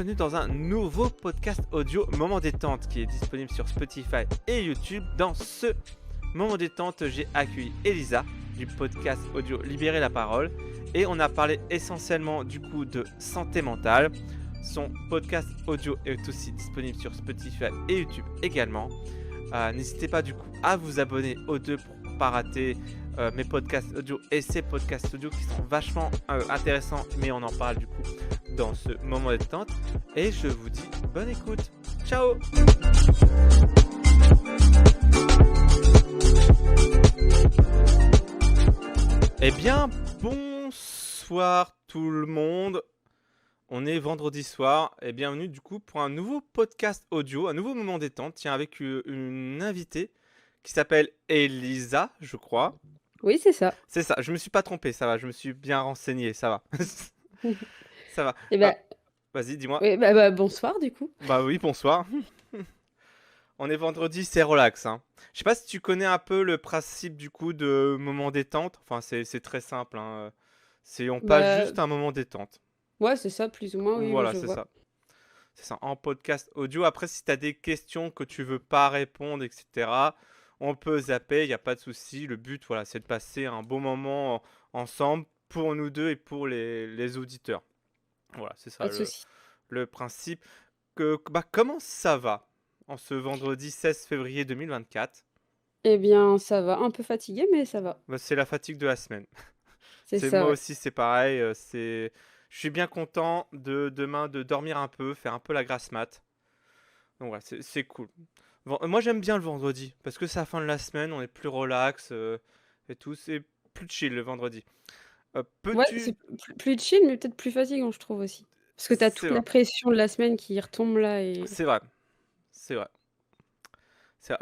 bienvenue dans un nouveau podcast audio Moment Détente qui est disponible sur Spotify et YouTube. Dans ce Moment Détente, j'ai accueilli Elisa du podcast audio Libérer la parole et on a parlé essentiellement du coup de santé mentale. Son podcast audio est aussi disponible sur Spotify et YouTube également. N'hésitez pas du coup à vous abonner aux deux pour ne pas rater mes podcasts audio et ces podcasts audio qui sont vachement intéressants, mais on en parle du coup dans ce moment de détente. Et je vous dis bonne écoute. Ciao. Eh bien, bonsoir tout le monde. On est vendredi soir et bienvenue du coup pour un nouveau podcast audio, un nouveau moment détente. Tiens, avec une invitée qui s'appelle Elisa, je crois. Oui, c'est ça. C'est ça, je me suis pas trompé, ça va, je me suis bien renseigné, ça va. Ça va. Et ben, Vas-y, dis-moi. oui, bonsoir du coup. Bah oui, bonsoir. On est vendredi, c'est relax, hein. Je sais pas si tu connais un peu le principe du coup de moment détente. Enfin, c'est très simple, hein. On passe Bah, juste un moment détente. ouais, c'est ça, plus ou moins, oui, oui, Voilà, je c'est vois. ça. C'est ça, en podcast audio. Après, si tu as des questions que tu veux pas répondre, etc., on peut zapper, il n'y a pas de souci. Le but, voilà, c'est de passer un bon moment ensemble pour nous deux et pour les auditeurs. Voilà, c'est ça Pas de souci. le principe. Comment ça va en ce vendredi 16 février 2024? Eh bien, ça va. Un peu fatigué, mais ça va. C'est la fatigue de la semaine. C'est C'est ça, moi ouais. aussi, c'est pareil. Je suis bien content de demain de dormir un peu, faire un peu la grasse mat. Donc ouais, c'est cool. Moi j'aime bien le vendredi parce que c'est la fin de la semaine, on est plus relax et tout, c'est plus chill le vendredi. Ouais, Peux-tu... c'est plus chill, mais peut-être plus fatigant, je trouve aussi. Parce que t'as C'est toute la vrai, pression de la semaine qui retombe là et... c'est vrai, c'est vrai.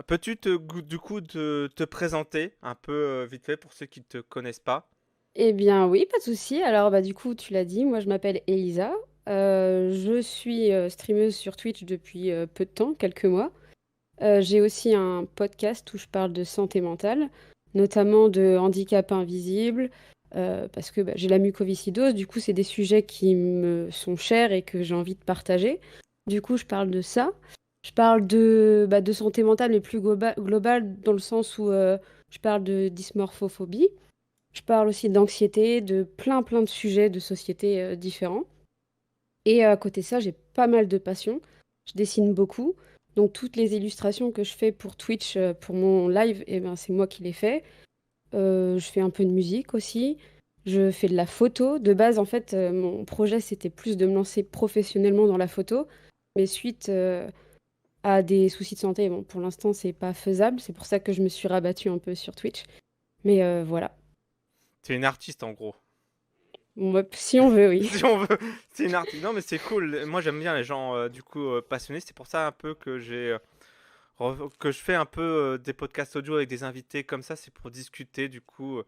Peux-tu du coup te présenter un peu vite fait pour ceux qui te connaissent pas? Eh bien, oui, pas de souci. Alors, bah, du coup, tu l'as dit, moi, je m'appelle Elisa. Je suis streameuse sur Twitch depuis peu de temps, quelques mois. J'ai aussi un podcast où je parle de santé mentale, notamment de handicap invisible, parce que bah, j'ai la mucoviscidose. Du coup, c'est des sujets qui me sont chers et que j'ai envie de partager. Du coup, je parle de ça. Je parle de santé mentale, mais plus globale, dans le sens où je parle de dysmorphophobie. Je parle aussi d'anxiété, de plein de sujets de société différents. Et à côté de ça, j'ai pas mal de passions. Je dessine beaucoup. Donc toutes les illustrations que je fais pour Twitch, pour mon live, eh ben, c'est moi qui les fais. Je fais un peu de musique aussi. Je fais de la photo. De base, en fait, mon projet, c'était plus de me lancer professionnellement dans la photo. Mais suite à des soucis de santé, bon, pour l'instant, c'est pas faisable. C'est pour ça que je me suis rabattue un peu sur Twitch. Mais voilà. Tu es une artiste en gros. Bon, bah, si on veut, oui. Si on veut, c'est une artiste. Non mais c'est cool. Moi j'aime bien les gens du coup passionnés. C'est pour ça un peu que que je fais un peu des podcasts audio avec des invités comme ça. C'est pour discuter du coup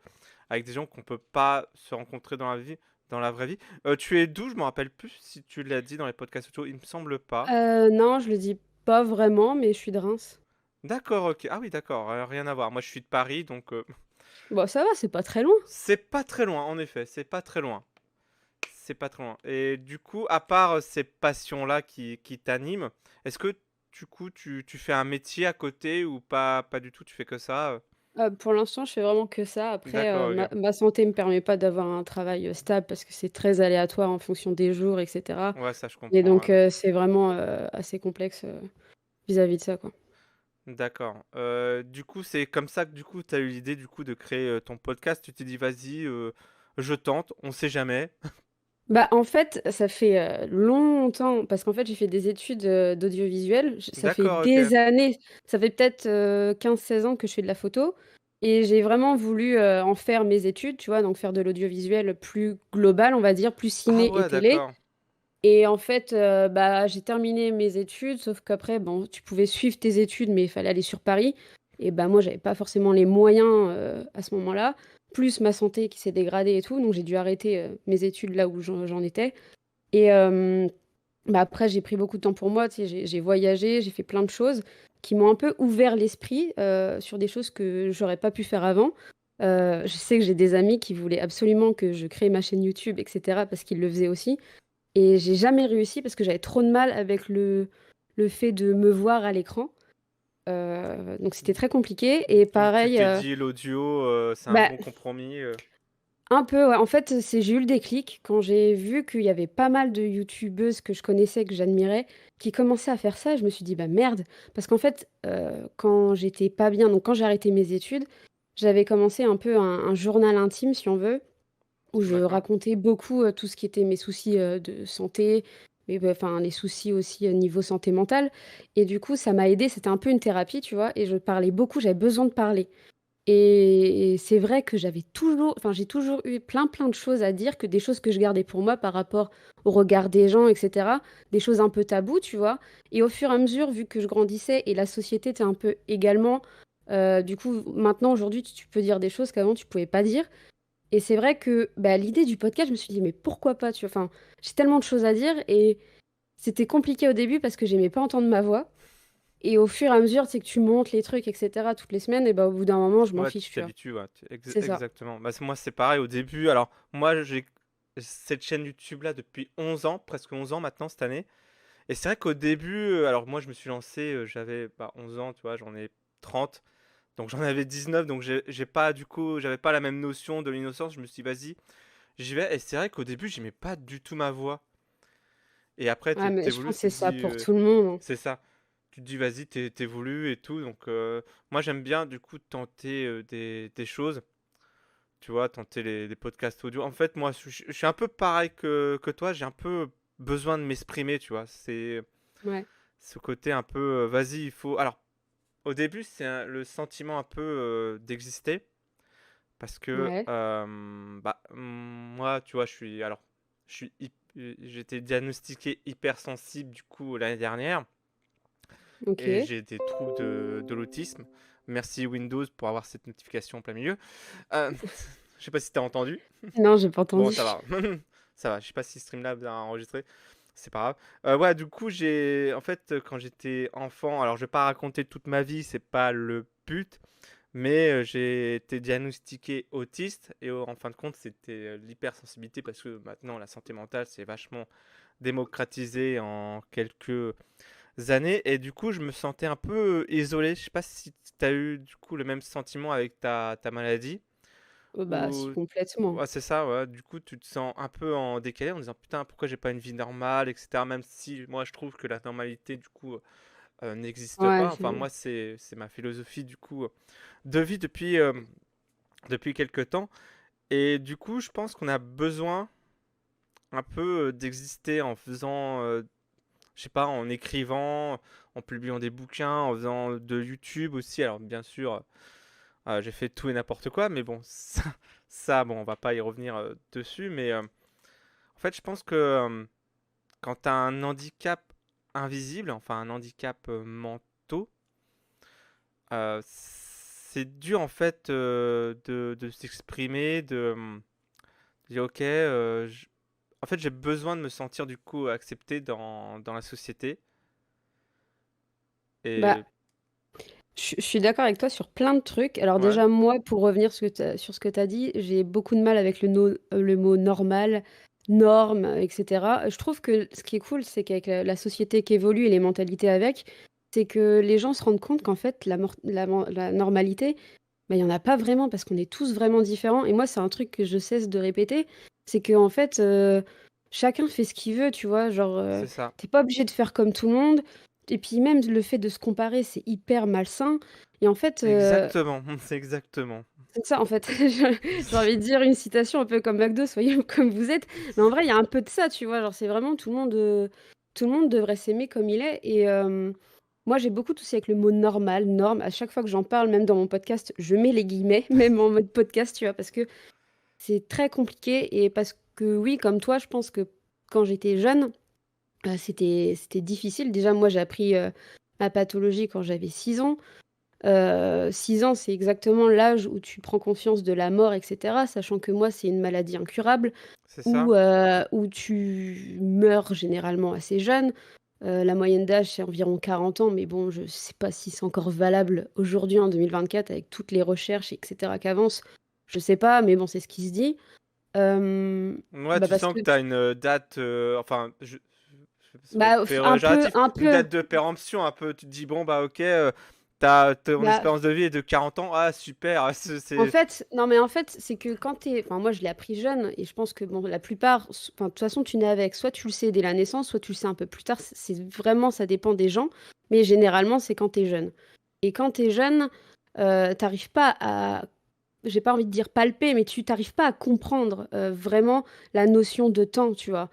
avec des gens qu'on peut pas se rencontrer dans la vie, dans la vraie vie. Tu es d'où? Je me rappelle plus si tu l'as dit dans les podcasts audio. Il me semble pas. Non, je le dis pas vraiment, mais je suis de Reims. D'accord, ok. Ah oui, d'accord. Rien à voir. Moi je suis de Paris, donc Bon, ça va, c'est pas très loin. c'est pas très loin. En effet, c'est pas très loin. C'est pas très loin. Et du coup, à part ces passions-là qui t'animent, est-ce que du coup tu fais un métier à côté ou pas du tout, tu fais que ça Pour l'instant, je fais vraiment que ça. Après, D'accord, ma ok. ma santé me permet pas d'avoir un travail, stable parce que c'est très aléatoire en fonction des jours et cetera Ouais, ça je et comprends, donc ouais. c'est vraiment, assez complexe, vis-à-vis de ça, quoi. D'accord. Du coup, c'est comme ça que du coup tu as eu l'idée du coup de créer ton podcast. Tu t'es dit, vas-y, je tente, on sait jamais. Bah, en fait, ça fait, longtemps parce qu'en fait, j'ai fait des études, d'audiovisuel. J Ça fait D'accord, ok. des années, ça fait peut-être, 15-16 ans que je fais de la photo et j'ai vraiment voulu, en faire mes études, tu vois? Donc faire de l'audiovisuel plus global, on va dire, plus Ah ciné et ouais, télé d'accord. et en fait, bah, j'ai terminé mes études sauf qu'après, bon, tu pouvais suivre tes études mais il fallait aller sur Paris et bah, moi, j'avais pas forcément les moyens, à ce moment-là, plus ma santé qui s'est dégradée et tout, donc j'ai dû arrêter, mes études là où j'en étais et bah, après j'ai pris beaucoup de temps pour moi, tu sais, j'ai voyagé, j'ai fait plein de choses qui m'ont un peu ouvert l'esprit, sur des choses que j'aurais pas pu faire avant. Je sais que j'ai des amis qui voulaient absolument que je crée ma chaîne YouTube et cetera parce qu'ils le faisaient aussi et j'ai jamais réussi parce que j'avais trop de mal avec le fait de me voir à l'écran. Donc c'était très compliqué et Donc tu pareil, t'es dit l'audio, c'est un bah, bon compromis. un peu, ouais. En fait, j'ai eu le déclic quand j'ai vu qu'il y avait pas mal de youtubeuses que je connaissais, que j'admirais, qui commençaient à faire ça. Je me suis dit: «Bah, merde!» parce qu'en fait, quand j'étais pas bien, donc quand j'ai arrêté mes études, j'avais commencé un peu un journal intime, si on veut, où je D'accord. racontais beaucoup, tout ce qui était mes soucis, de santé, mais bah, enfin, les soucis aussi, niveau santé mentale et du coup, ça m'a aidée. C'était un peu une thérapie, tu vois? Et je parlais beaucoup, j'avais besoin de parler. Et c'est vrai que j'ai toujours eu plein de choses à dire, que des choses que je gardais pour moi par rapport au regard des gens et cetera. Des choses un peu tabous, tu vois? Et au fur et à mesure, vu que je grandissais et la société était un peu également, du coup, maintenant, aujourd'hui, tu peux dire des choses qu'avant tu pouvais pas dire. Et c'est vrai que, bah, l'idée du podcast, je me suis dit: «Mais pourquoi pas?» tu vois? Enfin, j'ai tellement de choses à dire et c'était compliqué au début parce que j'aimais pas entendre ma voix. Et au fur et à mesure, c'est que tu montes les trucs et cetera toutes les semaines et bah, au bout d'un moment, je m'en Ouais, tu fiche, tu vois? t'habitues, ouais, C'est ça. exactement. Bah, moi, c'est pareil au début. Alors, moi, j'ai cette chaîne YouTube-là depuis 11 ans, presque 11 ans maintenant cette année. Et c'est vrai qu'au début, alors moi, je me suis lancé, j'avais 11 ans, tu vois, j'en ai 30. Donc j'en avais 19, donc j'ai pas, du coup, j'avais pas la même notion de l'innocence. Je me suis dit, vas-y, j'y vais. Et c'est vrai qu'au début, j'aimais pas du tout ma voix. Et après, Ouais, mais je t'évolues, pense que tu c'est te ça dis, pour tout le monde, hein. c'est ça. Tu te dis, vas-y, t'évolues et tout. Donc, moi, j'aime bien, du coup, tenter des choses. Tu vois, tenter les podcasts audio. En fait, moi, je suis un peu pareil que toi. J'ai un peu besoin de m'exprimer, tu vois. C'est Ouais, ce côté un peu, vas-y, il faut. Alors, au début, c'est le sentiment un peu d'exister. Parce que, ouais, moi, tu vois, je suis j'étais diagnostiqué hypersensible, du coup, l'année dernière. Et OK. j'ai des troubles de l'autisme. Merci Windows pour avoir cette notification en plein milieu. Je sais pas si t'as entendu. Non, j'ai pas Bon, entendu. ça va. Ça va. Je sais pas si Streamlabs a enregistré. C'est pas grave. Ouais, du coup, en fait, quand j'étais enfant, alors je vais pas raconter toute ma vie, c'est pas le but, mais j'ai été diagnostiqué autiste et en fin de compte, c'était l'hypersensibilité parce que maintenant, la santé mentale, c'est vachement démocratisé en quelques années et du coup, je me sentais un peu isolé. Je sais pas si tu as eu du coup le même sentiment avec ta maladie. Bah, si, Ou complètement. ouais, c'est ça, ouais. Du coup, tu te sens un peu en décalé en disant putain, pourquoi j'ai pas une vie normale, etc. Même si moi je trouve que la normalité du coup n'existe Ouais, pas. Enfin, moi, c'est ma philosophie du coup de vie depuis quelques temps. Et du coup, je pense qu'on a besoin un peu d'exister en faisant, je sais pas, en écrivant, en publiant des bouquins, en faisant de YouTube aussi. Alors, bien sûr. J'ai fait tout et n'importe quoi, mais bon, bon, on va pas y revenir dessus. Mais en fait, je pense que quand tu as un handicap invisible, enfin un handicap mentaux, c'est dur en fait de s'exprimer, de dire ok, en fait j'ai besoin de me sentir du coup accepté dans la société. Bah, Et je suis d'accord avec toi sur plein de trucs. Alors ouais, déjà, moi, pour revenir sur ce que tu as dit, j'ai beaucoup de mal avec le mot normal, norme, et cetera. Je trouve que ce qui est cool, c'est qu'avec la société qui évolue et les mentalités avec, c'est que les gens se rendent compte qu'en fait, la normalité, bah, il y en a pas vraiment parce qu'on est tous vraiment différents et moi, c'est un truc que je cesse de répéter, c'est qu'en fait, chacun fait ce qu'il veut, tu vois? Genre, c'est ça. tu pas obligé de faire comme tout le monde et puis même le fait de se comparer, c'est hyper malsain et en fait, Exactement, c'est exactement. c'est ça, en fait. J'ai envie de dire une citation un peu comme McDo: «Soyez comme vous êtes», mais en vrai, il y a un peu de ça, tu vois? Genre, c'est vraiment tout le monde devrait s'aimer comme il est et moi, j'ai beaucoup de soucis avec le mot normal, norme. À chaque fois que j'en parle, même dans mon podcast, je mets les guillemets, même en mode podcast, tu vois? Parce que c'est très compliqué et parce que oui, comme toi, je pense que quand j'étais jeune, c'était difficile. Déjà, moi, j'ai appris, ma pathologie quand j'avais 6 ans. 6 ans, c'est exactement l'âge où tu prends conscience de la mort et cetera, sachant que moi, c'est une maladie incurable C'est ça. où tu meurs généralement assez jeune. La moyenne d'âge, c'est environ 40 ans, mais bon, je sais pas si c'est encore valable aujourd'hui en 2024 avec toutes les recherches et cetera qui avancent. Je sais pas, mais bon, c'est ce qui se dit. Ouais, Bah, tu parce sens que que tu as une, date, enfin, ça va être bah, péjoratif, un une peu, date de péremption un peu. Tu te dis: «Bon, bah, OK, ton bah espérance de vie est de 40 ans. Ah super, En c'est» fait, non, mais en fait, c'est que quand t'es, enfin, moi, je l'ai appris jeune, et je pense que bon, la plupart, enfin, de toute façon, tu nais avec. Soit tu le sais dès la naissance, soit tu le sais un peu plus tard. C'est vraiment, ça dépend des gens. Mais généralement, c'est quand t'es jeune. Et quand t'es jeune, t'arrives pas à, j'ai pas envie de dire palper, mais tu t'arrives pas à comprendre vraiment la notion de temps, tu vois.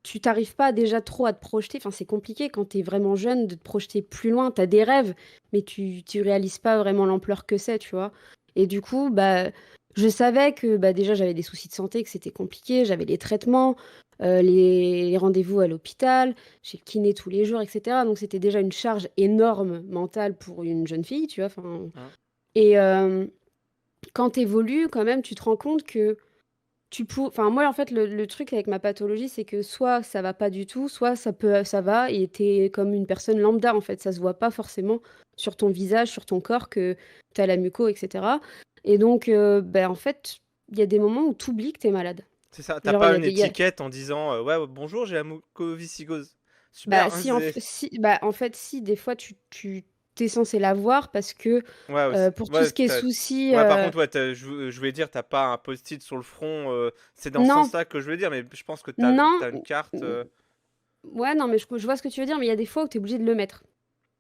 Tu t'arrives pas déjà trop à te projeter. Enfin, c'est compliqué quand t'es vraiment jeune de te projeter plus loin. T'as des rêves, mais tu réalises pas vraiment l'ampleur que c'est, tu vois. Et du coup, bah, je savais que bah, déjà j'avais des soucis de santé, que c'était compliqué. J'avais les traitements, les rendez-vous à l'hôpital, chez le kiné tous les jours, etc. Donc c'était déjà une charge énorme mentale pour une jeune fille, tu vois. Enfin, Mmh. et quand tu évolues, quand même, tu te rends compte que enfin, moi, en fait, le truc avec ma pathologie, c'est que soit ça va pas du tout, soit ça va, et t'es comme une personne lambda, en fait. Ça se voit pas forcément sur ton visage, sur ton corps, que t'as la muco, etc. Et donc, ben, en fait, il y a des moments où t'oublies que t'es malade. C'est ça, tu Genre, pas une étiquette en disant, «Ouais, bonjour, j'ai la mucoviscidose». bah, Super, hein, c'est en fait, si, des fois, tu es censé l'avoir parce que ouais aussi. pour tout Ouais, ce qui est tu soucis, ouais, par contre, ouais, je voulais dire, t'as pas un post-it sur le front, c'est dans ce non, sens-là que je veux dire, mais je pense que non, t'as une carte, ouais, non, mais je vois ce que tu veux dire, mais il y a des fois où t'es obligé de le mettre.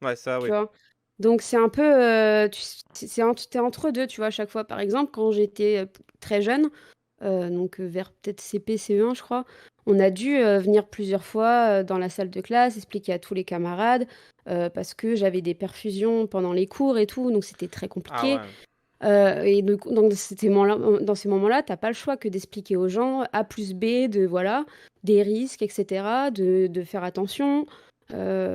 ouais, ça, Tu oui. vois? Donc c'est un peu, tu entre 2, tu vois? À chaque fois. Par exemple, quand j'étais, très jeune, donc vers peut-être CP, CE1, je crois, on a dû, venir plusieurs fois, dans la salle de classe, expliquer à tous les camarades, parce que j'avais des perfusions pendant les cours et tout, donc c'était très Ah compliqué. ouais. Et donc dans ces moments-là, tu as pas le choix que d'expliquer aux gens A plus B, de voilà, des risques, et cetera, de faire attention.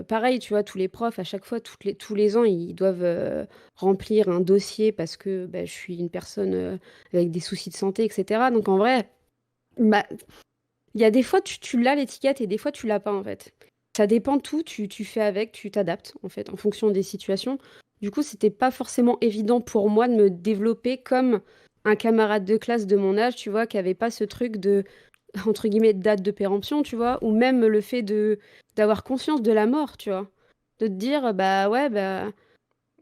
Pareil, tu vois, tous les profs, à chaque fois, tous les ans, ils doivent, remplir un dossier parce que, bah, je suis une personne, avec des soucis de santé, et cetera. Donc en vrai, bah, il y a des fois, tu l'as l'étiquette, et des fois, tu l'as pas, en fait. Ça dépend de tout, tu fais avec, tu t'adaptes, en fait, en fonction des situations. Du coup, c'était pas forcément évident pour moi de me développer comme un camarade de classe de mon âge, tu vois, qui avait pas ce truc de, entre guillemets, «date de péremption», tu vois? Ou même le fait d'avoir conscience de la mort, tu vois? De te dire: «Bah, ouais, bah,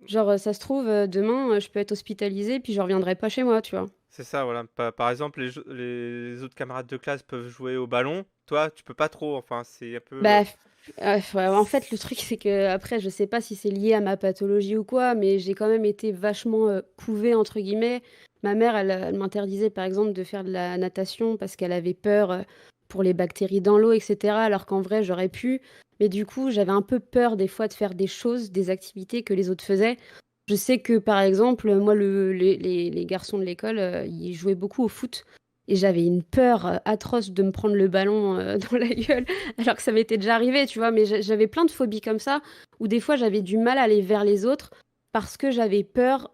genre, ça se trouve, demain, je peux être hospitalisée, puis je reviendrai pas chez moi», tu vois? C'est ça, voilà. Par exemple, les autres camarades de classe peuvent jouer au ballon. Toi, tu peux pas trop. Enfin, c'est un peu. Bah, ouais, en fait, le truc, c'est que après, je sais pas si c'est lié à ma pathologie ou quoi, mais j'ai quand même été vachement, «couvée» entre guillemets. Ma mère, elle m'interdisait, par exemple, de faire de la natation parce qu'elle avait peur, pour les bactéries dans l'eau, et cetera, alors qu'en vrai, j'aurais pu. Mais du coup, j'avais un peu peur des fois de faire des choses, des activités que les autres faisaient. Je sais que, par exemple, moi, les garçons de l'école, ils jouaient beaucoup au foot, et j'avais une peur, atroce de me prendre le ballon, dans la gueule, alors que ça m'était déjà arrivé, tu vois? Mais j'avais plein de phobies comme ça, où des fois j'avais du mal à aller vers les autres parce que j'avais peur,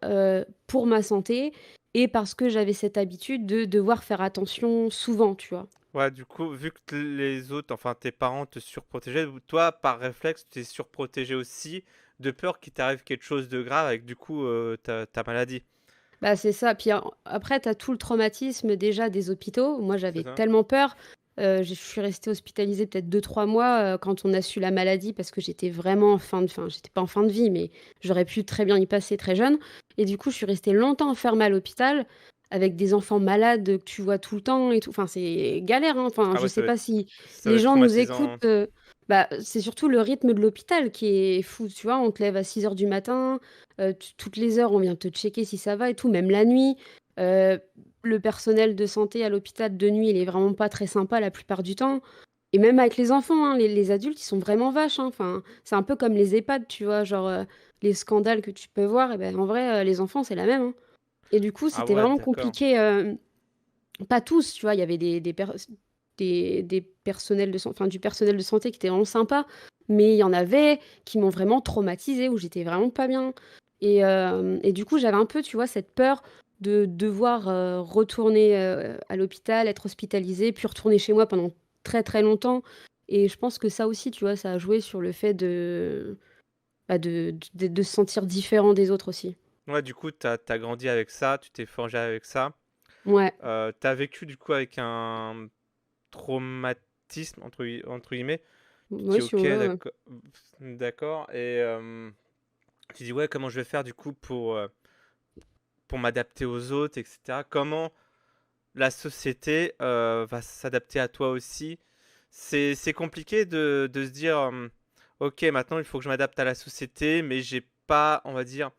pour ma santé, et parce que j'avais cette habitude de devoir faire attention souvent, tu vois? Ouais, du coup, vu que les autres, enfin tes parents te surprotégeaient, toi, par réflexe, tu t'es surprotégé aussi, de peur qu'il t'arrive quelque chose de grave avec du coup ta maladie. Bah, c'est ça. Puis après, tu as tout le traumatisme déjà des hôpitaux. Moi, C'est j'avais ça? tellement peur. Je suis restée hospitalisée peut-être 2 3 mois, quand on a su la maladie, parce que j'étais vraiment en fin de, enfin, j'étais pas en fin de vie, mais j'aurais pu très bien y passer très jeune. Et du coup, je suis restée longtemps enfermée à l'hôpital avec des enfants malades que tu vois tout le temps et tout. Enfin, c'est galère, hein. Enfin, Ah je ouais, sais pas si ça va les être gens nous écoutent. traumatisant. Bah, c'est surtout le rythme de l'hôpital qui est fou, tu vois. On te lève à 6 heures du matin. Toutes les heures, on vient te checker si ça va et tout, même la nuit. Heu, le personnel de santé à l'hôpital de nuit, il est vraiment pas très sympa la plupart du temps, et même avec les enfants, hein, les adultes, ils sont vraiment vaches, hein. Enfin, c'est un peu comme les EHPAD, tu vois? Genre, les scandales que tu peux voir, et ben, en vrai, les enfants, c'est la même, hein, et du coup, Ah c'était ouais, vraiment d'accord. compliqué, pas tous, tu vois? Il y avait des personnels de san enfin, du personnel de santé qui était vraiment sympa, mais il y en avait qui m'ont vraiment traumatisée, où j'étais vraiment pas bien, et du coup, j'avais un peu, tu vois, cette peur de devoir, retourner, à l'hôpital, être hospitalisée, puis retourner chez moi pendant très, très longtemps, et je pense que ça aussi, tu vois, ça a joué sur le fait de, bah, de se sentir différent des autres aussi. Ouais, du coup, t'as grandi avec ça, tu t'es forgé avec ça. Ouais, Tu as vécu du coup avec un traumatisme entre guillemets. Tu te ouais, dis: si «OK, on veut, ouais. d'accord» et tu dis: «Ouais, comment je vais faire du coup pour m'adapter aux autres et cetera?» Comment la société, va s'adapter à toi aussi? C'est compliqué de se dire, «OK, maintenant il faut que je m'adapte à la société, mais j'ai pas, on va dire,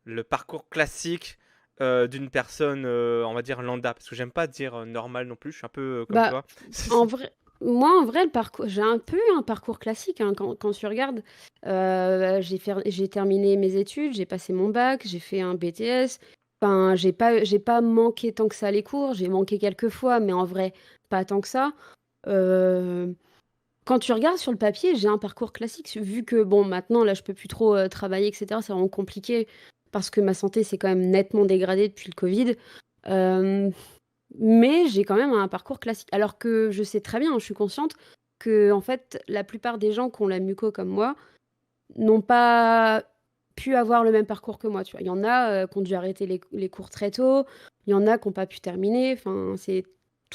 le parcours classique, d'une personne, on va dire lambda». Parce que j'aime pas dire, normal non plus, je suis un peu, comme Bah, toi. en vrai moi, en vrai, le parcours j'ai un peu eu un parcours classique, hein, quand tu regardes. J'ai terminé mes études, j'ai passé mon bac, j'ai fait un BTS. Enfin, j'ai pas manqué tant que ça les cours. J'ai manqué quelques fois, mais en vrai, pas tant que ça. Heu, Quand tu regardes sur le papier, j'ai un parcours classique, vu que bon, maintenant, là, je peux plus trop, travailler et cetera. C'est vraiment compliqué parce que ma santé s'est quand même nettement dégradée depuis le covid. Hem Mais j'ai quand même un parcours classique. Alors que je sais très bien, je suis consciente que en fait, la plupart des gens qui ont la muco comme moi n'ont pas pu avoir le même parcours que moi, tu vois? Il y en a, qui ont dû arrêter les cours très tôt, il y en a qui ont pas pu terminer, tout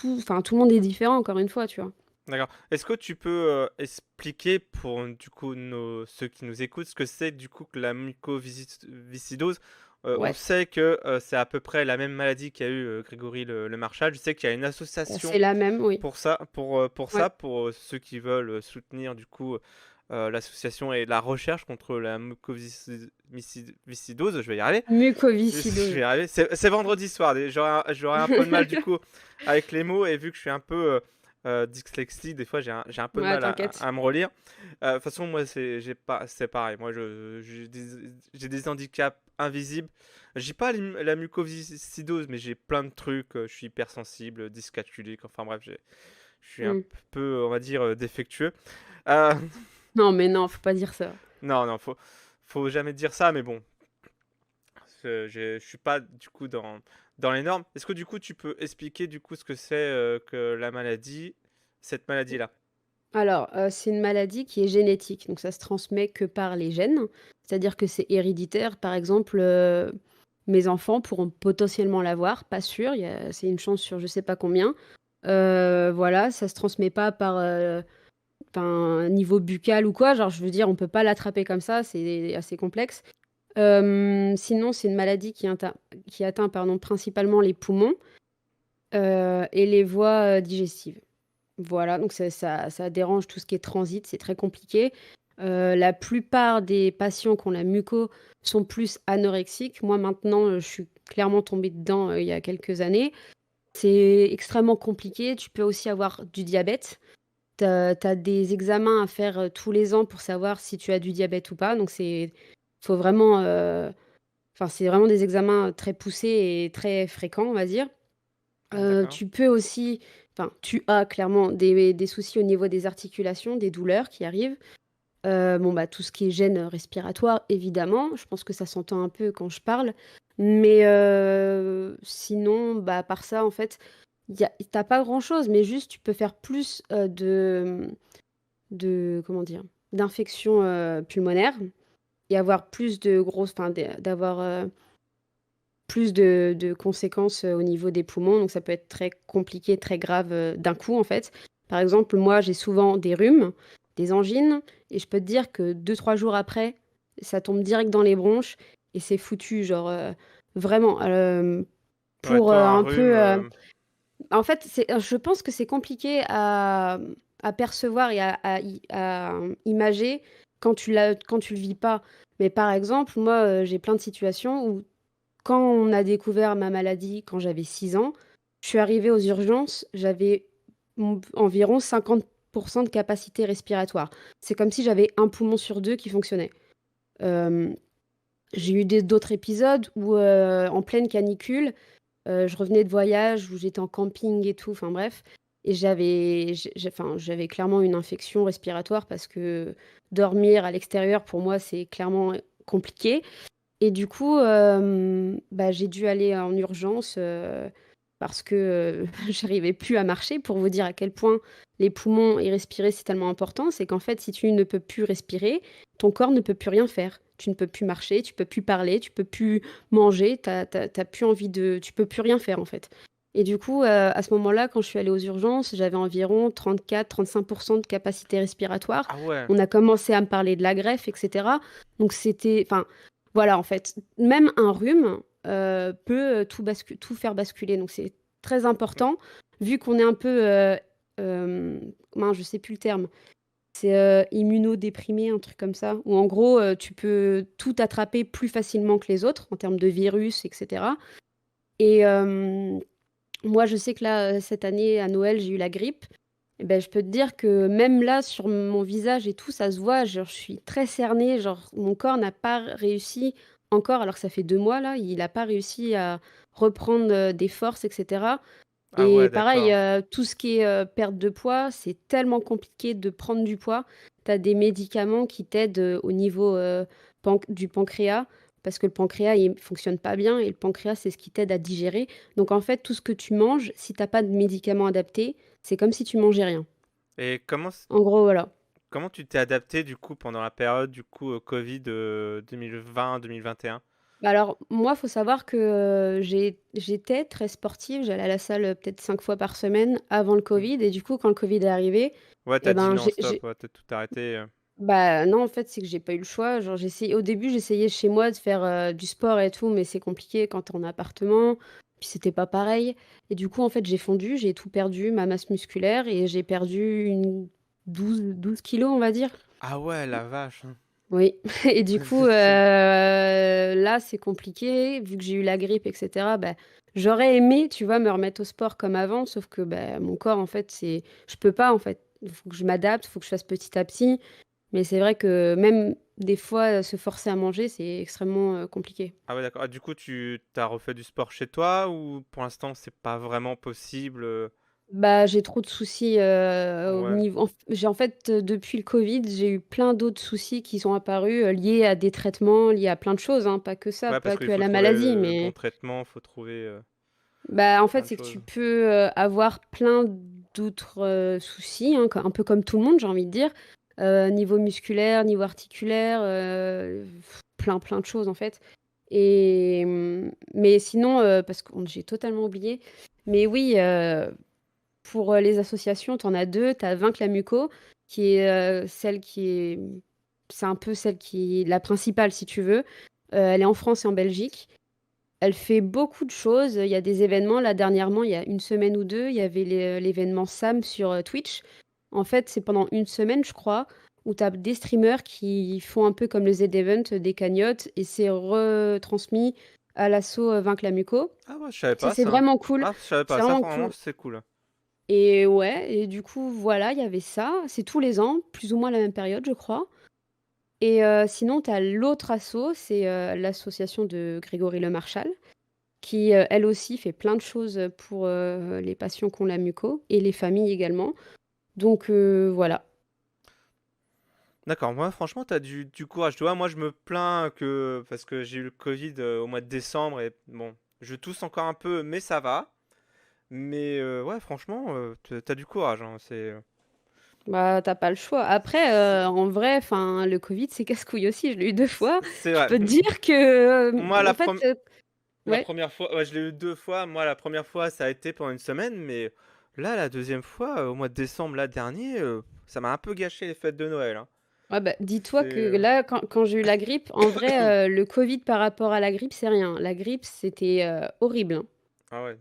le monde est différent encore une fois, tu vois? D'accord. Est-ce que tu peux, expliquer pour, du coup, ceux qui nous écoutent, ce que c'est du coup que la mucoviscidose? On Ouais, sait que, c'est à peu près la même maladie qu'a eu, Grégory Le Marchal. Je sais qu'il y a une c'est association la même, oui. pour Ouais. ça, pour, ceux qui veulent, soutenir du coup, l'association et la recherche contre la mucoviscidose, je vais y arriver. Je Mucoviscidose. vais y arriver. C'est vendredi soir, j'aurais un peu de mal du coup avec les mots et vu que je suis un peu, dyslexique, des fois j'ai un peu de Ouais, mal à t'inquiète. me relire. De toute façon, moi c'est pareil. Moi j'ai des handicaps invisibles. J'ai pas la mucoviscidose, mais j'ai plein de trucs. Je suis hypersensible, dyscalculique. Enfin bref, je suis un Mmh. peu, on va dire, défectueux. Euh, Non, mais non, faut pas dire ça. non, non, faut jamais dire ça, mais bon, je suis pas du coup dans les normes. Est-ce que du coup tu peux expliquer du coup ce que c'est que la maladie, cette maladie-là? Alors, c'est une maladie qui est génétique, donc ça se transmet que par les gènes. C'est-à-dire que c'est héréditaire. Par exemple, mes enfants pourront potentiellement l'avoir, pas sûr, c'est une chance sur je sais pas combien. Voilà, ça se transmet pas par, enfin, niveau buccal ou quoi, genre, je veux dire, on peut pas l'attraper comme ça, c'est assez complexe. Sinon, c'est une maladie qui atteint, pardon, principalement les poumons, et les voies, digestives. Voilà, donc ça dérange tout ce qui est transit, c'est très compliqué. La plupart des patients qui ont la muco sont plus anorexiques. Moi, maintenant, je suis clairement tombée dedans, il y a quelques années. C'est extrêmement compliqué. Tu peux aussi avoir du diabète. Tu as des examens à faire, tous les ans pour savoir si tu as du diabète ou pas. Donc faut vraiment, enfin, c'est vraiment des examens très poussés et très fréquents, on va dire. D'accord. Tu peux aussi, enfin, tu as clairement des soucis au niveau des articulations, des douleurs qui arrivent. Bon, bah, tout ce qui est gêne respiratoire, évidemment, je pense que ça s'entend un peu quand je parle. Mais sinon, bah, à part ça, en fait, il y a tu pas grand-chose, mais juste tu peux faire plus, de comment dire? D'infections, pulmonaires et avoir plus de grosses enfin, d'avoir, plus de conséquences, au niveau des poumons, donc ça peut être très compliqué, très grave, d'un coup, en fait. Par exemple, moi, j'ai souvent des rhumes, des angines et je peux te dire que 2-3 jours après, ça tombe direct dans les bronches et c'est foutu, genre, vraiment, Ouais, pour, toi un un rhume, peu, en fait, je pense que c'est compliqué à percevoir et imager quand tu le vis pas. Mais par exemple, moi, j'ai plein de situations où quand on a découvert ma maladie quand j'avais 6 ans, je suis arrivée aux urgences, j'avais environ 50 de capacité respiratoire. C'est comme si j'avais un poumon sur 2 qui fonctionnait. Hem, j'ai eu d'autres épisodes où, en pleine canicule, je revenais de voyage où j'étais en camping et tout, enfin bref et j'avais clairement une infection respiratoire parce que dormir à l'extérieur pour moi, c'est clairement compliqué. Et du coup, bah, j'ai dû aller en urgence, parce que, j'arrivais plus à marcher. Pour vous dire à quel point les poumons et respirer, c'est tellement important, c'est qu'en fait, si tu ne peux plus respirer, ton corps ne peut plus rien faire. Tu ne peux plus marcher, tu peux plus parler, tu peux plus manger, tu as plus envie de tu peux plus rien faire, en fait. Et du coup, à ce moment-là, quand je suis allée aux urgences, j'avais environ 34-35% de capacité respiratoire. Ah ouais. On a commencé à me parler de la greffe, etc. Donc c'était, enfin, voilà, en fait, même un rhume peut tout faire basculer. Donc c'est très important, vu qu'on est un peu, mince, je sais plus le terme. C'est immunodéprimé, un truc comme ça, où en gros, tu peux tout attraper plus facilement que les autres en termes de virus, etc. Et moi, je sais que là, cette année, à Noël, j'ai eu la grippe. Et ben, je peux te dire que même là, sur mon visage et tout, ça se voit. Genre, je suis très cernée. Genre, mon corps n'a pas réussi encore, alors que ça fait 2 mois là, il n'a pas réussi à reprendre des forces, etc. Ah Et ouais, pareil, d'accord. tout ce qui est perte de poids, c'est tellement compliqué de prendre du poids. Tu as des médicaments qui t'aident au niveau du pancréas, parce que le pancréas, il fonctionne pas bien, et le pancréas, c'est ce qui t'aide à digérer. Donc en fait, tout ce que tu manges, si t'as pas de médicaments adaptés, c'est comme si tu mangeais rien. Et En gros, voilà. comment tu t'es adapté du coup pendant la période du coup Covid 2020-2021? Bah alors, moi, faut savoir que j'étais très sportive. J'allais à la salle peut-être 5 fois par semaine avant le Hmm. Covid. Et du coup, quand le Covid est arrivé, Ouais, eh t'as dit ben, non, stop, ouais, t'as tout arrêté. bah non, en fait, c'est que j'ai pas eu le choix. Genre, au début, j'essayais chez moi de faire du sport et tout, mais c'est compliqué quand t'es en appartement. Puis c'était pas pareil. Et du coup, en fait, j'ai fondu, j'ai tout perdu, ma masse musculaire, et j'ai perdu une 12 kilos, on va dire. Ah ouais, la vache. Oui. Et du coup, C'est- là, c'est compliqué, vu que j'ai eu la grippe, etc. Bah, j'aurais aimé, tu vois, me remettre au sport comme avant, sauf que bah, mon corps, en fait, je peux pas, en fait. Il faut que je m'adapte, il faut que je fasse petit à petit. Mais c'est vrai que même des fois, se forcer à manger, c'est extrêmement compliqué. Ah ouais, d'accord. Ah, du coup, tu t'as refait du sport chez toi ou pour l'instant c'est pas vraiment possible? Bah, j'ai trop de soucis au Ouais. niveau. J'ai en fait, depuis le Covid, j'ai eu plein d'autres soucis qui sont apparus liés à des traitements, liés à plein de choses, hein, pas que ça, Ouais, parce pas qu'il que à faut la trouver maladie. le bon Mais traitement, faut trouver bah, en plein fait, de c'est que choses. tu peux avoir plein d'autres soucis, hein, un peu comme tout le monde, j'ai envie de dire, niveau musculaire, niveau articulaire, plein, plein de choses en fait. Et, mais sinon, parce que j'ai totalement oublié, mais oui, pour les associations, tu en as deux. Tu as Vaincre la muco, qui est celle qui est. C'est un peu celle qui est la principale, si tu veux. Elle est en France et en Belgique. Elle fait beaucoup de choses. Il y a des événements. Là, dernièrement, il y a une semaine ou deux, il y avait l'événement Sam sur Twitch. En fait, c'est pendant une semaine, je crois, où tu as des streamers qui font un peu comme le Z-Event, des cagnottes, et c'est retransmis à l'assaut Vaincre la muco. Ah ouais, je savais Ça, pas c'est ça. vraiment cool. Ah, je savais C'est pas. Ça, vraiment vraiment, cool. c'est cool. Et ouais, et du coup, voilà, il y avait ça. C'est tous les ans, plus ou moins la même période, je crois. Et sinon, tu as l'autre asso, c'est l'association de Grégory Le Marchal, qui, elle aussi, fait plein de choses pour les patients qui ont la muco, et les familles également. Donc voilà. D'accord, moi franchement, t'as du courage. Tu vois, moi je me plains que parce que j'ai eu le Covid au mois de décembre et bon, je tousse encore un peu, mais ça va. Mais ouais, franchement, t'as du courage, hein, Bah, t'as pas le choix. Après, en vrai, enfin, le Covid, c'est casse-couille aussi. Je l'ai eu 2 fois. c'est Je vrai. peux te dire que, Moi, en fait, la ouais. première fois, ouais, je l'ai eu deux fois. Moi, la première fois, ça a été pendant une semaine, mais là, la deuxième fois, au mois de décembre, là dernier, ça m'a un peu gâché les fêtes de Noël, hein. Ouais, bah, dis-toi C'est que là, quand j'ai eu la grippe, en vrai, le Covid par rapport à la grippe, c'est rien. La grippe, c'était horrible, hein. ah ouais,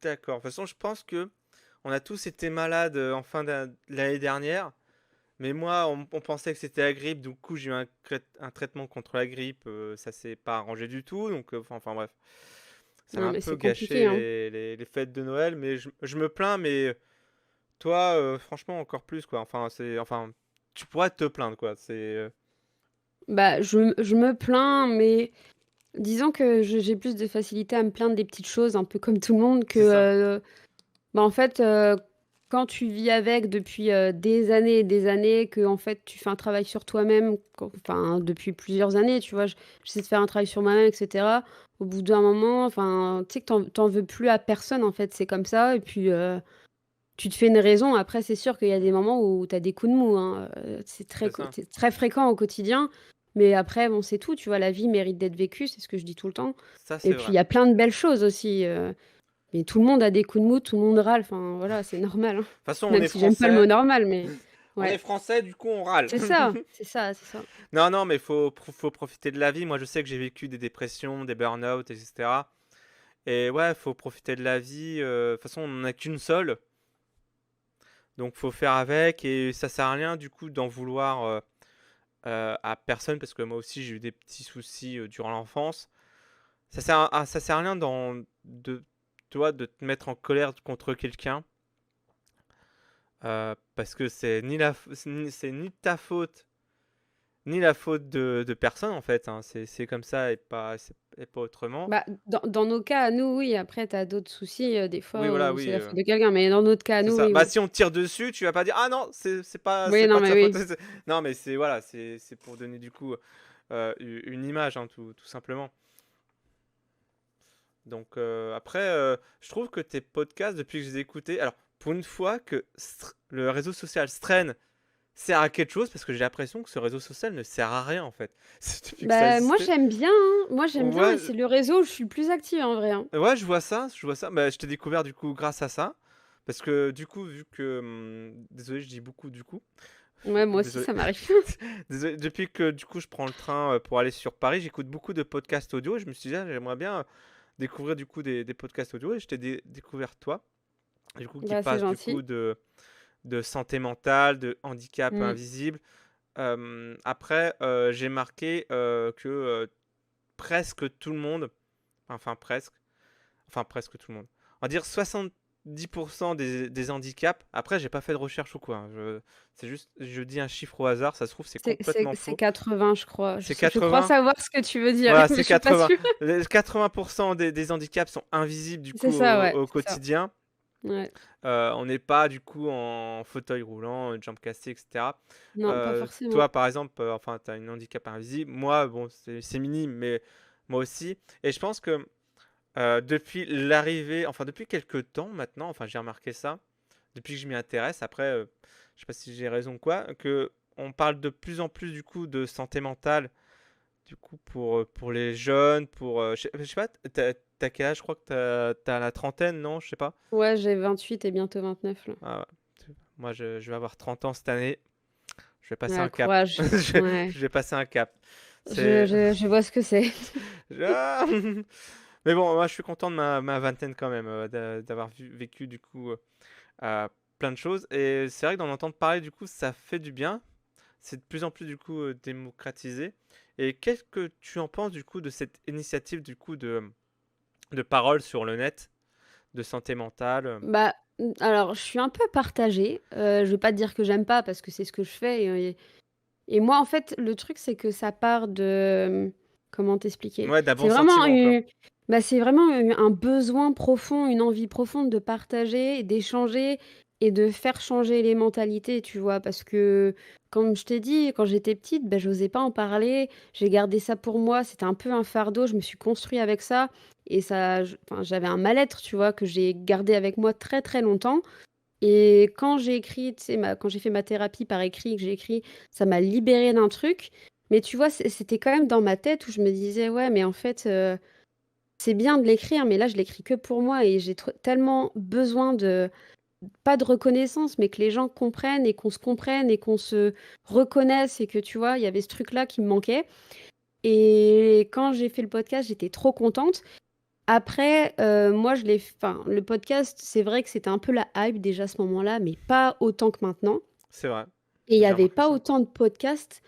d'accord. De toute façon, je pense que on a tous été malades en fin de l'année dernière. Mais moi, on pensait que c'était la grippe, du coup j'ai eu un traitement contre la grippe, ça s'est pas arrangé du tout, donc enfin bref, ça m'a Non, un mais peu c'est gâché compliqué, hein. les fêtes de Noël, mais je me plains, mais toi, franchement encore plus quoi, enfin, tu pourrais te plaindre quoi, Bah, je me plains, mais disons que j'ai plus de facilité à me plaindre des petites choses, un peu comme tout le monde, que c'est ça, bah, en fait, quand tu vis avec depuis des années et des années, que en fait tu fais un travail sur toi-même, enfin depuis plusieurs années, tu vois, j'essaie de faire un travail sur moi-même, etc. Au bout d'un moment, enfin, tu sais que t'en veux plus à personne, en fait, c'est comme ça. Et puis tu te fais une raison. Après, c'est sûr qu'il y a des moments où tu as des coups de mou, hein. c'est ça, C'est très fréquent au quotidien. Mais après, bon, c'est tout, tu vois, la vie mérite d'être vécue, c'est ce que je dis tout le temps. ça Et c'est puis, vrai. il y a plein de belles choses aussi. mais tout le monde a des coups de mou, tout le monde râle, enfin voilà, c'est normal, hein. De toute façon, on Même est si j'aime pas le mot français. normal, mais On est ouais. français, du coup, on râle. C'est ça, c'est ça, c'est ça. Non, non, mais faut profiter de la vie. Moi, je sais que j'ai vécu des dépressions, des burn-out, etc. Et ouais, faut profiter de la vie. De toute façon, on n'en a qu'une seule. Donc, faut faire avec. Et ça sert à rien, du coup, d'en vouloir à personne. Parce que moi aussi, j'ai eu des petits soucis durant l'enfance. Ça sert à rien toi, de te mettre en colère contre quelqu'un. Parce que c'est ni ta faute, ni la faute de personne, en fait. Hein. C'est comme ça et pas autrement. Bah, dans nos cas à nous, oui, après tu as d'autres soucis, des Oui, fois voilà, où c'est oui. la faute de quelqu'un, mais dans notre cas à C'est nous, ça. oui, Bah, oui. si on te tire dessus, tu vas pas dire ah non, c'est Oui, non, pas de mais sa faute. oui. Non, mais c'est voilà, c'est pour donner du coup une image, hein, tout simplement. Donc après, je trouve que tes podcasts, depuis que je les ai écoutés, alors pour une fois que le réseau social Strain sert à quelque chose, parce que j'ai l'impression que ce réseau social ne sert à rien en fait. C'est depuis que ça Bah, moi existait. j'aime bien, hein. Moi j'aime bien et Ouais, c'est le réseau où je suis le plus active en vrai, hein. ouais, je vois ça, je vois ça. Bah, je t'ai découvert du coup grâce à ça. Parce que du coup, vu que. Désolé, je dis beaucoup du coup. Ouais, moi aussi Désolé. ça m'arrive. Désolé. Depuis que du coup je prends le train pour aller sur Paris, j'écoute beaucoup de podcasts audio et je me suis dit, ah, j'aimerais bien découvrir du coup des podcasts audio et je t'ai découvert toi, du coup qui Bah, c'est passe du gentil. coup de santé mentale, de handicap Mmh. invisible. Après, j'ai marqué que presque tout le monde, enfin presque tout le monde, on va dire 70% des handicaps. Après, j'ai pas fait de recherche ou quoi. Hein. C'est juste, je dis un chiffre au hasard, ça se trouve, c'est complètement C'est faux. 80 je crois. C'est Je crois 80. savoir ce que tu veux dire, Voilà, mais c'est je suis pas 80. sûre. Les 80% des handicaps sont invisibles du C'est coup ça, ouais, au c'est ça. quotidien. Ouais. On n'est pas du coup en fauteuil roulant, jambes cassées, etc. Non, pas forcément. Toi, par exemple, enfin, tu as une handicap invisible. Moi, bon, c'est minime, mais moi aussi. Et je pense que depuis l'arrivée, enfin depuis quelques temps maintenant, enfin j'ai remarqué ça, depuis que je m'y intéresse, après, je sais pas si j'ai raison ou quoi, que on parle de plus en plus du coup de santé mentale, du coup pour les jeunes, je sais pas, t'as quel âge? Je crois que t'as la trentaine, non? Je sais pas. Ouais, j'ai 28 et bientôt 29 là. Ah ouais. Moi, je vais avoir 30 ans cette année. Je vais passer Ouais, un cap. courage. Ouais. Je vais passer un cap. C'est. Je vois ce que c'est. Ah. Mais bon, moi, je suis content de ma vingtaine quand même, d'avoir vécu du coup plein de choses. Et c'est vrai que d'en entendre parler, du coup, ça fait du bien. C'est de plus en plus du coup démocratisé. Et qu'est-ce que tu en penses du coup de cette initiative du coup de parole sur le net, de santé mentale? Bah, alors je suis un peu partagée. Je vais pas te dire que j'aime pas parce que c'est ce que je fais et moi, en fait, le truc, c'est que ça part de, comment t'expliquer? Ouais, d'un bon C'est vraiment sentiment, quoi. c'est vraiment un besoin profond, une envie profonde de partager et d'échanger et de faire changer les mentalités, tu vois? Parce que, comme je t'ai dit, quand j'étais petite, bah, j'osais pas en parler. J'ai gardé ça pour moi, c'était un peu un fardeau. Je me suis construit avec ça et ça enfin, j'avais un mal-être, tu vois? Que j'ai gardé avec moi très, très longtemps et quand j'ai écrit, tu sais, quand j'ai fait ma thérapie par écrit, que j'ai écrit, ça m'a libérée d'un truc. Mais tu vois, c'était quand même dans ma tête où je me disais: «Ouais, mais en fait, c'est bien de l'écrire, mais là, je l'écris que pour moi et j'ai tellement besoin de pas de reconnaissance, mais que les gens comprennent et qu'on se comprenne et qu'on se reconnaisse» et que, tu vois, il y avait ce truc-là qui me manquait et quand j'ai fait le podcast, j'étais trop contente. Après, moi, le podcast, c'est vrai que c'était un peu la hype déjà à ce moment-là, mais pas autant que maintenant C'est vrai. et il y J'ai avait remarqué pas ça. autant de podcasts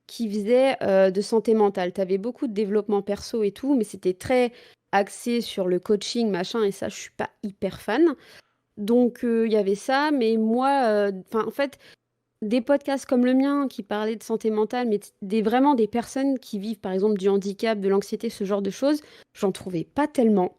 qui faisaient, de santé mentale. Tu avais beaucoup de développement perso et tout, mais c'était très axé sur le coaching, machin et ça, je suis pas hyper fan. Donc il y avait ça, mais moi, enfin, en fait, des podcasts comme le mien qui parlaient de santé mentale, mais vraiment des personnes qui vivent, par exemple, du handicap, de l'anxiété, ce genre de choses, j'en trouvais pas tellement.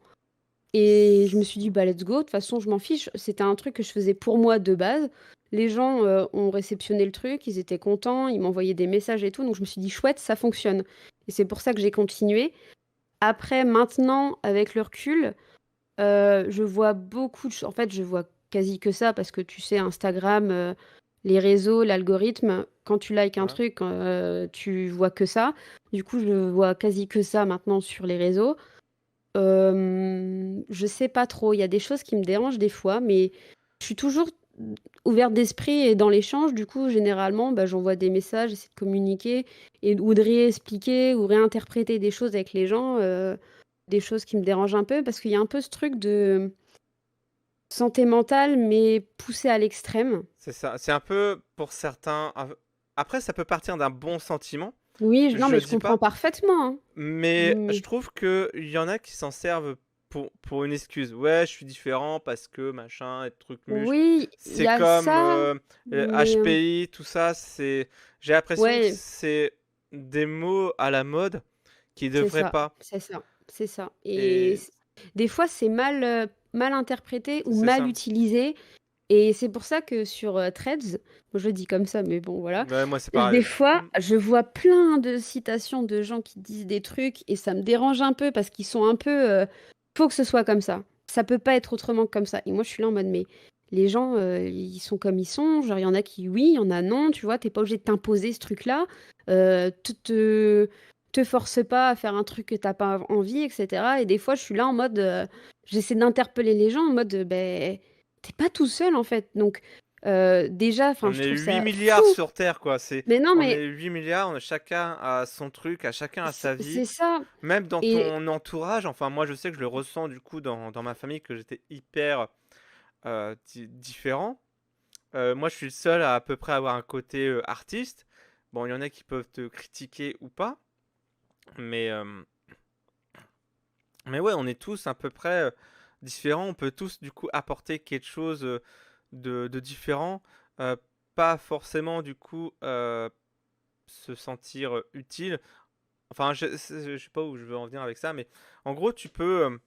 Et je me suis dit: «Bah, let's go, de toute façon, je m'en fiche». C'était un truc que je faisais pour moi de base. Les gens, ont réceptionné le truc, ils étaient contents, ils m'envoyaient des messages et tout, donc je me suis dit: «Chouette, ça fonctionne» et c'est pour ça que j'ai continué. Après, maintenant, avec le recul, je vois beaucoup de ch en fait, je vois quasi que ça parce que tu sais, Instagram, les réseaux, l'algorithme, quand tu likes un Ouais. truc, tu vois que ça. Du coup, je vois quasi que ça maintenant sur les réseaux. Je sais pas trop. Il y a des choses qui me dérangent des fois, mais je suis toujours ouverte d'esprit et dans l'échange. Du coup, généralement, bah, j'envoie des messages, j'essaie de communiquer ou de réexpliquer ou réinterpréter des choses avec les gens, des choses qui me dérangent un peu, parce qu'il y a un peu ce truc de santé mentale, mais poussé à l'extrême. C'est ça. C'est un peu pour certains. Après, ça peut partir d'un bon sentiment, Oui, non, je mais je dis comprends pas. parfaitement, hein. Mais je Mais trouve qu'il y en a qui s'en servent pour une excuse. Ouais, je suis différent parce que machin, et truc muche. oui, il y C'est a comme ça, mais HPI, tout ça. J'ai l'impression que ouais, c'est des mots à la mode qui c'est devraient ça, pas. c'est ça, c'est ça. Et Et des fois, c'est mal interprété ou c'est mal ça. utilisé. Et c'est pour ça que sur Threads, moi je le dis comme ça, mais bon, voilà, Ouais, moi, c'est des pareil. fois, je vois plein de citations de gens qui disent des trucs et ça me dérange un peu parce qu'ils sont un peu. Faut que ce soit comme ça. Ça peut pas être autrement que comme ça. Et moi, je suis là en mode, mais les gens, ils sont comme ils sont. Genre, il y en a qui oui, il y en a non. Tu vois, t'es pas obligé de t'imposer ce truc-là. Te force pas à faire un truc que t'as pas envie, etc. Et des fois, je suis là en mode, j'essaie d'interpeller les gens en mode, ben, t'es pas tout seul en fait. Donc, déjà, enfin, On je est trouve 8 ça milliards fou. sur Terre, quoi. Mais non, On mais est 8 milliards, chacun a son truc, chacun a sa vie. c'est ça. Même dans Et ton entourage, enfin moi je sais que je le ressens du coup dans ma famille que j'étais hyper différent. Moi je suis le seul à peu près avoir un côté artiste. Bon, il y en a qui peuvent te critiquer ou pas, mais, euh, mais ouais, on est tous à peu près différents. On peut tous du coup apporter quelque chose de différent. Euh, Pas forcément du coup se sentir utile. Enfin, je sais pas où je veux en venir avec ça, mais en gros, tu peux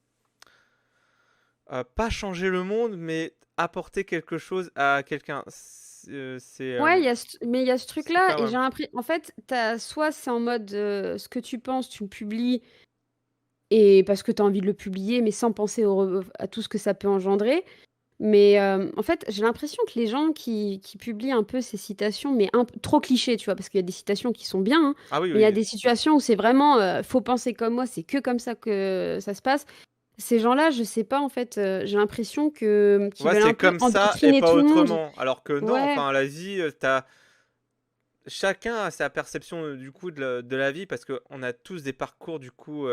pas changer le monde, mais apporter quelque chose à quelqu'un. ouais, mais il y a ce C'est truc-là, pas et j'ai mal. l'impression, en fait, soit c'est en mode ce que tu penses, tu le publies, et parce que tu as envie de le publier, mais sans penser à tout ce que ça peut engendrer. Mais en fait, j'ai l'impression que les gens qui publient un peu ces citations, mais trop clichés, tu vois, parce qu'il y a des citations qui sont bien, hein, Ah oui, mais il y a oui. des situations où c'est vraiment faut penser comme moi, c'est que comme ça que ça se passe. Ces gens-là, je sais pas, en fait, j'ai l'impression qu'ils Ouais, veulent c'est un peu comme ça et endoctriner pas tout le monde. autrement. Alors que non, Ouais, enfin, la vie, chacun a sa perception du coup de la vie parce qu'on a tous des parcours du coup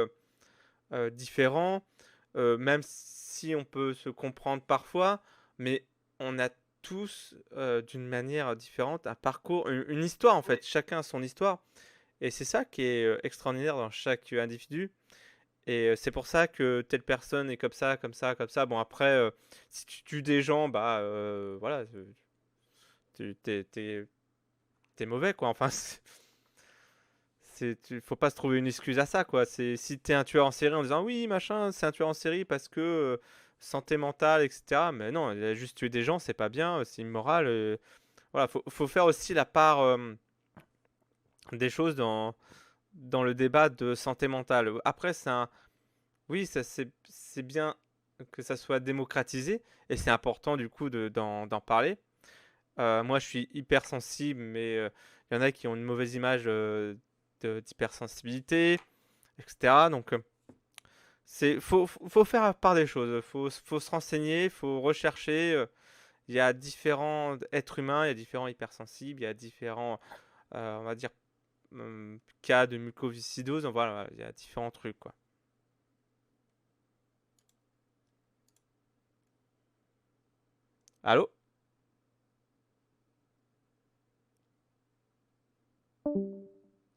différents, même si on peut se comprendre parfois, mais on a tous d'une manière différente un parcours, une histoire en fait. Chacun a son histoire. Et c'est ça qui est extraordinaire dans chaque individu. Et c'est pour ça que telle personne est comme ça, comme ça, comme ça. Bon, après, si tu tues des gens, bah voilà, t'es mauvais, quoi. Enfin, faut pas se trouver une excuse à ça, quoi. Si t'es un tueur en série en disant oui, machin, c'est un tueur en série parce que santé mentale, etc. Mais non, il a juste tué des gens, c'est pas bien, c'est immoral. Voilà, faut faire aussi la part des choses dans le débat de santé mentale. Après, oui, ça c'est bien que ça soit démocratisé et c'est important du coup d'en parler. Moi, je suis hypersensible, mais il y en a qui ont une mauvaise image d'hypersensibilité, etc. Donc, faut faire la part des choses. Faut se renseigner, faut rechercher. Il y a différents êtres humains, il y a différents hypersensibles, il y a différents, on va dire, cas de mucoviscidose. Donc, voilà, il y a différents trucs, quoi. Allô?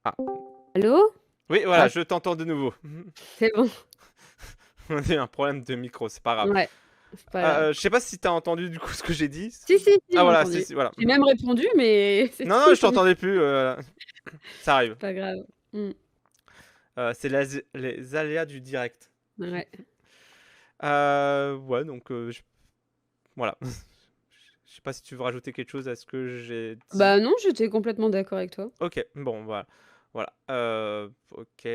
Ah. allô? Oui, voilà, Ah, je t'entends de nouveau. c'est bon. On a eu un problème de micro, c'est pas grave. Ouais, c'est pas grave. Je sais pas si t'as entendu du coup ce que j'ai dit. Si, si, si, Ah j'ai voilà, entendu. voilà. J'ai même répondu, mais c'est Non, non, je tout. t'entendais plus. Ça arrive. C'est pas grave. Mm. C'est les aléas du direct. Ouais. Ouais, donc voilà. Je sais pas si tu veux rajouter quelque chose à ce que j'ai dit. Bah non, j'étais complètement d'accord avec toi. Ok, bon, voilà. Voilà. Ok.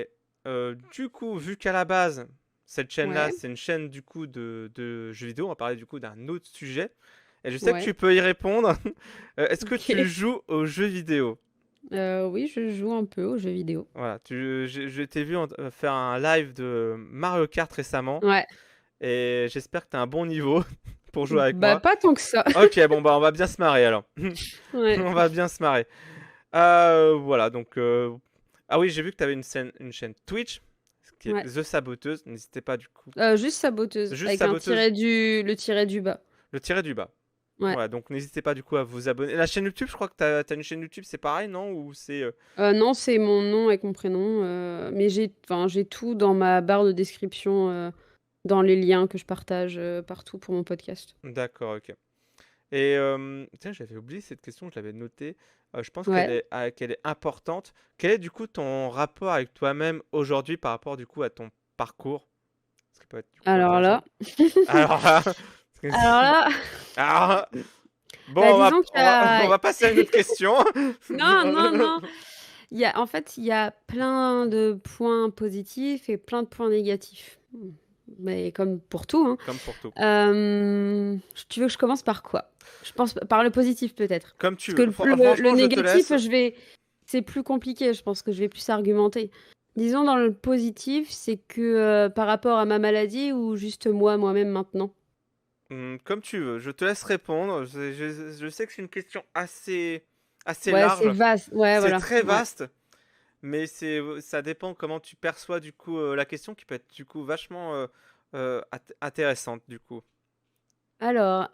Du coup, vu qu'à la base, cette chaîne-là, Ouais, c'est une chaîne du coup de jeux vidéo, on va parler du coup d'un autre sujet. Et je sais que ouais. tu peux y répondre. Est-ce que tu Ok. joues aux jeux vidéo? Oui, je joue un peu aux jeux vidéo. Voilà, je t'ai vu faire un live de Mario Kart récemment Ouais. et j'espère que tu as un bon niveau pour jouer avec Bah, moi. pas tant que ça. Ok, bon, bah, on va bien se marrer alors. Ouais. On va bien se marrer. Voilà, donc. Ah oui, j'ai vu que tu avais une chaîne Twitch, qui est Ouais. The Saboteuse. N'hésitez pas du coup. Juste saboteuse, Juste avec un Saboteuse, le tiret du bas. le tiret du bas. Ouais. Voilà, donc n'hésitez pas du coup à vous abonner. La chaîne YouTube, je crois que t'as une chaîne YouTube, c'est pareil, non? Ou c'est. Non, c'est mon nom avec mon prénom, mais j'ai tout dans ma barre de description, dans les liens que je partage, partout pour mon podcast. D'accord, ok. Et tiens, j'avais oublié cette question, je l'avais notée. Je pense Ouais. qu'elle est importante. Quel est du coup ton rapport avec toi-même aujourd'hui par rapport du coup à ton parcours? Ce qui peut être du coup Alors intéressant. là Alors là, alors là, alors, bon, bah, on va, disons qu'il on y va, a on va passer à une autre question. non, non, non, il y a plein de points positifs et plein de points négatifs. Mais comme pour tout, hein. Comme pour tout. Tu veux que je commence par quoi? Je pense par le positif peut-être. Comme tu Parce que veux. le Franchement, je te négatif, laisse. c'est plus compliqué, je pense que je vais plus argumenter. Disons dans le positif, c'est que, par rapport à ma maladie ou juste moi-même maintenant? Comme tu veux. Je te laisse répondre. Je sais que c'est une question assez Ouais, c'est large. vaste. Ouais, C'est voilà. très Ouais. vaste. Mais ça dépend comment tu perçois du coup la question qui peut être du coup vachement intéressante du coup. Alors,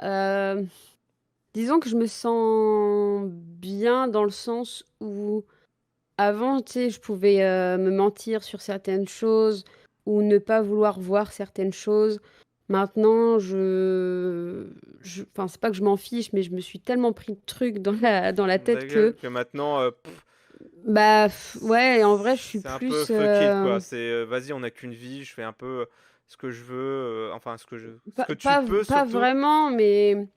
disons que je me sens bien dans le sens où avant, tu sais, je pouvais, me mentir sur certaines choses ou ne pas vouloir voir certaines choses. Maintenant, enfin, c'est pas que je m'en fiche, mais je me suis tellement pris de trucs dans la tête que, D'accord, que maintenant, bah, ouais, en vrai, je suis c'est un peu plus, fuck it quoi. C'est vas-y, on n'a qu'une vie, je fais un peu ce que je veux, enfin ce que tu peux pas surtout. vraiment, mais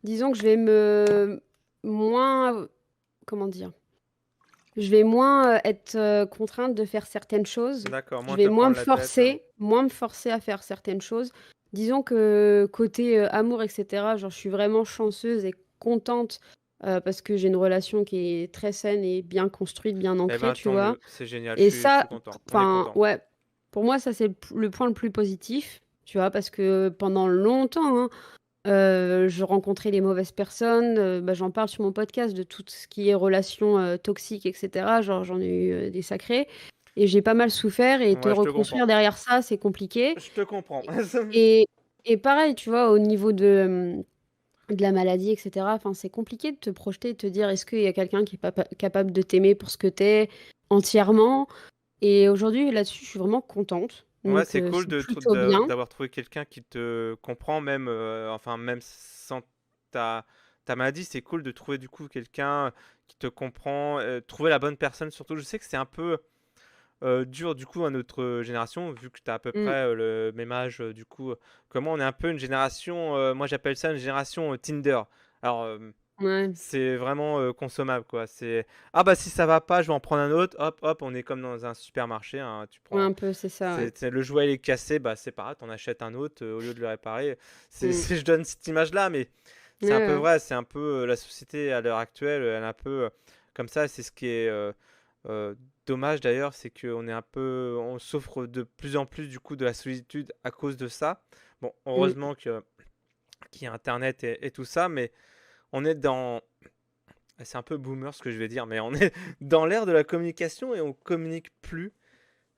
disons que je vais me moins, comment dire? Je vais moins, être, contrainte de faire certaines choses. D'accord, Je moins vais te prendre la tête. moins me forcer à faire certaines choses. Disons que côté, amour et cetera, genre, je suis vraiment chanceuse et contente, parce que j'ai une relation qui est très saine et bien construite, bien Eh ancrée, ben tu tant vois? mieux, c'est génial, Et je ça, suis content. On est enfin, content. ouais, pour moi, ça, c'est le point le plus positif, tu vois? Parce que pendant longtemps, hein, je rencontrais les mauvaises personnes, bah, j'en parle sur mon podcast de tout ce qui est relations, toxiques et cetera. Genre, j'en ai eu, des sacrées et j'ai pas mal souffert et te Ouais, je te comprends. reconstruire derrière ça, c'est compliqué Je te comprends. et et pareil, tu vois, au niveau de la maladie et cetera, enfin, c'est compliqué de te projeter, de te dire: «Est-ce qu'il y a quelqu'un qui est pas capable de t'aimer pour ce que tu es entièrement?» Et aujourd'hui, là-dessus, je suis vraiment contente, Ouais, donc c'est cool c'est plutôt bien. d'avoir trouvé quelqu'un qui te comprend, même, enfin, même sans ta maladie, c'est cool de trouver du coup quelqu'un qui te comprend, trouver la bonne personne surtout. Je sais que c'est un peu dur du coup à notre génération, vu que tu as à peu Mmh, près le même âge, du coup, que moi, on est un peu une génération, moi j'appelle ça une génération Tinder. Alors, ouais, c'est vraiment consommable quoi. C'est ah bah si ça va pas, je vais en prendre un autre. Hop hop, on est comme dans un supermarché, hein. Tu ouais, prends, un peu, c'est ça, ouais. le jouet il est cassé, bah c'est pas grave, t'en achètes un autre au lieu de le réparer. Mmh. Je donne cette image-là, mais Ouais, c'est un peu ouais. vrai. C'est un peu la société à l'heure actuelle, elle est un peu comme ça. C'est ce qui est euh, dommage d'ailleurs, c'est qu'on est un peu, on souffre de plus en plus du coup de la solitude à cause de ça. Bon, Mmh. heureusement qu'il y a Internet et tout ça, mais on est dans c'est un peu boomer ce que je vais dire, mais on est dans l'ère de la communication et on communique plus,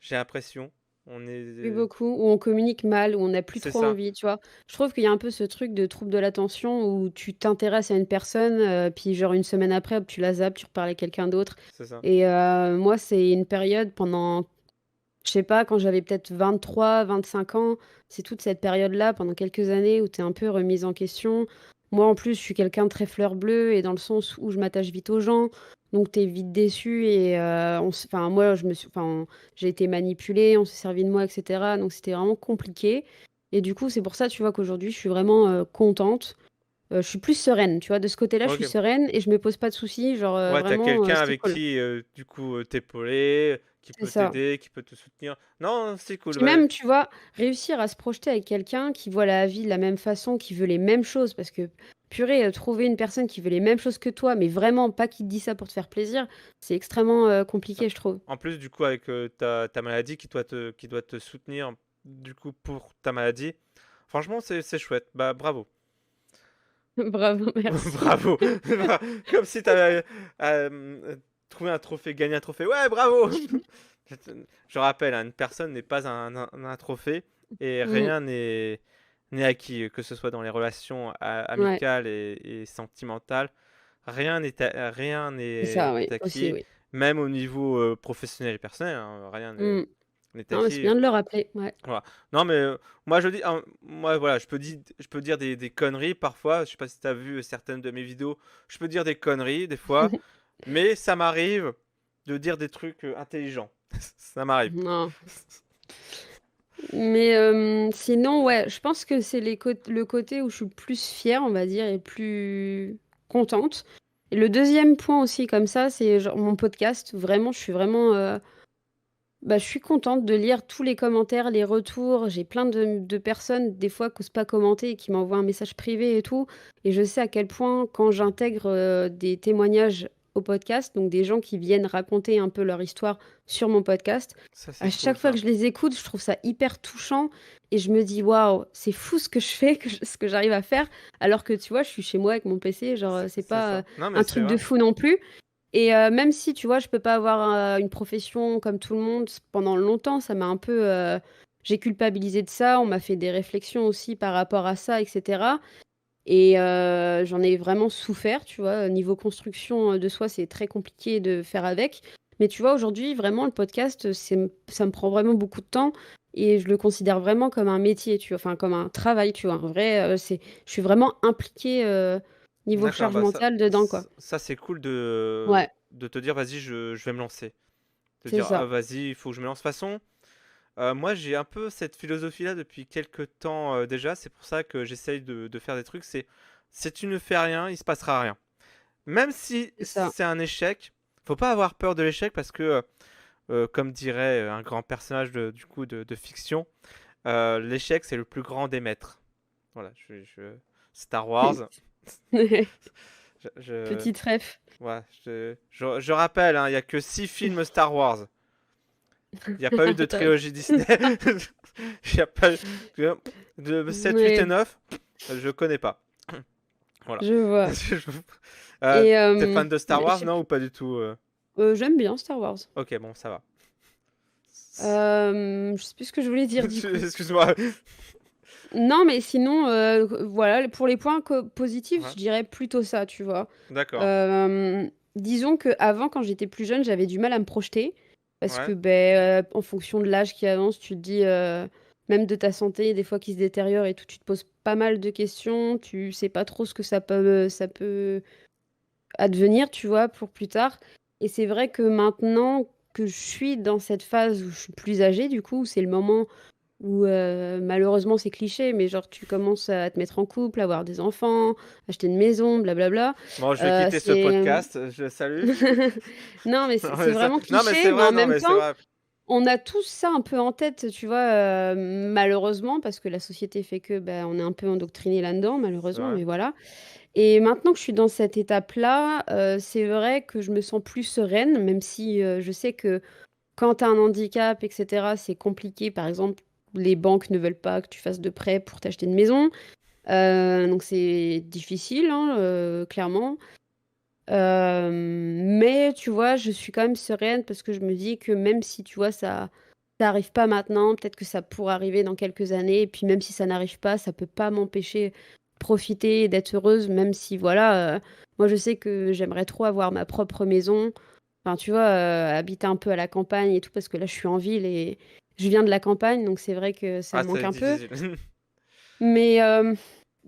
j'ai l'impression. On est. Plus beaucoup, où on communique mal, où on n'a plus C'est trop ça, envie, tu vois? Je trouve qu'il y a un peu ce truc de trouble de l'attention où tu t'intéresses à une personne, puis genre une semaine après, hop, tu la zappes, tu reparles à quelqu'un d'autre c'est ça. et moi, c'est une période pendant je sais pas, quand j'avais peut-être 23, 25 ans, c'est toute cette période-là, pendant quelques années où tu es un peu remise en question. Moi, en plus, je suis quelqu'un de très fleur bleue et dans le sens où je m'attache vite aux gens, donc tu es vite déçu et enfin, moi, enfin, j'ai été manipulée, on s'est servi de moi et cetera, donc c'était vraiment compliqué et du coup, c'est pour ça, tu vois, qu'aujourd'hui, je suis vraiment, contente. Je suis plus sereine, tu vois? De ce côté-là, je suis Ok. sereine et je me pose pas de soucis, genre, Ouais, t'as vraiment, quelqu'un c'est avec cool. qui, du coup, t'épauler, qui C'est peut ça. t'aider, qui peut te soutenir. Non, c'est cool. Puis même, tu vois, réussir à se projeter avec quelqu'un qui voit la vie de la même façon, qui veut les mêmes choses, parce que purée, trouver une personne qui veut les mêmes choses que toi, mais vraiment pas qui te dit ça pour te faire plaisir, c'est extrêmement Ça. compliqué, je trouve. En plus, du coup, avec ta maladie qui doit te soutenir, du coup, pour ta maladie, franchement, c'est chouette. Bah, bravo. Bravo, merci. Bravo. Comme si tu avais trouvé un trophée, gagné un trophée. Ouais, bravo. Je rappelle, hein, une personne n'est pas un trophée et Mm, rien n'est acquis, que ce soit dans les relations ouais, amicales et sentimentales. Rien c'est ça, oui, n'est aussi, acquis, oui. même au niveau professionnel et personnel, hein, rien Mm. n'est Non, mais c'est acquis. bien de le rappeler, ouais. Voilà. Non, mais moi je dis, hein, moi voilà, je peux dire des conneries parfois. Je sais pas si tu as vu certaines de mes vidéos. Je peux dire des conneries des fois, mais ça m'arrive de dire des trucs intelligents. Ça m'arrive. Non. Mais sinon, ouais, je pense que c'est le côté où je suis plus fière, on va dire, et plus contente. Et le deuxième point aussi, comme ça, c'est genre mon podcast. Vraiment, je suis vraiment, bah, je suis contente de lire tous les commentaires, les retours. J'ai plein de personnes, des fois, qui n'osent pas commenter et qui m'envoient un message privé et tout. Et je sais à quel point, quand j'intègre des témoignages au podcast, donc des gens qui viennent raconter un peu leur histoire sur mon podcast, Ça c'est à cool chaque fois que ça. je les écoute, je trouve ça hyper touchant. Et je me dis, waouh, c'est fou ce que je fais, ce que j'arrive à faire. Alors que tu vois, je suis chez moi avec mon PC, genre, c'est C'est pas ça. Non mais un c'est truc de vrai. fou non plus. Et même si, tu vois, je peux pas avoir une profession comme tout le monde pendant longtemps, ça m'a un peu... j'ai culpabilisé de ça, on m'a fait des réflexions aussi par rapport à ça, etc. Et j'en ai vraiment souffert, tu vois. Niveau construction de soi, c'est très compliqué de faire avec. Mais tu vois, aujourd'hui, vraiment, le podcast, ça me prend vraiment beaucoup de temps et je le considère vraiment comme un métier, tu vois, enfin, comme un travail, tu vois. En vrai, je suis vraiment impliquée niveau D'accord, charge bah ça, mentale dedans, quoi. ça, ça, c'est cool de, Ouais, de te dire, vas-y, je vais me lancer. De c'est dire, ah ça. vas-y, il faut que je me lance. De toute façon, moi j'ai un peu cette philosophie-là depuis quelques temps déjà. C'est pour ça que j'essaye de faire des trucs. Si tu ne fais rien, il se passera rien. Même si C'est ça. c'est un échec, faut pas avoir peur de l'échec parce que, comme dirait un grand personnage du coup de fiction, l'échec c'est le plus grand des maîtres. Voilà, Star Wars. Je, je, Petite ref. ouais, je rappelle, hein, il y a que 6 films Star Wars. Il n'y a pas eu de T'as- trilogie Disney. Il n'y a pas eu de 7, 8 et Ouais, 9. Je connais pas. Voilà. je vois. Euh, Et T'es fan de Star je Wars, sais non, plus. ou pas du tout J'aime bien Star Wars. Ok, bon, ça va. Je sais plus ce que je voulais dire du coup. Excuse-moi. Non, mais sinon, voilà, pour les points positifs, Ouais, je dirais plutôt ça, tu vois. d'accord. Disons que avant, quand j'étais plus jeune, j'avais du mal à me projeter parce que, Ouais. ben, en fonction de l'âge qui avance, tu te dis, même de ta santé, des fois qui se détériore et tout, tu te poses pas mal de questions, tu sais pas trop ce que ça peut advenir, tu vois, pour plus tard. Et c'est vrai que maintenant que je suis dans cette phase où je suis plus âgée, du coup, c'est le moment où malheureusement c'est cliché, mais genre tu commences à te mettre en couple, avoir des enfants, acheter une maison, blablabla. Bon, je vais quitter ce C'est podcast. Je salue. non mais Non, c'est mais vraiment non, mais c'est cliché, mais vrai, en non, même mais c'est temps vrai. on a tous ça un peu en tête, tu vois, malheureusement parce que la société fait que ben on est un peu endoctriné là-dedans, C'est malheureusement, vrai. mais voilà. Et maintenant que je suis dans cette étape-là, c'est vrai que je me sens plus sereine, même si je sais que quand tu as un handicap, etc., c'est compliqué. Par exemple, les banques ne veulent pas que tu fasses de prêt pour t'acheter une maison. Donc c'est difficile, hein, clairement. Mais tu vois, je suis quand même sereine parce que je me dis que même si tu vois, ça arrive pas maintenant, peut-être que ça pourra arriver dans quelques années. Et puis même si ça n'arrive pas, ça peut pas m'empêcher de profiter et d'être heureuse, même si voilà, moi je sais que j'aimerais trop avoir ma propre maison. Enfin, tu vois, habiter un peu à la campagne et tout, parce que là je suis en ville et je viens de la campagne, donc c'est vrai que ça Ah, me manque c'est un peu. difficile. Mais,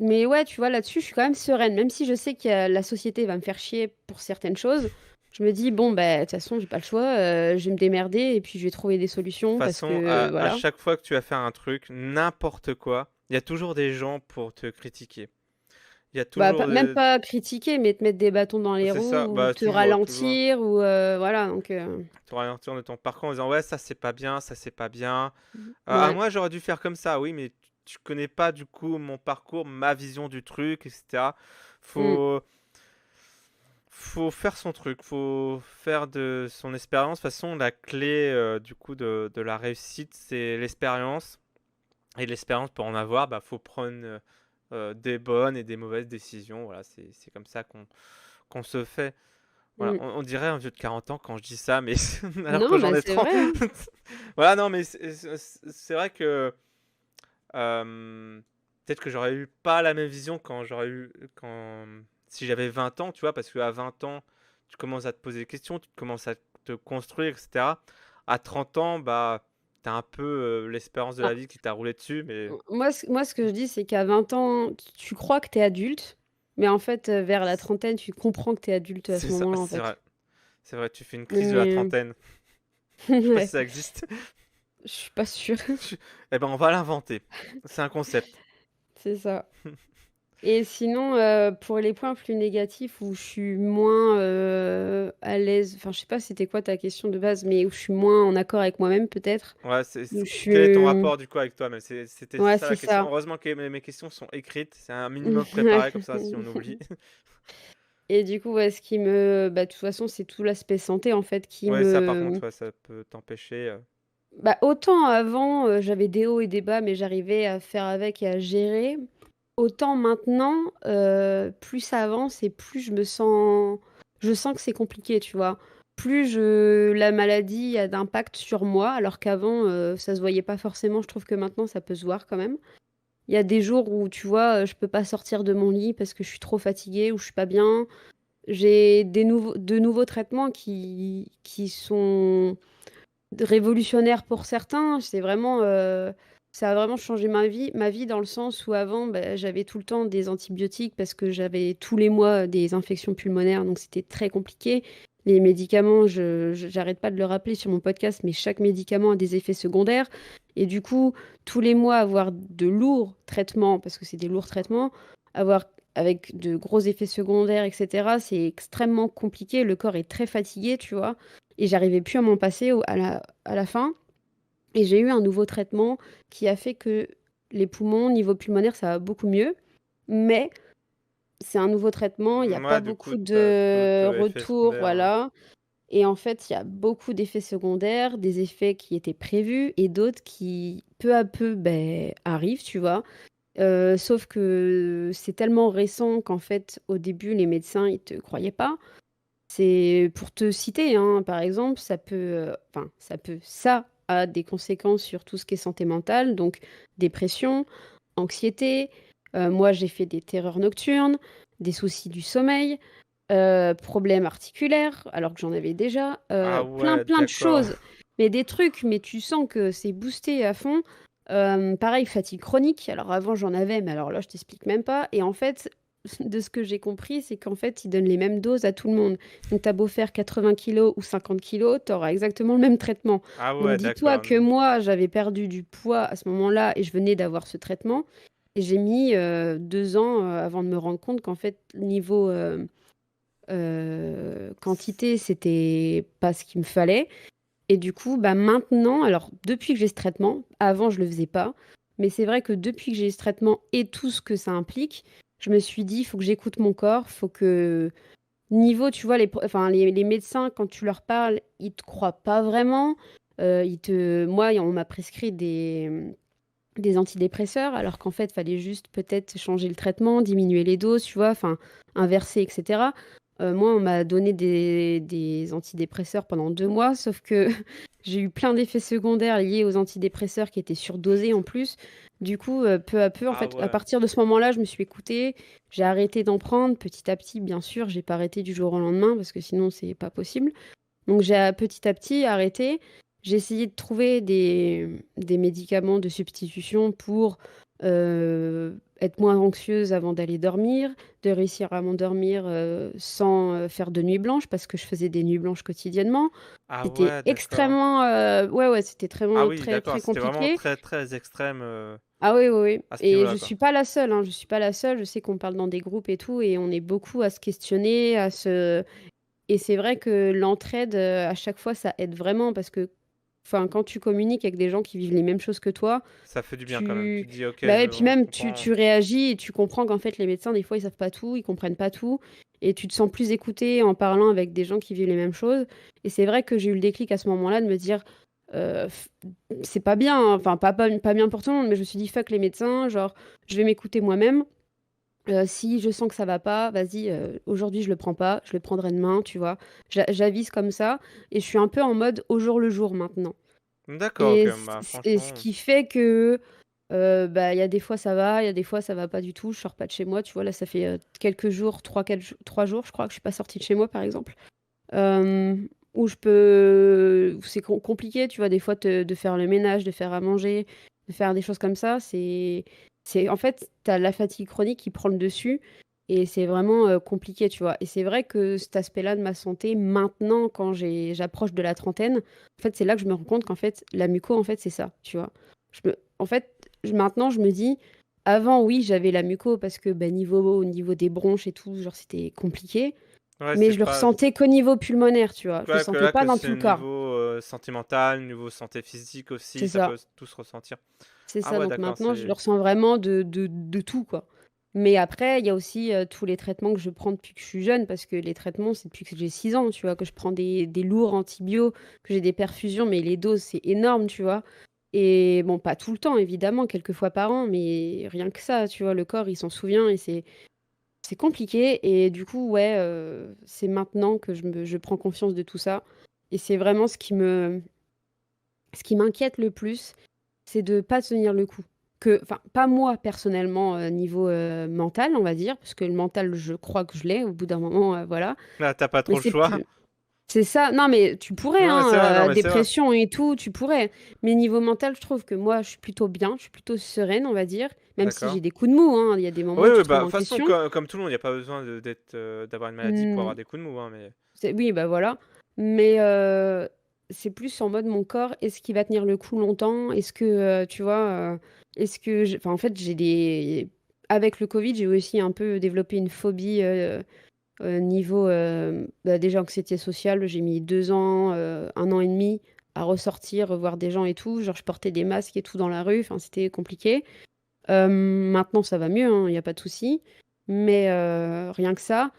mais ouais, tu vois, là-dessus, je suis quand même sereine. Même si je sais que la société va me faire chier pour certaines choses, je me dis, bon, bah, de toute façon, j'ai pas le choix, je vais me démerder et puis je vais trouver des De toute solutions parce façon, que, à voilà. chaque fois que tu vas faire un truc, n'importe quoi, il y a toujours des gens pour te critiquer. Il y a Bah, toujours même pas critiquer, mais te mettre des bâtons dans les C'est ça, roues ou bah te toujours, toujours. ralentir ou voilà. Donc, Te ralentir de ton parcours en disant ouais, ça c'est pas bien, ça c'est pas bien. Ah, ouais, moi j'aurais dû faire comme ça, oui, mais tu connais pas du coup mon parcours, ma vision du truc, etc. Mmh. Faut faut faire son truc, faut faire de son expérience. De toute façon, la clé, du coup de la réussite, c'est l'expérience et l'expérience pour en avoir, bah, faut prendre, des bonnes et des mauvaises décisions. Voilà, c'est comme ça qu'on se fait. Voilà, Mmh. on dirait un vieux de 40 ans quand je dis ça, mais alors que Non, j'en mais ai c'est 30. vrai, hein. Voilà, non, mais c'est vrai que, peut-être que j'aurais eu pas la même vision quand si j'avais 20 ans, tu vois? Parce qu'à 20 ans, tu commences à te poser des questions, tu commences à te construire et cetera. À 30 ans, bah, tu as un peu, l'espérance de Bah, la vie qui t'a roulé dessus, mais moi ce que je dis, c'est qu'à 20 ans, tu crois que tu es adulte, mais en fait, vers la trentaine, tu comprends que tu es adulte à c'est ce ça, moment-là, en c'est fait. vrai. C'est vrai, tu fais une crise de la Mais trentaine. Je sais pas si ouais, ça existe. je suis pas sûre. Eh ben, on va l'inventer. C'est un concept. C'est ça. Et sinon, pour les points plus négatifs où je suis moins, à l'aise, enfin, je sais pas c'était quoi ta question de base, mais où je suis moins en accord avec moi-même peut-être? Ouais, Où je quel est ton suis rapport du coup avec toi-même? C'était Ouais, ça c'est la question. ça. Heureusement que mes questions sont écrites, c'est un minimum préparé comme ça si on oublie. Et du coup, ouais, ce qui me bah, de toute façon, c'est tout l'aspect santé, en fait, qui Ouais, ça par me contre, ouais, ça peut t'empêcher. bah, autant avant, j'avais des hauts et des bas, mais j'arrivais à faire avec et à gérer. Autant maintenant, plus ça avance et plus je sens que c'est compliqué, tu vois? Plus la maladie a d'impact sur moi, alors qu'avant, ça se voyait pas forcément. Je trouve que maintenant, ça peut se voir quand même. Il y a des jours où, tu vois, je peux pas sortir de mon lit parce que je suis trop fatiguée ou je suis pas bien. J'ai de nouveaux traitements qui sont révolutionnaire pour certains. Ça a vraiment changé ma vie dans le sens où avant, bah, j'avais tout le temps des antibiotiques parce que j'avais tous les mois des infections pulmonaires, donc c'était très compliqué. Les médicaments, j'arrête pas de le rappeler sur mon podcast, mais chaque médicament a des effets secondaires. Et du coup, tous les mois, avoir de lourds traitements, parce que c'est des lourds traitements, avoir avec de gros effets secondaires, etc., c'est extrêmement compliqué. Le corps est très fatigué, tu vois. Et j'arrivais plus à m'en passer à la fin. Et j'ai eu un nouveau traitement qui a fait que les poumons, niveau pulmonaire, ça va beaucoup mieux. Mais c'est un nouveau traitement, il n'y a pas Ouais, du coup, beaucoup t'as de d'autres effets retours, secondaires. voilà. Et en fait, il y a beaucoup d'effets secondaires, des effets qui étaient prévus et d'autres qui, peu à peu, ben, arrivent, tu vois. Sauf que c'est tellement récent qu'en fait, au début, les médecins, ils te croyaient pas. C'est pour te citer, hein, par exemple, ça a des conséquences sur tout ce qui est santé mentale, donc dépression, anxiété. Moi, j'ai fait des terreurs nocturnes, des soucis du sommeil, problèmes articulaires, alors que j'en avais déjà, Ah plein, ouais, plein de d'accord. choses. Mais des trucs, mais tu sens que c'est boosté à fond. Pareil, fatigue chronique. Alors avant, j'en avais, mais alors là, je t'explique même pas. Et en fait, de ce que j'ai compris, c'est qu'en fait, ils donnent les mêmes doses à tout le monde. Donc, tu as beau faire 80 kilos ou 50 kilos, tu auras exactement le même traitement. Ah Donc, ouais, dis-toi d'accord. que moi, j'avais perdu du poids à ce moment-là et je venais d'avoir ce traitement. Et j'ai mis 2 ans avant de me rendre compte qu'en fait, niveau quantité, c'était pas ce qu'il me fallait. Et du coup, bah maintenant, alors depuis que j'ai ce traitement, avant je le faisais pas, mais c'est vrai que depuis que j'ai ce traitement et tout ce que ça implique, je me suis dit, il faut que j'écoute mon corps, faut que niveau, tu vois, enfin, les médecins, quand tu leur parles, ils te croient pas vraiment. Moi, on m'a prescrit des antidépresseurs, alors qu'en fait, il fallait juste peut-être changer le traitement, diminuer les doses, tu vois, enfin, inverser, etc. Moi, on m'a donné des antidépresseurs pendant 2 mois, sauf que j'ai eu plein d'effets secondaires liés aux antidépresseurs qui étaient surdosés en plus. Du coup, peu à peu, en Ah fait, à ouais. partir de ce moment-là, je me suis écoutée, j'ai arrêté d'en prendre petit à petit, bien sûr, j'ai pas arrêté du jour au lendemain parce que sinon, c'est pas possible. Donc j'ai petit à petit arrêté. J'ai essayé de trouver des médicaments de substitution pour être moins anxieuse avant d'aller dormir, de réussir à m'endormir sans faire de nuit blanche, parce que je faisais des nuits blanches quotidiennement. Ah C'était ouais, d'accord. extrêmement... ouais, ouais, c'était Ah très, oui, très, d'accord, très c'était vraiment compliqué. très, très extrême, Ah oui, oui, oui. à ce Et niveau-là, je quoi. suis pas la seule, hein, je suis pas la seule. Je sais qu'on parle dans des groupes et tout, et on est beaucoup à se questionner, et c'est vrai que l'entraide, à chaque fois, ça aide vraiment parce que enfin, quand tu communiques avec des gens qui vivent les mêmes choses que toi, Ça fait du bien quand même. Tu tu te dis: «OK, bah, ouais, je puis on même tu comprend». tu réagis et tu comprends qu'en fait, les médecins, des fois, ils savent pas tout, ils comprennent pas tout et tu te sens plus écouté en parlant avec des gens qui vivent les mêmes choses et c'est vrai que j'ai eu le déclic à ce moment-là de me dire, f c'est pas bien, hein, enfin, pas bien pour tout le monde, mais je me suis dit: «Fuck les médecins, genre, je vais m'écouter moi-même». Si je sens que ça va pas, vas-y, aujourd'hui je le prends pas, je le prendrai demain, tu vois? J'avise comme ça et je suis un peu en mode au jour le jour maintenant D'accord, OK, et bah, ce franchement, qui fait que, bah, il y a des fois ça va, il y a des fois ça va pas du tout. Je sors pas de chez moi, tu vois? Là, ça fait, quelques jours, 3 jours, je crois que je suis pas sortie de chez moi, par exemple. Où je peux où c'est compliqué, tu vois? Des fois de faire le ménage, de faire à manger, de faire des choses comme ça, c'est en fait, tu as la fatigue chronique qui prend le dessus et c'est vraiment, compliqué, tu vois? Et c'est vrai que cet aspect-là de ma santé, maintenant, quand j'approche de la trentaine, en fait, c'est là que je me rends compte qu'en fait, la muco, en fait, c'est ça, tu vois? En fait, maintenant, je me dis: «Avant, oui, j'avais la muco parce que, bah, au niveau des bronches et tout, genre, c'était compliqué». ouais, Mais c'est je le pas ressentais qu'au niveau pulmonaire, tu vois? Je le ouais, que sentais là, pas que dans c'est tout au le corps. niveau, santé mentale, niveau santé physique aussi, C'est ça peut ça, tout se ressentir. c'est Ah ça. ouais, Donc d'accord, maintenant, je le c'est ressens vraiment de tout, quoi. Mais après, il y a aussi, tous les traitements que je prends depuis que je suis jeune, parce que les traitements, c'est depuis que j'ai 6 ans, tu vois? Que je prends des lourds antibio, que j'ai des perfusions, mais les doses, c'est énorme, tu vois? Et bon, pas tout le temps évidemment, quelques fois par an, mais rien que ça, tu vois? Le corps, il s'en souvient et c'est compliqué et du coup, ouais, c'est maintenant que je prends conscience de tout ça et c'est vraiment ce qui m'inquiète le plus, c'est de pas tenir le coup. Enfin, pas moi personnellement, niveau, mental, on va dire, parce que le mental, je crois que je l'ai au bout d'un moment, voilà. là, tu pas Mais trop le choix. c'est ça, non, mais tu pourrais, Non, mais c'est vrai, non, hein, mais c'est vrai. dépression et tout, tu pourrais. Mais niveau mental, je trouve que moi, je suis plutôt bien, je suis plutôt sereine, on va dire, même si D'accord. j'ai des coups de mou, hein. Il y a des moments Oui, où tu oui, te bah, remets de en toute façon, question. comme tout le monde, il y a pas besoin d'avoir une maladie pour avoir Mmh. des coups de mou, hein, mais Oui, bah, voilà. Mais c'est plus en mode mon corps, est-ce qu'il va tenir le coup longtemps? Est-ce que, tu vois, est-ce que j enfin, en fait, j'ai des avec le covid, j'ai aussi un peu développé une phobie, niveau, bah, déjà anxiété sociale. J'ai mis 2 ans, 1 an et demi à ressortir, revoir des gens et tout. Genre, je portais des masques et tout dans la rue, enfin, c'était compliqué. Maintenant, ça va mieux, hein, il y a pas de souci. Mais rien que ça.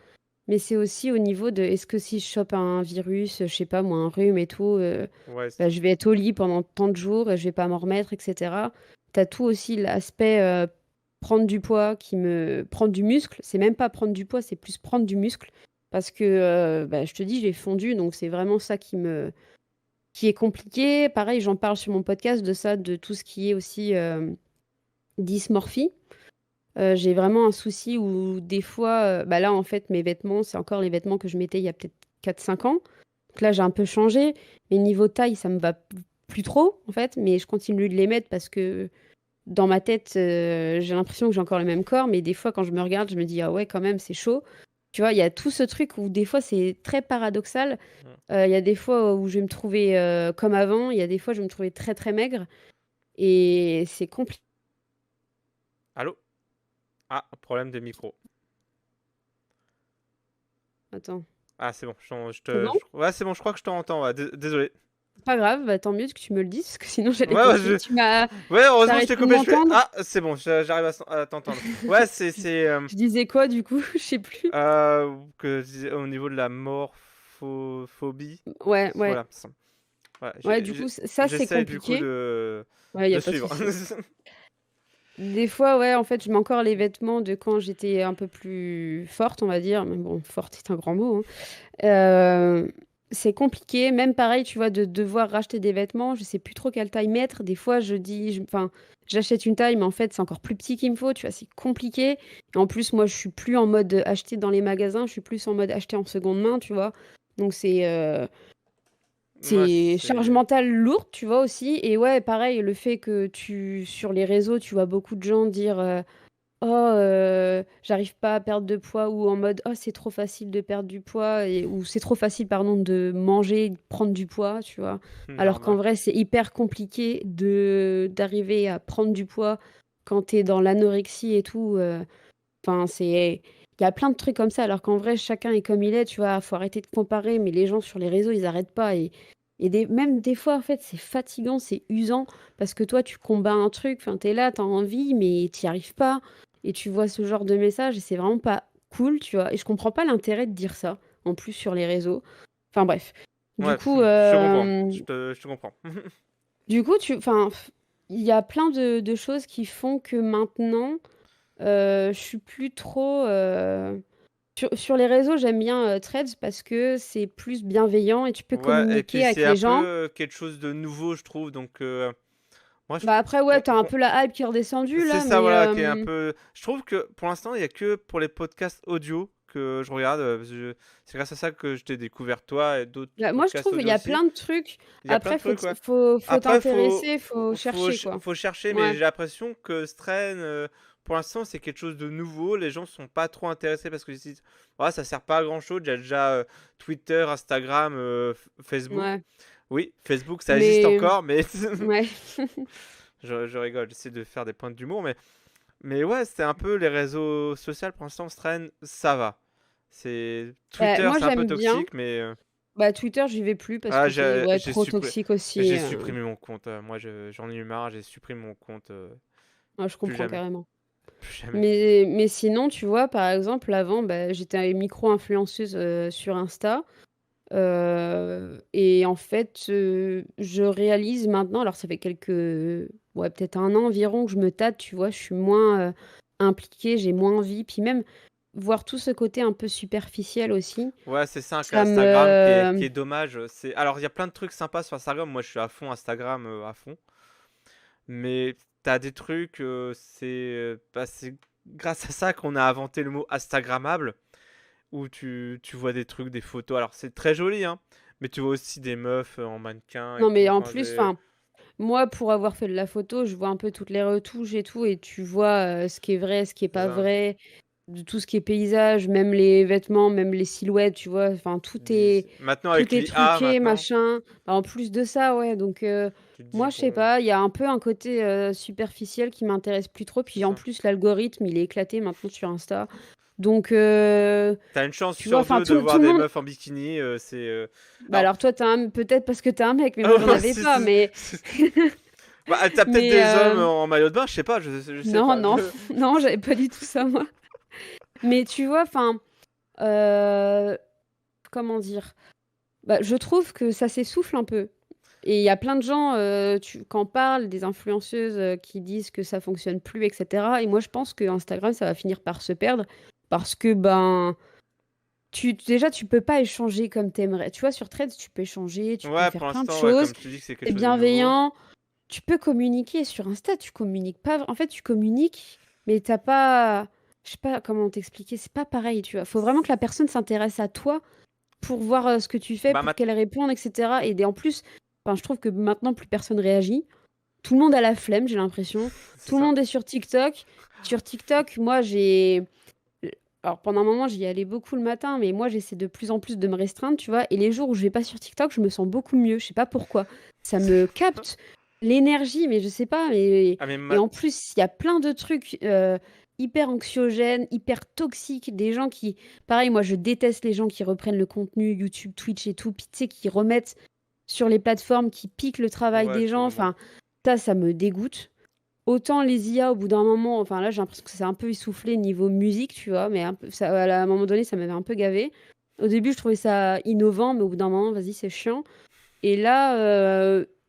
Mais c'est aussi au niveau de est-ce que si je chope un virus, je sais pas moi, un rhume et tout, ouais, bah, je vais être au lit pendant tant de jours et je vais pas m'en remettre et cetera. Tu as tout aussi l'aspect, prendre du poids prendre du muscle, c'est même pas prendre du poids, c'est plus prendre du muscle parce que, bah, je te dis, j'ai fondu donc c'est vraiment ça qui est compliqué. Pareil, j'en parle sur mon podcast de ça, de tout ce qui est aussi, dysmorphie. J'ai vraiment un souci où des fois, bah, là, en fait, mes vêtements, c'est encore les vêtements que je mettais il y a peut-être 4 5 ans. Donc là, j'ai un peu changé, mais niveau taille, ça me va plus trop, en fait, mais je continue de les mettre parce que dans ma tête, j'ai l'impression que j'ai encore le même corps, mais des fois, quand je me regarde, je me dis: «Ah ouais, quand même, c'est chaud». Tu vois? Il y a tout ce truc où des fois, c'est très paradoxal. mmh. Il y a des fois où je vais me trouver, comme avant, il y a des fois, je vais me trouver très, très maigre et c'est compliqué. Allô? Ah, problème de micro. Attends, Ah, c'est bon, c'est bon? ouais, c'est bon, je crois que je t'entends, ouais, désolé. Pas grave, bah, tant mieux que tu me le dises, parce que sinon j'allais Ouais, ouais, continuer. ouais, Tu heureusement, je t'ai arrêté de coupé, je fais: m'entendre? «Ah, c'est bon, j'arrive à t'entendre». Ouais, Je disais quoi du coup? Je sais plus. que je disais au niveau de la morphophobie, Ouais, ouais. voilà, ça. Ouais, Ouais, du coup, ça c'est j'essaye du coup compliqué. Ouais, y de a pas de suivre. souci. Des fois, ouais, en fait, je mets encore les vêtements de quand j'étais un peu plus forte, on va dire, mais bon, forte est un grand mot, hein. C'est compliqué, même pareil, tu vois, de devoir racheter des vêtements, je sais plus trop quelle taille mettre. Des fois, enfin, j'achète une taille, mais en fait, c'est encore plus petit qu'il me faut, tu vois, c'est compliqué. Et en plus, moi, je suis plus en mode acheter dans les magasins, je suis plus en mode acheter en seconde main, tu vois. Donc Ouais, c'est charge c'est mentale lourde, tu vois, aussi. Et ouais, pareil, le fait que sur les réseaux, tu vois beaucoup de gens dire, «Oh, j'arrive pas à perdre de poids» ou en mode: «Oh, c'est trop facile de perdre du poids» ou «C'est trop facile, pardon, de manger, de prendre du poids», tu vois? Alors qu'en normal. vrai, c'est hyper compliqué d'arriver à prendre du poids quand tu es dans l'anorexie et tout, enfin, il y a plein de trucs comme ça, alors qu'en vrai, chacun est comme il est, tu vois? Faut arrêter de comparer, mais les gens sur les réseaux, ils arrêtent pas Et même des fois, en fait, c'est fatigant, c'est usant, parce que toi, tu combats un truc, enfin, t'es là, t'as envie, mais t'y arrives pas. Et tu vois ce genre de message, et c'est vraiment pas cool, tu vois. Et je comprends pas l'intérêt de dire ça, en plus, sur les réseaux. Enfin, bref. Du Ouais, coup, je te comprends. Je te comprends. enfin, il y a plein de choses qui font que maintenant, je suis plus trop. Sur les réseaux, j'aime bien Threads parce que c'est plus bienveillant et tu peux Ouais, et puis communiquer avec c'est un les peu gens. quelque chose de nouveau, je trouve. Donc, moi, Bah après, ouais, t'as un pour- peu la hype qui est redescendue c'est là, ça, mais voilà, qui est un peu. Je trouve que pour l'instant, il y a que pour les podcasts audio que je regarde. Parce que c'est grâce à ça que je t'ai découvert toi et d'autres bah, moi je podcasts trouve il audio y a aussi. plein de trucs. Il y a plein de Après, trucs, ouais. faut Après, t'intéresser, faut chercher quoi. faut chercher, mais Ouais. j'ai l'impression que Strain, pour l'instant, c'est quelque chose de nouveau. Les gens sont pas trop intéressés parce que ils se disent, ouais, ça sert pas à grand chose. Il y a déjà Twitter, Instagram, Facebook. Ouais. Oui, Facebook, ça existe Mais encore, mais ouais. je rigole, j'essaie de faire des points d'humour, mais ouais, c'est un peu les réseaux sociaux pour l'instant, Strain, ça va. C'est Twitter, Moi c'est un peu j'aime bien. toxique, mais Bah Twitter, j'y vais plus parce ah, que c'est ouais, trop toxique aussi. j'ai supprimé mon compte. Moi, j'en ai eu marre, j'ai supprimé mon compte. Ouais, je Plus comprends jamais. carrément. Plus jamais. Mais sinon, tu vois, par exemple, avant, bah, j'étais micro-influenceuse sur Insta. Et en fait, je réalise maintenant, alors ça fait ouais, peut-être un an environ que je me tâte, tu vois, je suis moins impliquée, j'ai moins envie. Puis même voir tout ce côté un peu superficiel aussi, Ouais, c'est ça ça qu'Instagram qui me... est dommage. Alors, il y a plein de trucs sympas sur Instagram. Moi, je suis à fond Instagram, à fond. Mais t'as des trucs, c'est grâce à ça qu'on a inventé le mot Instagrammable, où tu vois des trucs, des photos. Alors, c'est très joli, hein. Mais tu vois aussi des meufs en mannequin et Non, mais tout. en Enfin, plus, enfin, moi, pour avoir fait de la photo, je vois un peu toutes les retouches et tout, et tu vois ce qui est vrai, ce qui est c'est pas ça. vrai, de tout ce qui est paysage, même les vêtements, même les silhouettes, tu vois, enfin, Maintenant, avec tout est l'IA, truqué, maintenant, machin. Bah, en plus de ça, ouais, donc tu te dis, moi, je sais bon, pas, il y a un peu un côté superficiel qui m'intéresse plus trop, c'est puis en ça. plus, l'algorithme, il est éclaté maintenant sur Insta. Donc, T'as une chance tu vois, sur enfin, deux de tout voir le des monde... meufs en bikini. Bah Alors, alors toi, peut-être parce que t'es un mec, mais moi, j'en avais pas, mais... bah, t'as peut-être Mais des hommes en maillot de bain, je sais pas, je sais non, pas. non, non, j'avais pas du tout ça, moi. Mais tu vois, enfin, euh, comment dire? Bah, je trouve que ça s'essouffle un peu. Et il y a plein de gens qui en parlent, des influenceuses qui disent que ça fonctionne plus, etc. Et moi, je pense que Instagram, ça va finir par se perdre parce que, ben, déjà, tu peux pas échanger comme t'aimerais. Tu vois, sur Threads, tu peux échanger, tu peux Ouais, faire pour plein de l'instant, ouais, choses. comme je te dis que c'est quelque C'est chose de nouveau. bienveillant. Tu peux communiquer sur Insta, tu communiques pas. En fait, tu communiques, mais t'as pas. Je sais pas comment t'expliquer, c'est pas pareil, tu vois. Faut vraiment que la personne s'intéresse à toi pour voir ce que tu fais, Bah, pour qu'elle réponde, etc. Et en plus, enfin, je trouve que maintenant, plus personne réagit. Tout le monde a la flemme, j'ai l'impression. c'est Tout le ça. monde est sur TikTok. Sur TikTok, moi, j'ai... Alors, pendant un moment, j'y allais beaucoup le matin, mais moi, j'essaie de plus en plus de me restreindre, tu vois. Et les jours où je vais pas sur TikTok, je me sens beaucoup mieux. Je sais pas pourquoi. Ça me capte l'énergie, mais je sais pas. Ah, mais Et en plus, il y a plein de trucs hyper anxiogènes, hyper toxiques. Des gens qui... Pareil, moi, je déteste les gens qui reprennent le contenu YouTube, Twitch et tout, puis tu sais, qui remettent sur les plateformes, qui piquent le travail ouais, des je te gens. comprends. Enfin, ça me dégoûte. Autant les IA, au bout d'un moment, enfin là, j'ai l'impression que c'est un peu essoufflé niveau musique, tu vois, mais à un moment donné, ça m'avait un peu gavé. Au début, je trouvais ça innovant, mais au bout d'un moment, vas-y, c'est chiant. Et là,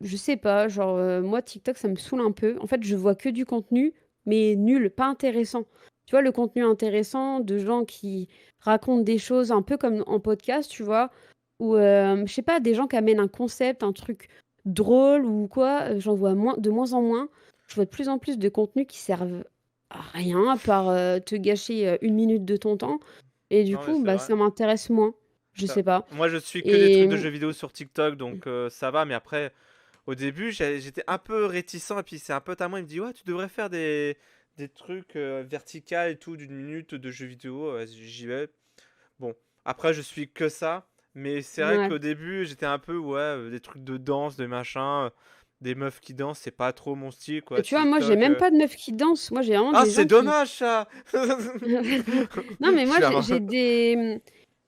je sais pas, genre, moi, TikTok, ça me saoule un peu. En fait, je vois que du contenu, mais nul, pas intéressant. Tu vois, le contenu intéressant de gens qui racontent des choses un peu comme en podcast, tu vois, ou, je sais pas, des gens qui amènent un concept, un truc drôle ou quoi, j'en vois de moins en moins. Je vois de plus en plus de contenus qui servent à rien, à part te gâcher 1 minute de ton temps. Et du Non, mais coup, c'est bah, vrai. ça m'intéresse moins. Je sais pas. Moi, je suis que des trucs Et de jeux vidéo sur TikTok, donc ça va. Mais après, au début, j'étais un peu réticent. Et puis, c'est un pote à moi, il me dit, ouais, tu devrais faire des trucs verticales et tout, d'1 minute de jeux vidéo. J'y vais. Bon, après, je suis que ça. Mais c'est vrai ouais. qu'au début, j'étais un peu, ouais, des trucs de danse, de machin. Des meufs qui dansent, c'est pas trop mon style, Et quoi. tu vois, moi, j'ai TikTok. même pas de meufs qui dansent. Moi, j'ai vraiment Ah, des c'est gens qui... dommage, ça! Non, mais Je moi, suis un- j'ai des...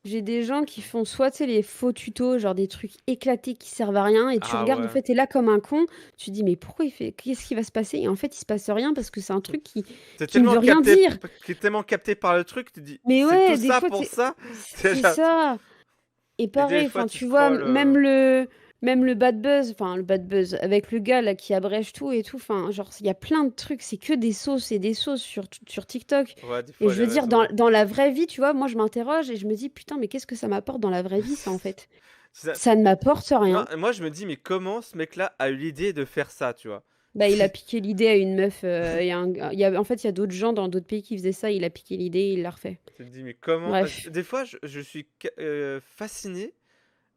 J'ai des gens qui font soit, tu sais, les faux tutos, genre des trucs éclatés qui servent à rien et tu Ah regardes, en ouais. fait, tu là comme un con, tu te dis: «Mais pourquoi il fait qu'est-ce qui va se passer?» et en fait, il se passe rien parce que c'est un truc qui T'es qui ne tellement veut rien capté, dire. qui est tellement capté par le truc, tu te dis, Mais c'est tout ouais, des ça fois, pour tu ça? C'est c'est genre- ça. Et Et des pareil, fois, enfin, tu tu vois, scrolles. même le bad buzz, enfin, le bad buzz avec le gars là qui abrège tout et tout, enfin, genre, il y a plein de trucs, c'est que des sauces et des sauces sur TikTok. Ouais, des Et fois, je les veux dire, dans, réseaux. dans la vraie vie, tu vois, moi je m'interroge et je me dis, putain, mais qu'est-ce que ça m'apporte dans la vraie vie, ça, en fait? C'est ça. Ça ne m'apporte Non, rien. moi, je me dis, mais comment ce mec-là a eu l'idée de faire ça, tu vois? Bah, il a piqué l'idée à une meuf, et en fait, il y a d'autres gens dans d'autres pays qui faisaient ça, il a piqué l'idée et il l'a refait. Tu te dis, mais comment? Bref. Des fois, je suis fasciné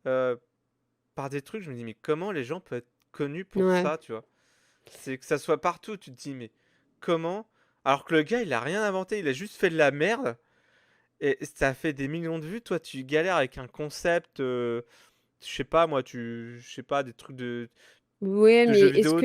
euh, par des trucs. Je me dis, mais comment les gens peuvent être connus pour Ouais. ça, tu vois? C'est que ça soit partout. Tu te dis, mais comment? Alors que le gars, il a rien inventé. Il a juste fait de la merde. Et ça a fait des millions de vues. Toi, tu galères avec un concept. Je sais pas, moi, je sais pas, des trucs Ouais, de mais jeux est-ce vidéo.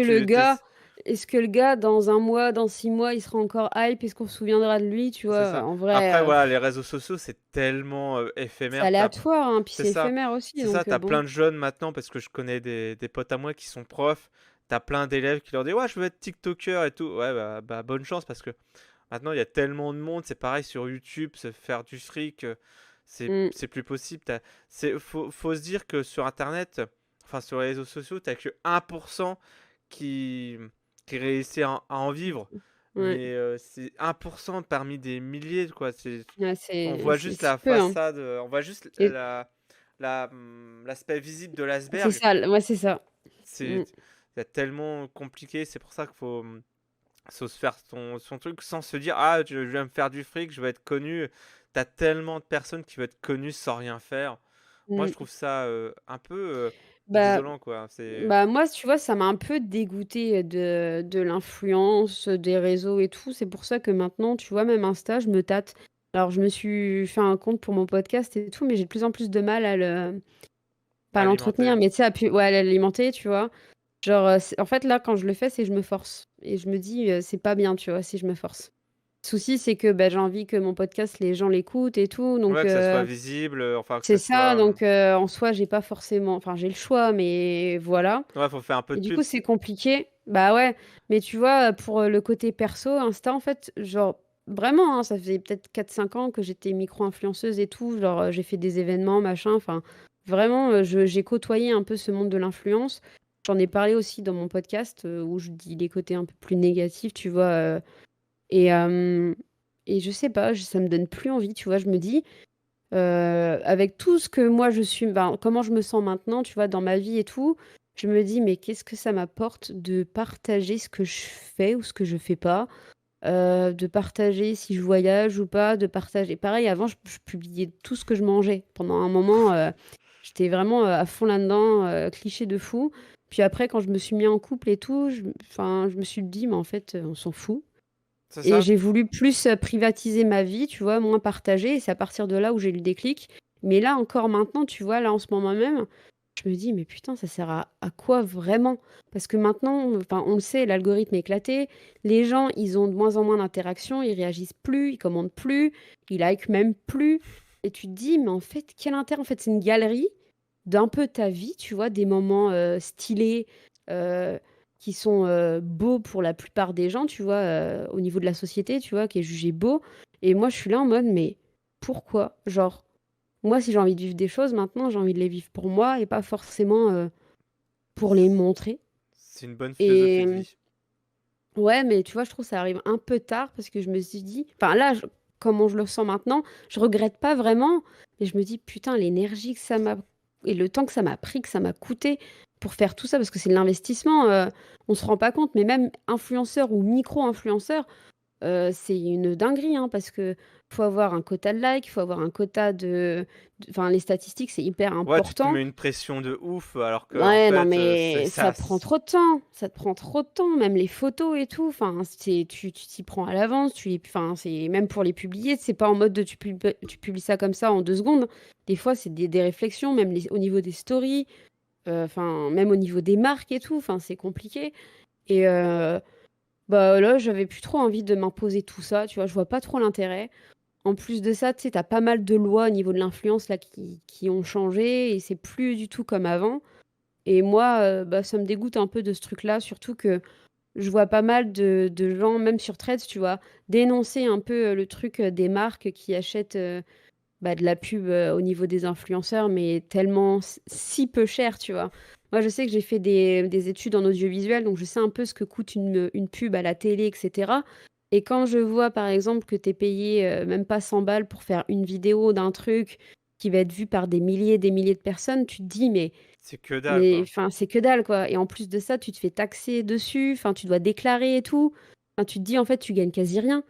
que le gars, dans un mois, dans 6 mois, il sera encore hype? Est-ce qu'on se souviendra de lui? Tu C'est vois, ça. en Après, vrai, voilà, les réseaux sociaux, c'est tellement c'est éphémère. aléatoire, hein, puis C'est c'est ça. éphémère aussi, C'est ça, donc t'as bon. plein de jeunes maintenant, parce que je connais des potes à moi qui sont profs. T'as plein d'élèves qui leur disent, ouais, je veux être TikToker et tout. Ouais, bah, bonne chance, parce que maintenant, il y a tellement de monde. C'est pareil sur YouTube, se faire du fric, Mm. c'est plus possible. Faut se dire que sur Internet, enfin sur les réseaux sociaux, t'as que 1% qui, qui réussit à en vivre. Ouais, Mais c'est 1% parmi des milliers, quoi. ouais, On c'est voit c'est juste si la peu, hein. façade, on voit juste Et l'aspect visible de c'est l'iceberg. ça, ouais, c'est ça. Mm. C'est tellement compliqué, c'est pour ça qu'il faut se faire son truc sans se dire, ah, je vais me faire du fric, je vais être connu. T'as tellement de personnes qui veulent être connues sans rien faire. Moi, je Mm. trouve ça un peu Bah, désolant, quoi. moi, tu vois, ça m'a un peu dégoûtée de l'influence, des réseaux et tout. C'est pour ça que maintenant, tu vois, même Insta, je me tâte. Alors, je me suis fait un compte pour mon podcast et tout, mais j'ai de plus en plus de mal pas à Alimenté. l'entretenir, mais tu sais, ouais, à l'alimenter, tu vois. Genre, en fait, là, quand je le fais, c'est que je me force. Et je me dis, c'est pas bien, tu vois, si je me force. Le souci, c'est que bah, j'ai envie que mon podcast, les gens l'écoutent et tout. Donc, Ouais, que ça soit visible, enfin, que c'est ça ça. soit. Donc, en soi, j'ai pas forcément. Enfin, j'ai le choix, mais voilà. Ouais, faut faire un peu Et de du pub. coup, c'est compliqué. Bah ouais. Mais tu vois, pour le côté perso, Insta, en fait, genre, vraiment, hein, ça faisait peut-être 4 5 ans que j'étais micro-influenceuse et tout. Genre, j'ai fait des événements, machin. Enfin, vraiment, j'ai côtoyé un peu ce monde de l'influence. J'en ai parlé aussi dans mon podcast où je dis les côtés un peu plus négatifs, tu vois. Et, euh, et je sais pas, ça me donne plus envie, tu vois. Je me dis, avec tout ce que moi je suis, ben, comment je me sens maintenant, tu vois, dans ma vie et tout, je me dis, mais qu'est-ce que ça m'apporte de partager ce que je fais ou ce que je fais pas, de partager si je voyage ou pas, de partager. Pareil, avant, je publiais tout ce que je mangeais. Pendant un moment, j'étais vraiment à fond là-dedans, cliché de fou. Puis après, quand je me suis mis en couple et tout, enfin, je me suis dit, mais en fait, on s'en fout. C'est Et ça? j'ai voulu plus privatiser ma vie, tu vois, moins partager. Et c'est à partir de là où j'ai eu le déclic. Mais là, encore maintenant, tu vois, là, en ce moment même, je me dis, mais putain, ça sert à quoi vraiment? Parce que maintenant, enfin, on le sait, l'algorithme est éclaté. Les gens, ils ont de moins en moins d'interactions, ils réagissent plus, ils commandent plus, ils likent même plus. Et tu te dis, mais en fait, quel intérêt? En fait, c'est une galerie d'un peu ta vie, tu vois, des moments stylés, euh, qui sont beaux pour la plupart des gens, tu vois, au niveau de la société, tu vois, qui est jugé beau. Et moi, je suis là en mode, mais pourquoi? Genre, moi, si j'ai envie de vivre des choses, maintenant, j'ai envie de les vivre pour moi et pas forcément pour les montrer. C'est une bonne philosophie Et de vie. ouais, mais tu vois, je trouve que ça arrive un peu tard parce que je me suis dit, enfin là, comment je le sens maintenant, je regrette pas vraiment, mais je me dis, putain, l'énergie que ça m'a et le temps que ça m'a pris, que ça m'a coûté pour faire tout ça, parce que c'est de l'investissement, on se rend pas compte, mais même influenceur ou micro-influenceur, c'est une dinguerie, hein, parce que faut avoir un quota de likes, il faut avoir un quota enfin, les statistiques, c'est hyper Ouais, tu te important. mets une pression de ouf, alors que en Ouais, non, fait, c'est mais ça ça. te prend trop de temps. Ça te prend trop de temps, même les photos et tout. Enfin, tu t'y prends à l'avance. Enfin, c'est même pour les publier, c'est pas en mode de tu publies ça comme ça en 2 secondes. Des fois, c'est des réflexions, même au niveau des stories, enfin, même au niveau des marques et tout. Enfin, c'est compliqué. Et bah là, j'avais plus trop envie de m'imposer tout ça. Tu vois, je vois pas trop l'intérêt. En plus de ça, tu sais, tu pas mal de lois au niveau de l'influence là qui ont changé et c'est plus du tout comme avant. Et moi, bah, ça me dégoûte un peu de ce truc-là, surtout que je vois pas mal de gens, même sur Threads, tu vois, dénoncer un peu le truc des marques qui achètent bah, de la pub au niveau des influenceurs, mais tellement si peu cher, tu vois. Moi, je sais que j'ai fait des études en audiovisuel, donc je sais un peu ce que coûte une pub à la télé, etc. Et quand je vois, par exemple, que tu es payé même pas 100 balles pour faire une vidéo d'un truc qui va être vu par des milliers de personnes, tu te dis, C'est que dalle, mais quoi. enfin, c'est que dalle, quoi. Et en plus de ça, tu te fais taxer dessus, enfin, tu dois déclarer et tout. Enfin, tu te dis, en fait, tu gagnes quasi rien.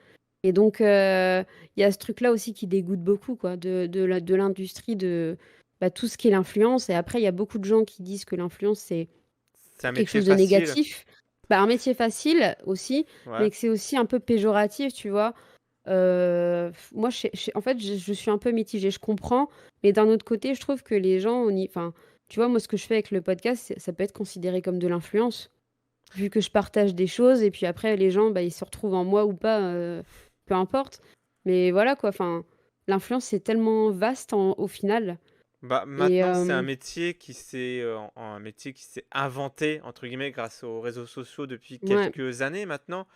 Et donc, il y a ce truc-là aussi qui dégoûte beaucoup, quoi, de l'industrie de bah, tout ce qui est l'influence. Et après, il y a beaucoup de gens qui disent que l'influence, c'est C'est un quelque métier chose de facile. négatif. Bah, un métier facile aussi, Ouais. mais que c'est aussi un peu péjoratif, tu vois. Moi, en fait, je suis un peu mitigée, je comprends, mais d'un autre côté, je trouve que les gens, enfin, tu vois, moi, ce que je fais avec le podcast, ça peut être considéré comme de l'influence, vu que je partage des choses, et puis après, les gens, bah, ils se retrouvent en moi ou pas, peu importe. Mais voilà, quoi, enfin, l'influence, c'est tellement vaste au final. Bah, Et maintenant, c'est un métier qui s'est inventé, entre guillemets, grâce aux réseaux sociaux depuis ouais, quelques années maintenant.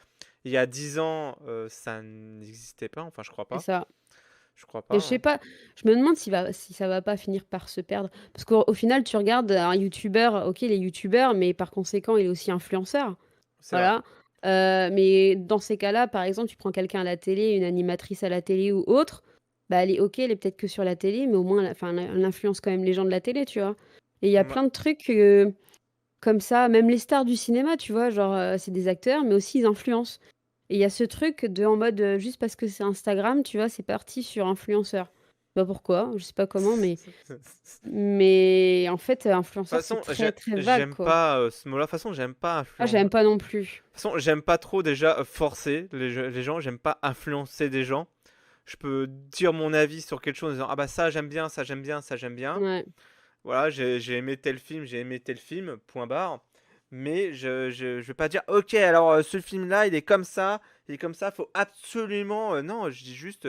Il y a 10 ans, ça n'existait pas, enfin, je crois c'est pas. ça. Je crois Et pas, je sais hein. pas, je me demande si ça va pas finir par se perdre. Parce qu'au final, tu regardes un youtubeur, ok, il est youtubeur, mais par conséquent, il est aussi influenceur. C'est vrai. Voilà. Mais dans ces cas-là, par exemple, tu prends quelqu'un à la télé, une animatrice à la télé ou autre, bah elle est ok, elle est peut-être que sur la télé, mais au moins, enfin, elle influence quand même les gens de la télé, tu vois. Et il y a Moi- plein de trucs comme ça, même les stars du cinéma, tu vois, genre, c'est des acteurs, mais aussi ils influencent. Et il y a ce truc de en mode, juste parce que c'est Instagram, tu vois, c'est parti sur influenceur. Bah pourquoi? Je sais pas comment, mais en fait, De influenceur, toute c'est façon, très très vague, j'aime quoi. pas ce mot-là. De toute façon, j'aime pas Ah, influencer. j'aime pas non plus. De toute façon, j'aime pas trop déjà forcer les gens. J'aime pas influencer des gens. Je peux dire mon avis sur quelque chose en disant ah bah ça j'aime bien, ça j'aime bien, ça j'aime bien. Ouais. Voilà, j'ai aimé tel film, j'ai aimé tel film, point barre. Mais je vais pas dire ok alors ce film-là il est comme ça, faut absolument. Non, je dis juste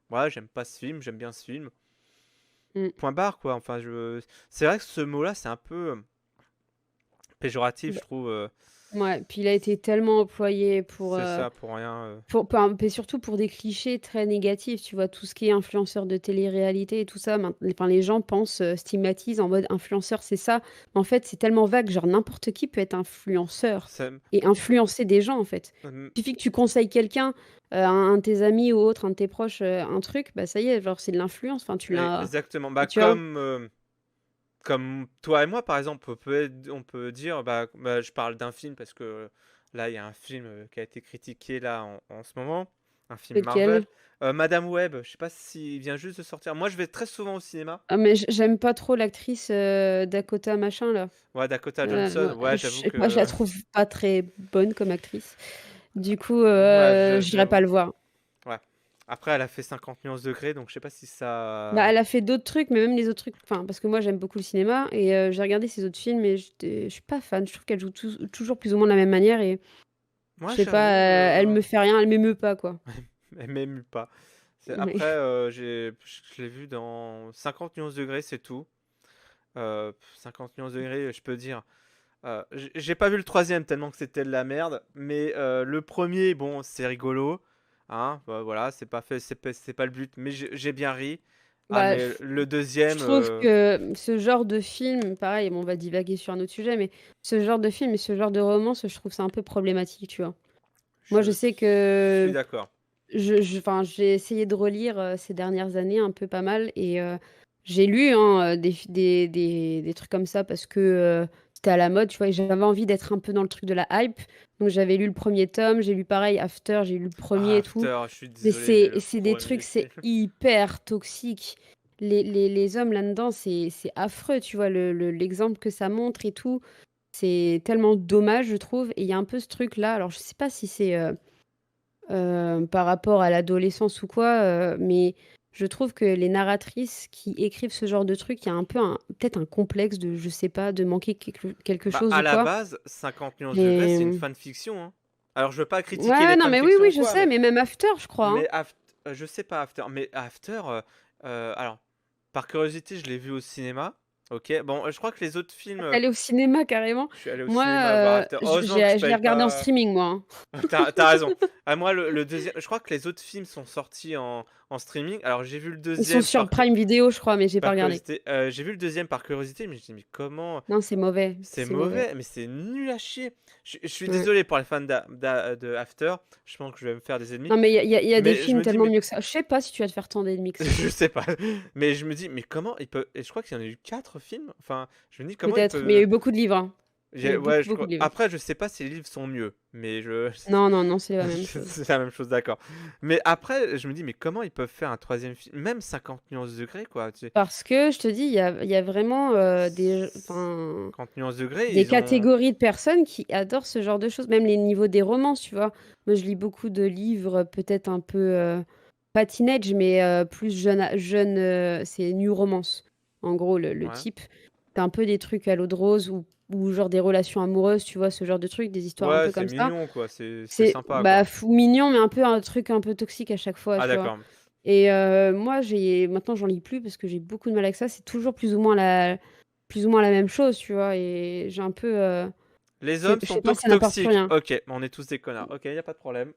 voilà j'aime pas ce film, j'aime bien ce film. Mm. Point barre quoi. Enfin c'est vrai que ce mot-là c'est un peu péjoratif je Bah, trouve. ouais, puis il a été tellement employé C'est ça pour rien. mais surtout pour des clichés très négatifs, tu vois, tout ce qui est influenceur de télé-réalité et tout ça, enfin, les gens pensent, stigmatisent en mode influenceur, c'est ça. Mais en fait, c'est tellement vague, genre n'importe qui peut être influenceur Ça- et influencer des gens, en fait. euh, Il suffit que tu conseilles quelqu'un, un de tes amis ou autre, un de tes proches, un truc, bah ça y est, genre c'est de l'influence, enfin tu l'as, Exactement. Bah, tu vois? comme toi et moi, par exemple, on peut dire, bah, je parle d'un film parce que là, il y a un film qui a été critiqué là en ce moment, un film Marvel. Lequel? Madame Web, je sais pas s'il vient juste de sortir. Moi, je vais très souvent au cinéma. Ah mais j'aime pas trop l'actrice, Dakota machin là. Ouais, Dakota Johnson. Ouais, Je j'avoue sais pas, je la que. trouve pas très bonne comme actrice. Du coup, Ouais, j'irai pas j'avoue. le voir. Ouais. Après, elle a fait 50 nuances degrés, donc je sais pas si Bah, ça. elle a fait d'autres trucs, mais même les autres trucs, enfin, parce que moi j'aime beaucoup le cinéma et j'ai regardé ses autres films et je suis pas fan. Je trouve qu'elle joue toujours plus ou moins de la même manière et je Moi, sais pas, j'avoue, elle me fait rien, elle m'émeut pas quoi. elle m'émue pas. Ouais. Après, je l'ai vu dans 50 nuances degrés, c'est tout. 50 nuances degrés, je peux dire. J'ai pas vu le troisième tellement que c'était de la merde, mais le premier, bon, c'est rigolo, hein, bah, voilà, c'est pas le but, mais j'ai bien ri. Ah, Bah, mais le je deuxième, trouve que ce genre de film, pareil, bon, on va divaguer sur un autre sujet, mais ce genre de film et ce genre de romance, je trouve ça un peu problématique, tu vois. Moi, je je sais suis que d'accord. enfin, j'ai essayé de relire ces dernières années un peu pas mal et j'ai lu hein, des trucs comme ça parce que c'était à la mode, tu vois, et j'avais envie d'être un peu dans le truc de la hype. Donc j'avais lu le premier tome, j'ai lu pareil After, j'ai lu le premier Ah, et tout. After, je suis Mais désolé, j'ai le c'est des premier trucs, film. c'est hyper toxique. Les hommes là-dedans, c'est affreux, tu vois, l'exemple que ça montre et tout. C'est tellement dommage, je trouve. Et il y a un peu ce truc-là. Alors, je sais pas si c'est par rapport à l'adolescence ou quoi, mais je trouve que les narratrices qui écrivent ce genre de truc, il y a un peu peut-être un complexe de, je sais pas, de manquer quelque Bah, chose à ou la quoi. base, 50 nuances degrés, c'est une Et fanfiction, hein. Alors, je veux pas critiquer ouais, les non, mais oui, fanfictions oui, ou je quoi, sais, mais même After, je crois, hein. mais je sais pas After, mais After, alors, par curiosité, je l'ai vu au cinéma. Ok, bon, je crois que les autres films, Tu allé au cinéma carrément? je suis allé au Moi, cinéma voir After. Heureusement que je je l'ai paye regardé en pas. streaming moi, hein. T'as raison. Ah, moi, le deuxième, je crois que les autres films sont sortis en streaming. Alors, j'ai vu le Ils sont deuxième sur Prime Video, je crois, mais j'ai pas par regardé. curiosité. J'ai vu le deuxième par curiosité, mais je dis, mais comment? Non, c'est mauvais, C'est c'est mauvais. mauvais, mais c'est nul à chier. Je suis Ouais. désolé pour les fans de After. Je pense que je vais me faire des ennemis. Non, mais il y a des Mais je films me dis, tellement mais mieux que ça. Je sais pas si tu vas te faire tant d'ennemis que ça. je sais pas. Mais je me dis, mais comment il peut. Et je crois qu'il y en a eu 4 films. Enfin, je me dis, comment il Peut-être, mais il y a peut. eu beaucoup de livres, hein. Il y a eu Ouais, beaucoup, je beaucoup crois. de livres. Après, je sais pas si les livres sont mieux. Mais je. Non, non, non, c'est la même chose. C'est la même chose, d'accord. Mais après, je me dis, mais comment ils peuvent faire un troisième film? Même 50 nuances degrés, quoi. Parce que, je te dis, il y a vraiment enfin, 50 nuances degrés, des ils ont. catégories de personnes qui adorent ce genre de choses. Même les niveaux des romances, tu vois. Moi, je lis beaucoup de livres, peut-être un peu, pas teenage, mais plus jeune, c'est New Romance. En gros, le Ouais. type. T'as un peu des trucs à l'eau de rose ou genre des relations amoureuses, tu vois, ce genre de trucs, des histoires un Ouais, peu c'est comme ça. mignon, quoi. C'est C'est sympa, bah, quoi. fou mignon, mais un peu un truc un peu toxique à chaque fois, Ah, tu vois. d'accord. Et moi, maintenant, j'en lis plus parce que j'ai beaucoup de mal avec ça. C'est toujours plus ou moins la même chose, tu vois. Et j'ai un peu, Les hommes je sont sais pas, tous ça n'apporte plus toxiques. rien. Ok, on est tous des connards. Ok, y a pas de problème.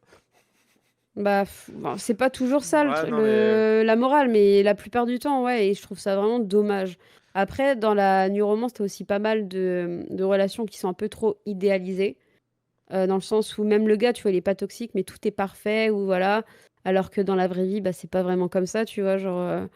Bah, bon, c'est pas toujours ça Ouais, non, mais. la morale, mais la plupart du temps, ouais. Et je trouve ça vraiment dommage. Après, dans la New Romance, t'as aussi pas mal de relations qui sont un peu trop idéalisées. Dans le sens où même le gars, tu vois, il est pas toxique, mais tout est parfait, ou voilà. Alors que dans la vraie vie, bah, c'est pas vraiment comme ça, tu vois. Genre,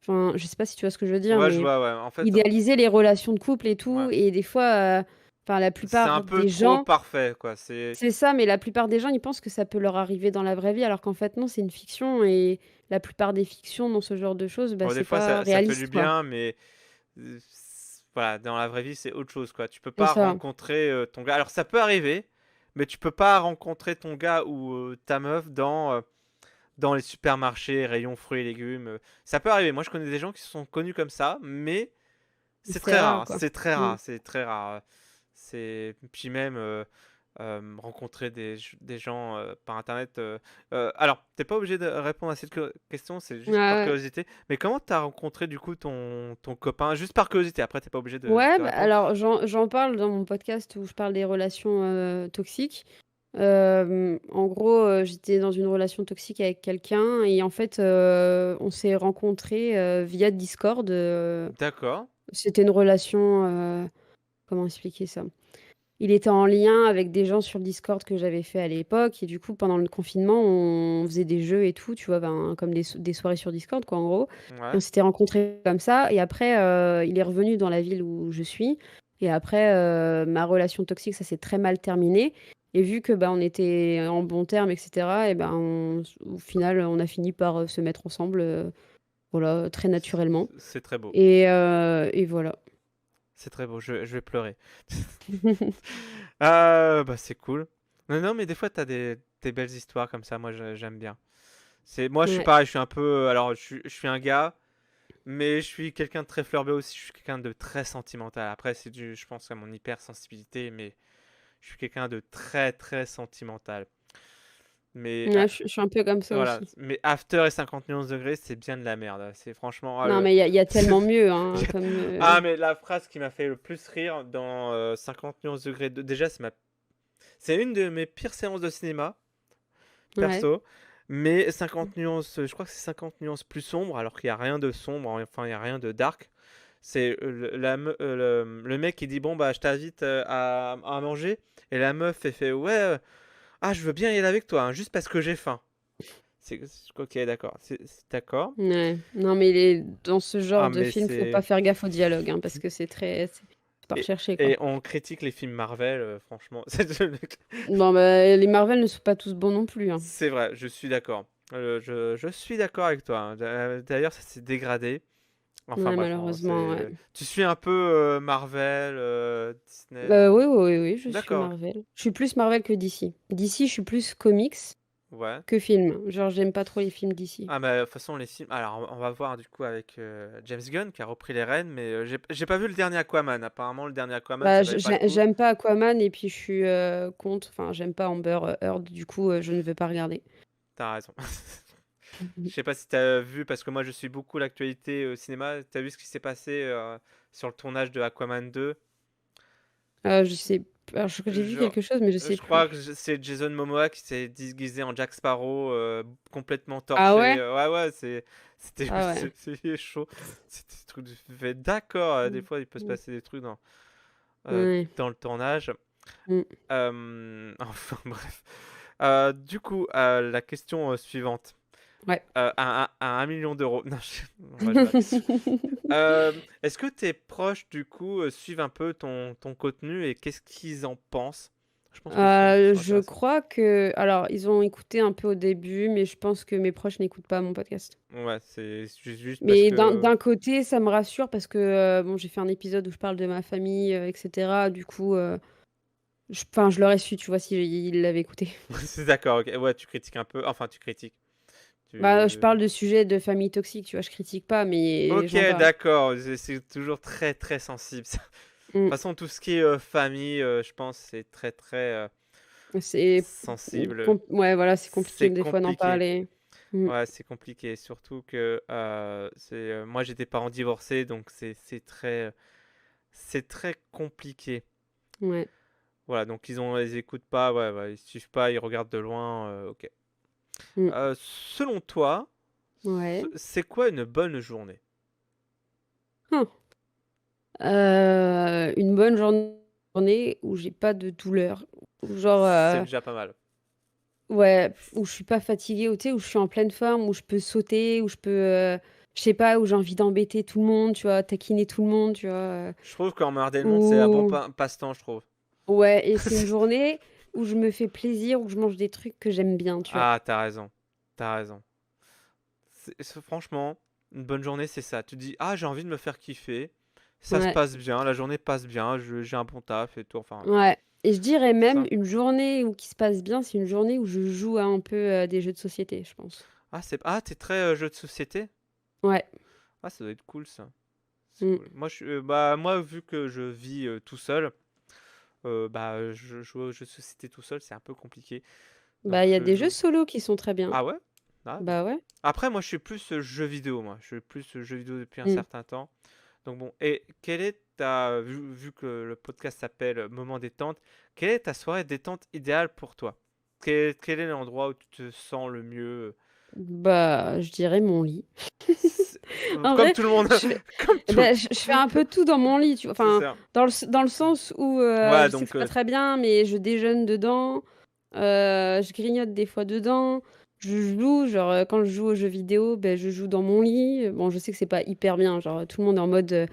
enfin, je sais pas si tu vois ce que je veux dire, Ouais, je mais vois, ouais. En fait, idéaliser les relations de couple et tout, ouais. et des fois, enfin, la C'est un plupart peu des trop gens, parfait, quoi. C'est. c'est ça, mais la plupart des gens, ils pensent que ça peut leur arriver dans la vraie vie, alors qu'en fait, non, c'est une fiction, et la plupart des fictions dans ce genre de choses, bah, Bon, des c'est fois, pas ça fait du réaliste, quoi. bien, mais. Voilà, dans la vraie vie, c'est autre chose, quoi. Tu peux C'est pas ça. rencontrer ton gars. Alors, ça peut arriver, mais tu peux pas rencontrer ton gars ou ta meuf dans les supermarchés, rayons fruits et légumes. Ça peut arriver. Moi, je connais des gens qui se sont connus comme ça, mais c'est C'est très rare, rare. quoi. C'est très Mm. rare. C'est très rare. C'est puis même rencontrer des gens par internet. Alors, t'es pas obligé de répondre à cette question, c'est Ouais, juste par ouais. curiosité. Mais comment t'as rencontré du coup ton copain? Juste par curiosité. Après, t'es pas obligé Ouais, de bah, répondre. alors j'en parle dans mon podcast où je parle des relations toxiques. En gros, j'étais dans une relation toxique avec quelqu'un et en fait, on s'est rencontrés via Discord. D'accord. C'était une relation, comment expliquer ça? Il était en lien avec des gens sur le Discord que j'avais fait à l'époque et du coup, pendant le confinement, on faisait des jeux et tout, tu vois, ben, comme des soirées sur Discord, quoi, en gros. Et on Ouais. s'était rencontrés comme ça. Et après, il est revenu dans la ville où je suis. Et après, ma relation toxique, ça s'est très mal terminé. Et vu que bah, on était en bons termes, etc., et ben, au final, on a fini par se mettre ensemble, voilà, très naturellement. C'est très beau. Et voilà. C'est très beau. Je vais pleurer. Bah c'est cool. Non, non, mais des fois, t'as des belles histoires comme ça. Moi, j'aime bien. Moi, je suis Ouais. pareil. Je suis un peu. Alors, je suis un gars. Mais je suis quelqu'un de très fleur bleue aussi, je suis quelqu'un de très sentimental. Après, je pense à mon hypersensibilité, mais je suis quelqu'un de très très sentimental. Mais Ouais, je suis un peu comme ça voilà, aussi. mais After et 50 nuances degrés, c'est bien de la merde. C'est franchement. Non, mais il y a tellement mieux, hein, comme... Ah, mais la phrase qui m'a fait le plus rire dans 50 nuances degrés, déjà, c'est une de mes pires séances de cinéma, Ouais. perso. Mais 50 nuances, je crois que c'est 50 nuances plus sombres, alors qu'il n'y a rien de sombre, enfin, il n'y a rien de dark. C'est le mec qui dit bon bah je t'invite à manger et la meuf fait ouais ah je veux bien y aller avec toi hein, juste parce que j'ai faim. Ok, d'accord, d'accord. Ouais. Non, mais dans ce genre Ah de mais film, faut pas c'est faire gaffe au dialogue, hein, parce que c'est pas et, recherché, quoi. et on critique les films Marvel franchement Bon, bah, les Marvel ne sont pas tous bons non plus, hein. c'est vrai, je suis d'accord. Je suis d'accord avec toi, hein. D'ailleurs ça s'est dégradé. Enfin Ouais, bref, malheureusement, ouais. tu suis un peu Marvel, Disney, Oui, oui, oui, je suis d'accord, Marvel. Je suis plus Marvel que DC. DC, je suis plus comics ouais. que film. Genre, j'aime pas trop les films DC. Ah bah de toute façon les films. Alors on va voir du coup avec James Gunn qui a repris les rênes, mais j'ai pas vu le dernier Aquaman. Apparemment le dernier Aquaman Bah, ça valait pas le coup. j'aime pas Aquaman et puis je suis contre. Enfin, j'aime pas Amber Heard, du coup, je ne veux pas regarder. T'as raison. Je sais pas si tu as vu, parce que moi je suis beaucoup l'actualité au cinéma. Tu as vu ce qui s'est passé sur le tournage de Aquaman 2? Je sais alors je crois que j'ai vu Genre, quelque chose, mais je sais je crois que plus. c'est Jason Momoa qui s'est déguisé en Jack Sparrow, complètement Ah torché. ouais? Ouais, ouais, c'était Ah ouais. c'était chaud. C'était des trucs d'accord, des Mmh. fois il peut se Mmh. passer des trucs Ouais. dans le tournage. Mmh. Enfin bref. Du coup, la question suivante. Ouais. À 1 million d'euros. Non, on va jouer à la question. Est-ce que tes proches, du coup, suivent un peu ton contenu et qu'est-ce qu'ils en pensent? Je pense que c'est une question Je intéressante. crois que alors ils ont écouté un peu au début, mais je pense que mes proches n'écoutent pas mon podcast. Ouais, c'est juste parce Mais que d'un côté, ça me rassure parce que, bon, j'ai fait un épisode où je parle de ma famille, et cetera. Du coup, je l'aurais su, tu vois, s'ils l'avaient écouté. c'est d'accord, OK. Ouais, tu critiques un peu, enfin tu critiques. Bah, je Tu parle de sujets de famille toxique, tu vois? Je critique pas, mais OK, j'en parle. d'accord, c'est toujours très, très sensible ça. De toute Mmh. façon, tout ce qui est, famille, je pense c'est très, très, C'est sensible. ouais, voilà, c'est compliqué C'est des fois d'en compliqué. parler. Mmh. Ouais, c'est compliqué, surtout que, moi j'ai des parents divorcés, donc c'est très compliqué. Ouais. Voilà, donc ils écoutent pas, ouais, ouais, ils suivent pas, ils regardent de loin, OK. Mmh. Selon toi, Ouais. c'est quoi une bonne journée? Hein. Une bonne journée où j'ai pas de douleur. Ou genre, C'est déjà pas mal. ouais, où je suis pas fatiguée, ou tu sais, où je suis en pleine forme, où je peux sauter, où je peux, je sais pas, où j'ai envie d'embêter tout le monde, tu vois? Taquiner tout le monde, tu vois? Je trouve qu'emmerder le monde, c'est un bon Ou passe-temps, je trouve. ouais, et c'est une journée où je me fais plaisir, où je mange des trucs que j'aime bien, tu vois? Ah, t'as raison, t'as raison. Franchement, une bonne journée, c'est ça. Tu te dis: «Ah, j'ai envie de me faire kiffer, ça se Ouais, passe bien, la journée passe bien, j'ai un bon taf et tout», enfin, ouais, et je dirais c'est même ça. une journée où qui se passe bien, c'est une journée où je joue à un peu, des jeux de société, je pense. Tu très, jeu de société? Ouais. Ah, ça doit être cool ça. C'est Mmh. cool. Moi, bah, moi, vu que je vis, tout seul, bah, je joue aux jeux de société tout seul, c'est un peu compliqué. Donc Bah, il y a je des jeux joue. solo qui sont très bien. Ah ouais? Ah bon. Bah, ouais. Après, moi, je suis plus, jeux vidéo, moi. Je suis plus, jeux vidéo depuis un Mmh. certain temps. Donc bon, et quelle est ta vu que le podcast s'appelle, Moment détente, quelle est ta soirée détente idéale pour toi? Quel est l'endroit où tu te sens le mieux? Bah, je dirais mon lit. En Comme vrai, tout le monde, je fais comme tout. bah, je fais un peu tout dans mon lit, tu vois? C'est Enfin, ça. dans le sens où, Ouais, je sais que donc c'est pas très bien, mais je déjeune dedans, je grignote des fois dedans, je joue, genre, quand je joue aux jeux vidéo, beh, je joue dans mon lit. Bon, je sais que c'est pas hyper bien, genre, tout le monde est en mode,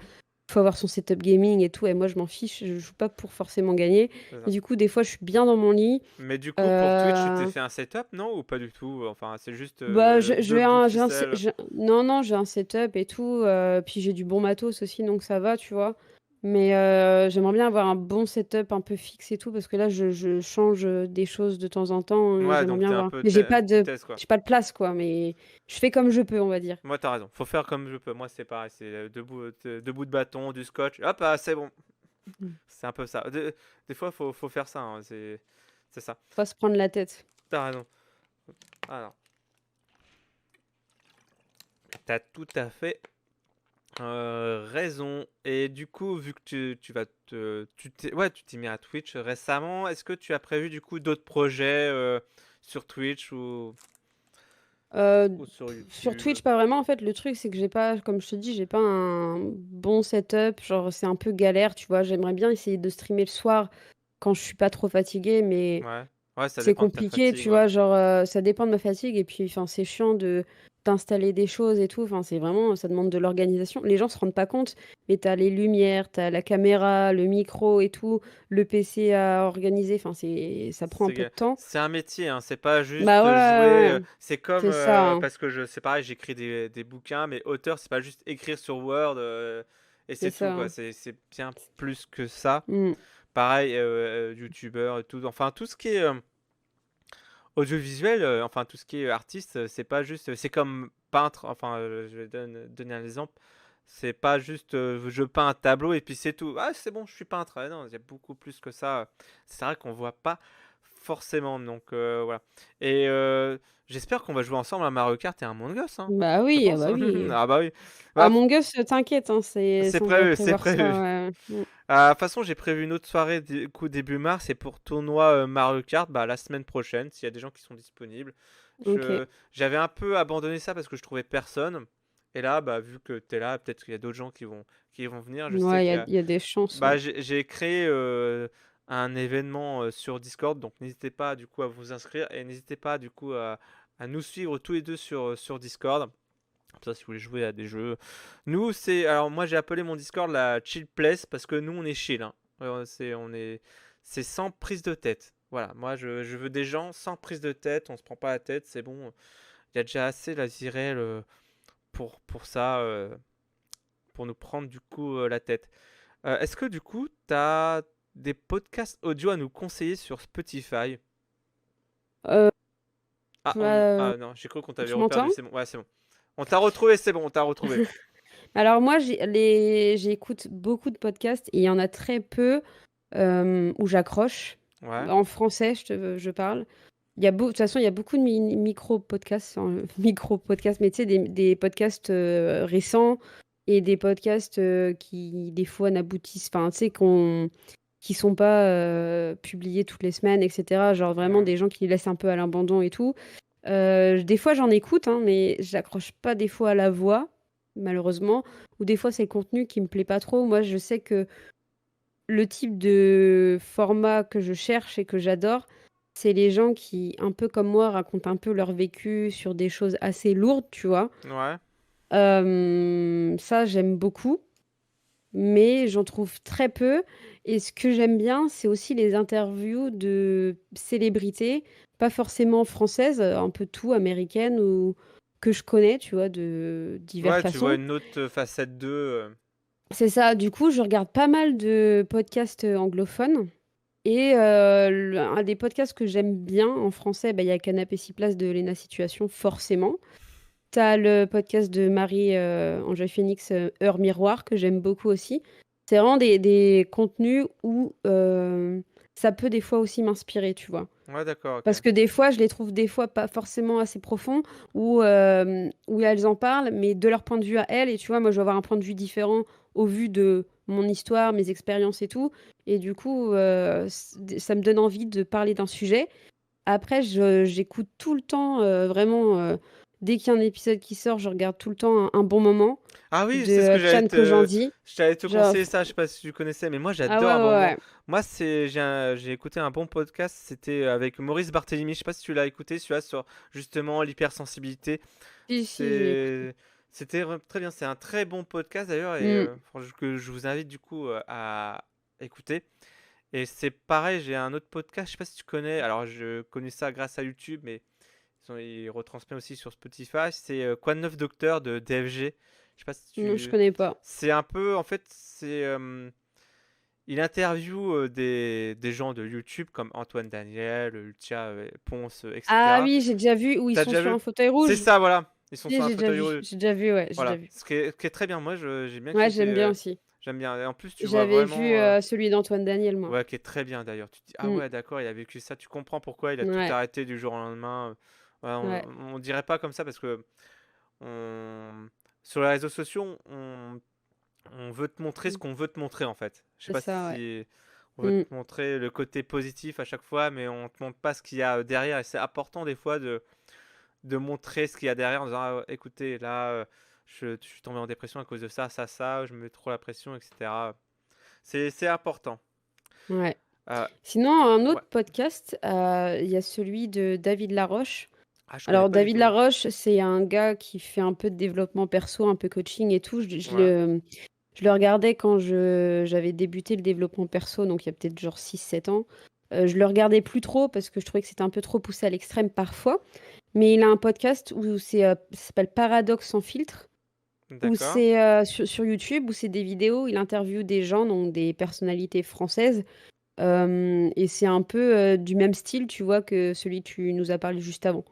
faut avoir son setup gaming et tout, et moi je m'en fiche, je joue pas pour forcément gagner. c'est Mais ça. du coup, des fois, je suis bien dans mon lit, Mais du coup, pour Twitch, tu t'es heu fait un setup, non? Ou pas du tout? Enfin, c'est juste bah, 2 bouts de j'ai un ficelle. non, non, j'ai un setup et tout, puis j'ai du bon matos aussi, donc ça va, tu vois? Mais j'aimerais bien avoir un bon setup un peu fixe et tout, parce que là, je change, des choses de temps en temps, Ouais, j'aimerais donc bien t'es un avoir, peu mais tu testes, quoi. j'ai pas de place, quoi, mais je fais comme je peux, on va dire. Moi, t'as raison. Faut faire comme je peux. Moi, c'est pareil. C'est 2 bouts de bâton, du scotch. Hop, ah, c'est bon. Mmh. C'est un peu ça. Des fois, faut faire ça, hein, c'est ça. Pas se prendre la tête. T'as raison. Alors, t'as tout à fait raison. Et du coup, vu que tu vas ouais, tu t'es mis à Twitch récemment, est-ce que tu as prévu du coup d'autres projets sur Twitch Heu, ou sur sur YouTube? Twitch, pas vraiment, en fait, le truc, c'est que j'ai pas, comme je te dis, j'ai pas un bon setup, genre, c'est un peu galère, tu vois? J'aimerais bien essayer de streamer le soir quand je suis pas trop fatiguée, mais Ouais. Ouais, ça c'est dépend de ta compliqué, fatigue, tu ouais. vois? Genre, ça dépend de ma fatigue, et puis, enfin, c'est chiant de d'installer des choses et tout. Enfin, c'est vraiment, ça demande de l'organisation. Les gens se rendent pas compte, mais tu as les lumières, tu as la caméra, le micro et tout, le PC à organiser. Enfin, ça prend un peu de temps. C'est un métier, hein, c'est pas Bah, juste jouer. ouais, ouais, ouais, C'est comme, c'est ça, hein, parce que c'est pareil, j'écris des bouquins, mais auteur, c'est pas juste écrire sur Word et c'est c'est tout, ça, quoi. hein. C'est bien plus que ça. Mmh. Pareil, youtubeur et tout. Enfin, tout ce qui est audiovisuel, enfin, tout ce qui est artiste, c'est pas juste. C'est comme peintre, enfin, je vais donner un exemple. C'est pas juste je peins un tableau et puis c'est tout. Ah, c'est bon, je suis peintre. Ah non, il y a beaucoup plus que ça. C'est vrai qu'on voit pas forcément. Donc voilà. Et J'espère qu'on va jouer ensemble à Mario Kart et à Among Us, hein. Bah Je oui, ah pense, bah hein. oui. Ah bah oui. Bah, Among Us, t'inquiète, hein, c'est on va prévu, c'est prévoir prévu. ça, ouais. De toute façon, j'ai prévu une autre soirée début mars et pour tournoi Mario Kart, bah, la semaine prochaine, s'il y a des gens qui sont disponibles. OK. J'avais un peu abandonné ça parce que je trouvais personne. Et là, bah, vu que tu es là, peut-être qu'il y a d'autres gens qui vont venir. Je sais Ouais, qu'il y a... il y a des chances, Bah, ouais. j'ai créé un événement sur Discord, donc n'hésitez pas du coup à vous inscrire et n'hésitez pas du coup à nous suivre tous les deux sur Discord. Comme ça, si vous voulez jouer à des jeux. Nous, c'est. Alors, moi, j'ai appelé mon Discord la Chill Place parce que nous, on est chill, hein. C'est sans prise de tête. Voilà, moi, je veux des gens sans prise de tête. On se prend pas la tête, c'est bon. Il y a déjà assez la Zirel pour ça, pour nous prendre du coup la tête. Est-ce que du coup, tu as des podcasts audio à nous conseiller sur Spotify? Heu, Ah non, j'ai cru qu'on t'avait Tu reperdu, m'entends? c'est bon. Ouais, c'est bon. On t'a retrouvé, c'est bon, on t'a retrouvé. Alors moi, j'écoute beaucoup de podcasts et il y en a très peu, où j'accroche. Ouais. En français, je parle. De toute façon, il y a beaucoup de micro-podcasts, micro-podcasts, mais tu sais, des podcasts récents et des podcasts qui, des fois, n'aboutissent, enfin, tu sais, qui sont pas publiés toutes les semaines, etc. Genre vraiment Ouais. des gens qui laissent un peu à l'abandon et tout. Des fois, j'en écoute, hein, mais j'accroche pas des fois à la voix, malheureusement, ou des fois, c'est le contenu qui me plaît pas trop. Moi, je sais que le type de format que je cherche et que j'adore, c'est les gens qui, un peu comme moi, racontent un peu leur vécu sur des choses assez lourdes, tu vois. Ouais. Ça, j'aime beaucoup, mais j'en trouve très peu. Et ce que j'aime bien, c'est aussi les interviews de célébrités, pas forcément françaises, un peu tout, américaines ou que je connais, tu vois, de diverses Ouais, tu vois façons. une autre facette d'eux. C'est ça, du coup, je regarde pas mal de podcasts anglophones. Et un des podcasts que j'aime bien en français, bah, il y a Canapé 6 places de Léna Situation, forcément. T'as le podcast de Marie Angèle Phoenix, Heure Miroir, que j'aime beaucoup aussi. C'est vraiment des contenus où ça peut des fois aussi m'inspirer, tu vois. Ouais, d'accord, ok. Parce que des fois, je les trouve des fois pas forcément assez profonds, où elles en parlent, mais de leur point de vue à elles. Et tu vois, moi, je vais avoir un point de vue différent au vu de mon histoire, mes expériences et tout. Et du coup, ça me donne envie de parler d'un sujet. Après, j'écoute tout le temps, vraiment, dès qu'il y a un épisode qui sort, je regarde tout le temps un bon moment Ah oui, de c'est ce que Chan Kojandi. je t'allais te Genre, conseiller ça, je sais pas si tu connaissais, mais moi ah ouais, j'adore un bon ouais, moment. ouais. Moi, j'ai écouté un bon podcast, c'était avec Maurice Barthélémy, je sais pas si tu l'as écouté, celui-là sur justement l'hypersensibilité. Si, si, j'ai écouté. C'était très bien, c'est un très bon podcast d'ailleurs, et Mm. franchement, que je vous invite du coup à écouter. Et c'est pareil, j'ai un autre podcast, je sais pas si tu connais, alors je connais ça grâce à YouTube, mais ils retransmettent aussi sur Spotify, c'est Quoi de neuf docteur de DFG. Je sais pas si Non, je tu... connais pas. C'est un peu, en fait, il interviewe des gens de YouTube comme Antoine Daniel, Lucia Ponce, Ah etc. oui, j'ai déjà vu où ils T'as sont déjà sur vu? un fauteuil C'est rouge. ça, voilà. Ils sont Si, sur un fauteuil rouge. j'ai déjà vu, ouais, j'ai déjà Voilà. vu. Ce qui est très bien. Moi, j'ai bien Ouais, kiffé. j'aime bien aussi. J'aime bien. Et en plus, tu vois J'avais vu vraiment. celui d'Antoine Daniel, moi. Ouais, qui est très bien d'ailleurs. Tu te dis, ah Mm. ouais, d'accord, il a vécu ça. Tu comprends pourquoi il a tout Ouais, arrêté du jour au lendemain. Ouais, ouais, on dirait pas comme ça parce que on- sur les réseaux sociaux, on veut te montrer ce mm, qu'on veut te montrer en fait. Je sais c'est pas ça, ouais. si on veut Mm. te montrer le côté positif à chaque fois, mais on te montre pas ce qu'il y a derrière. Et c'est important des fois de montrer ce qu'il y a derrière en disant, ah, écoutez, là, je suis tombé en dépression à cause de ça, ça, ça, je me mets trop la pression, etc. C'est important. Ouais. Euh, Sinon, un ouais. autre podcast, il y a celui de David Laroche. Ah, je connais Alors, pas du David tout. Laroche, c'est un gars qui fait un peu de développement perso, un peu coaching et tout. Ouais. Je le regardais quand j'avais débuté le développement perso, donc il y a peut-être genre 6 7 ans. Je le regardais plus trop parce que je trouvais que c'était un peu trop poussé à l'extrême parfois. Mais il a un podcast où ça s'appelle Paradoxe sans filtre, où D'accord. c'est sur YouTube, où c'est des vidéos, il interviewe des gens, donc des personnalités françaises. Et c'est un peu du même style, tu vois, que celui que tu nous as parlé juste avant.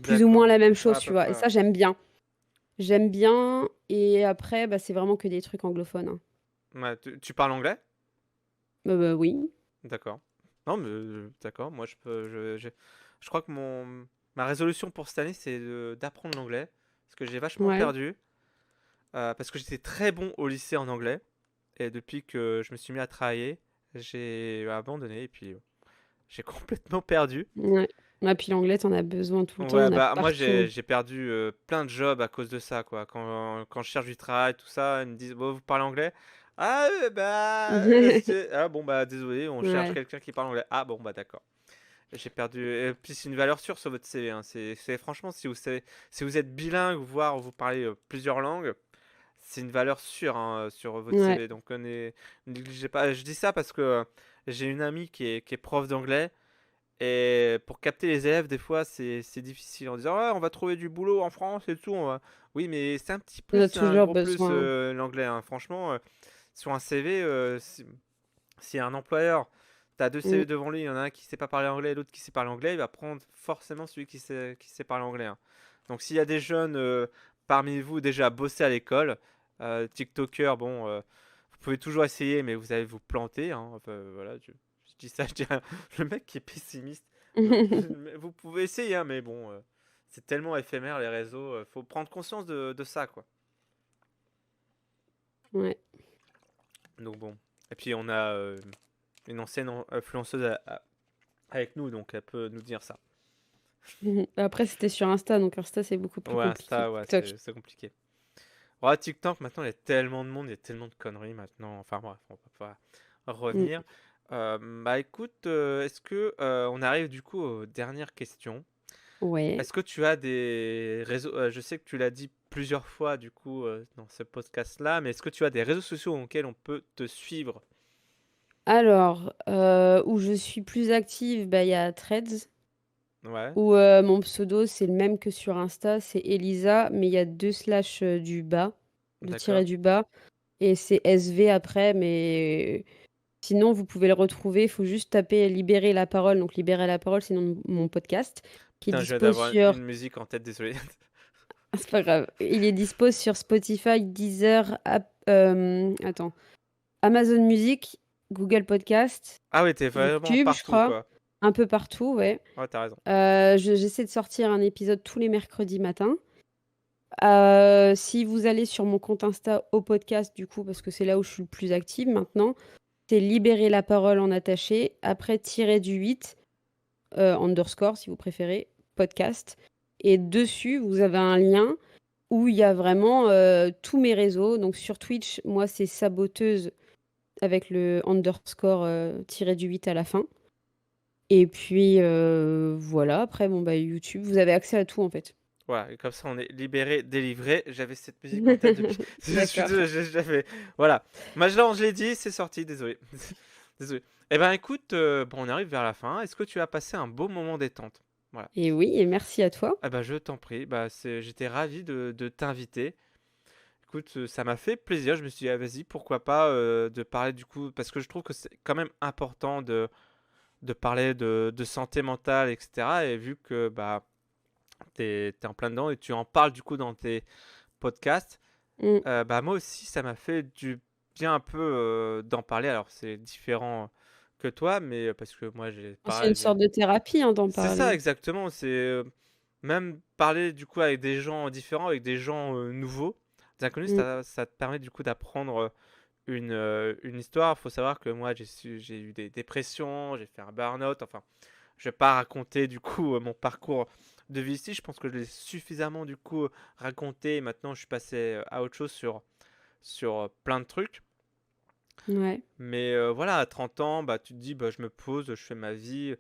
Plus ou moins D'accord. la même Ouais, chose, à tu peu vois. Et près. Ouais. ça, j'aime bien. J'aime bien. Et après, bah, c'est vraiment que des trucs anglophones, hein. Ouais, tu parles anglais? Oui. D'accord. Non, mais d'accord. Moi, je peux. Je crois que Ma résolution pour cette année, c'est d'apprendre l'anglais. Parce que j'ai vachement Ouais. perdu. Parce que j'étais très bon au lycée en anglais. Et depuis que je me suis mis à travailler, j'ai abandonné. Et puis, j'ai complètement perdu. Ouais. Ah, puis l'anglais, t'en as besoin tout le temps, il Ouais, y en a bah moi partout. j'ai perdu plein de jobs à cause de ça, quoi. Quand je cherche du travail, tout ça, ils me disent, bon, vous parlez anglais? Ah, ah bon, bah désolé, on cherche Ouais. quelqu'un qui parle anglais. Ah bon, bah d'accord. J'ai perdu. Et puis c'est une valeur sûre sur votre CV, hein. Franchement, si vous êtes bilingue, voire vous parlez plusieurs langues, c'est une valeur sûre, hein, sur votre Ouais. CV. Donc ne négligez pas. Je dis ça parce que j'ai une amie qui est prof d'anglais. Et pour capter les élèves, des fois, c'est difficile en disant, ouais, on va trouver du boulot en France et tout. Oui, mais c'est un petit On a plus, c'est un toujours gros plus besoin. l'anglais, hein. Franchement, sur un CV, si un employeur, t'as deux Mm. CV devant lui, il y en a un qui sait pas parler anglais et l'autre qui sait parler anglais, il va prendre forcément celui qui sait parler anglais, hein. Donc s'il y a des jeunes parmi vous déjà bossés à l'école, TikToker, bon, vous pouvez toujours essayer, mais vous allez vous planter, hein. Enfin, voilà, je dis ça, je dis rien. Le mec qui est pessimiste. Vous pouvez essayer, hein, mais bon, c'est tellement éphémère les réseaux, faut prendre conscience de ça, quoi. Ouais. Donc bon. Et puis on a une ancienne influenceuse avec nous, donc elle peut nous dire ça. Après, c'était sur Insta, donc Insta, c'est beaucoup plus Ouais, compliqué Insta, que ouais, TikTok. c'est compliqué. Ouais, TikTok, maintenant, il y a tellement de monde, il y a tellement de conneries maintenant. Enfin bref, on va pas Mm. revenir. Bah écoute, est-ce que on arrive du coup aux dernières questions? Ouais. Est-ce que tu as des réseaux, je sais que tu l'as dit plusieurs fois du coup dans ce podcast-là, mais est-ce que tu as des réseaux sociaux auxquels on peut te suivre? Alors, où je suis plus active, bah, il y a Threads, Ouais, où mon pseudo, c'est le même que sur Insta, c'est Elisa, mais il y a deux slash du bas, de tiret d'accord. du bas, et c'est SV après, mais sinon, vous pouvez le retrouver. Il faut juste taper Libérer la parole. Donc, Libérer la parole, c'est mon podcast qui est Putain, je viens dispo d'avoir sur. une musique en tête, désolé. Ah, c'est pas grave. Il est dispo sur Spotify, Deezer, attends, Amazon Music, Google Podcast, Ah ouais, t'es vraiment YouTube, je partout, crois. quoi. Un peu partout, ouais. Ouais, t'as raison. J'essaie de sortir un épisode tous les mercredis matins. Si vous allez sur mon compte Insta au podcast, du coup, parce que c'est là où je suis le plus active maintenant, c'est Libérer la parole en attaché, après tirer du 8, underscore si vous préférez, podcast. Et dessus, vous avez un lien où il y a vraiment tous mes réseaux. Donc sur Twitch, moi, c'est saboteuse avec le underscore tiré du 8 à la fin. Et puis voilà, après, bon, bah, YouTube, vous avez accès à tout en fait. Voilà, et comme ça on est libéré, délivré. J'avais cette musique en tête depuis. Je suis D'accord. désolé, j'avais. Voilà. Maintenant, je l'ai dit, c'est sorti, désolé. Désolé. Eh ben écoute, bon, on arrive vers la fin. Est-ce que tu as passé un beau moment détente? Voilà. Et oui, et merci à toi. Eh ben je t'en prie. Bah, j'étais ravi de t'inviter. Écoute, ça m'a fait plaisir. Je me suis dit, ah, vas-y, pourquoi pas de parler du coup, parce que je trouve que c'est quand même important de parler de santé mentale, etc. Et vu que bah, t'es en plein dedans et tu en parles du coup dans tes podcasts, Mm. bah moi aussi ça m'a fait du bien un peu d'en parler. Alors c'est différent que toi, mais parce que moi j'ai C'est une pareil. sorte de thérapie hein, d'en C'est ça parler. exactement. C'est même parler du coup avec des gens différents, avec des gens nouveaux, des inconnus, Mm. ça te permet du coup d'apprendre une histoire. Il faut savoir que moi j'ai eu des dépressions, j'ai fait un burn-out. Enfin, je vais pas raconter du coup mon parcours de vie ici. Je pense que je l'ai suffisamment du coup raconté. Et maintenant, je suis passé à autre chose sur plein de trucs. Ouais. Mais voilà, à 30 ans, bah, tu te dis, bah, je me pose, je fais ma vie.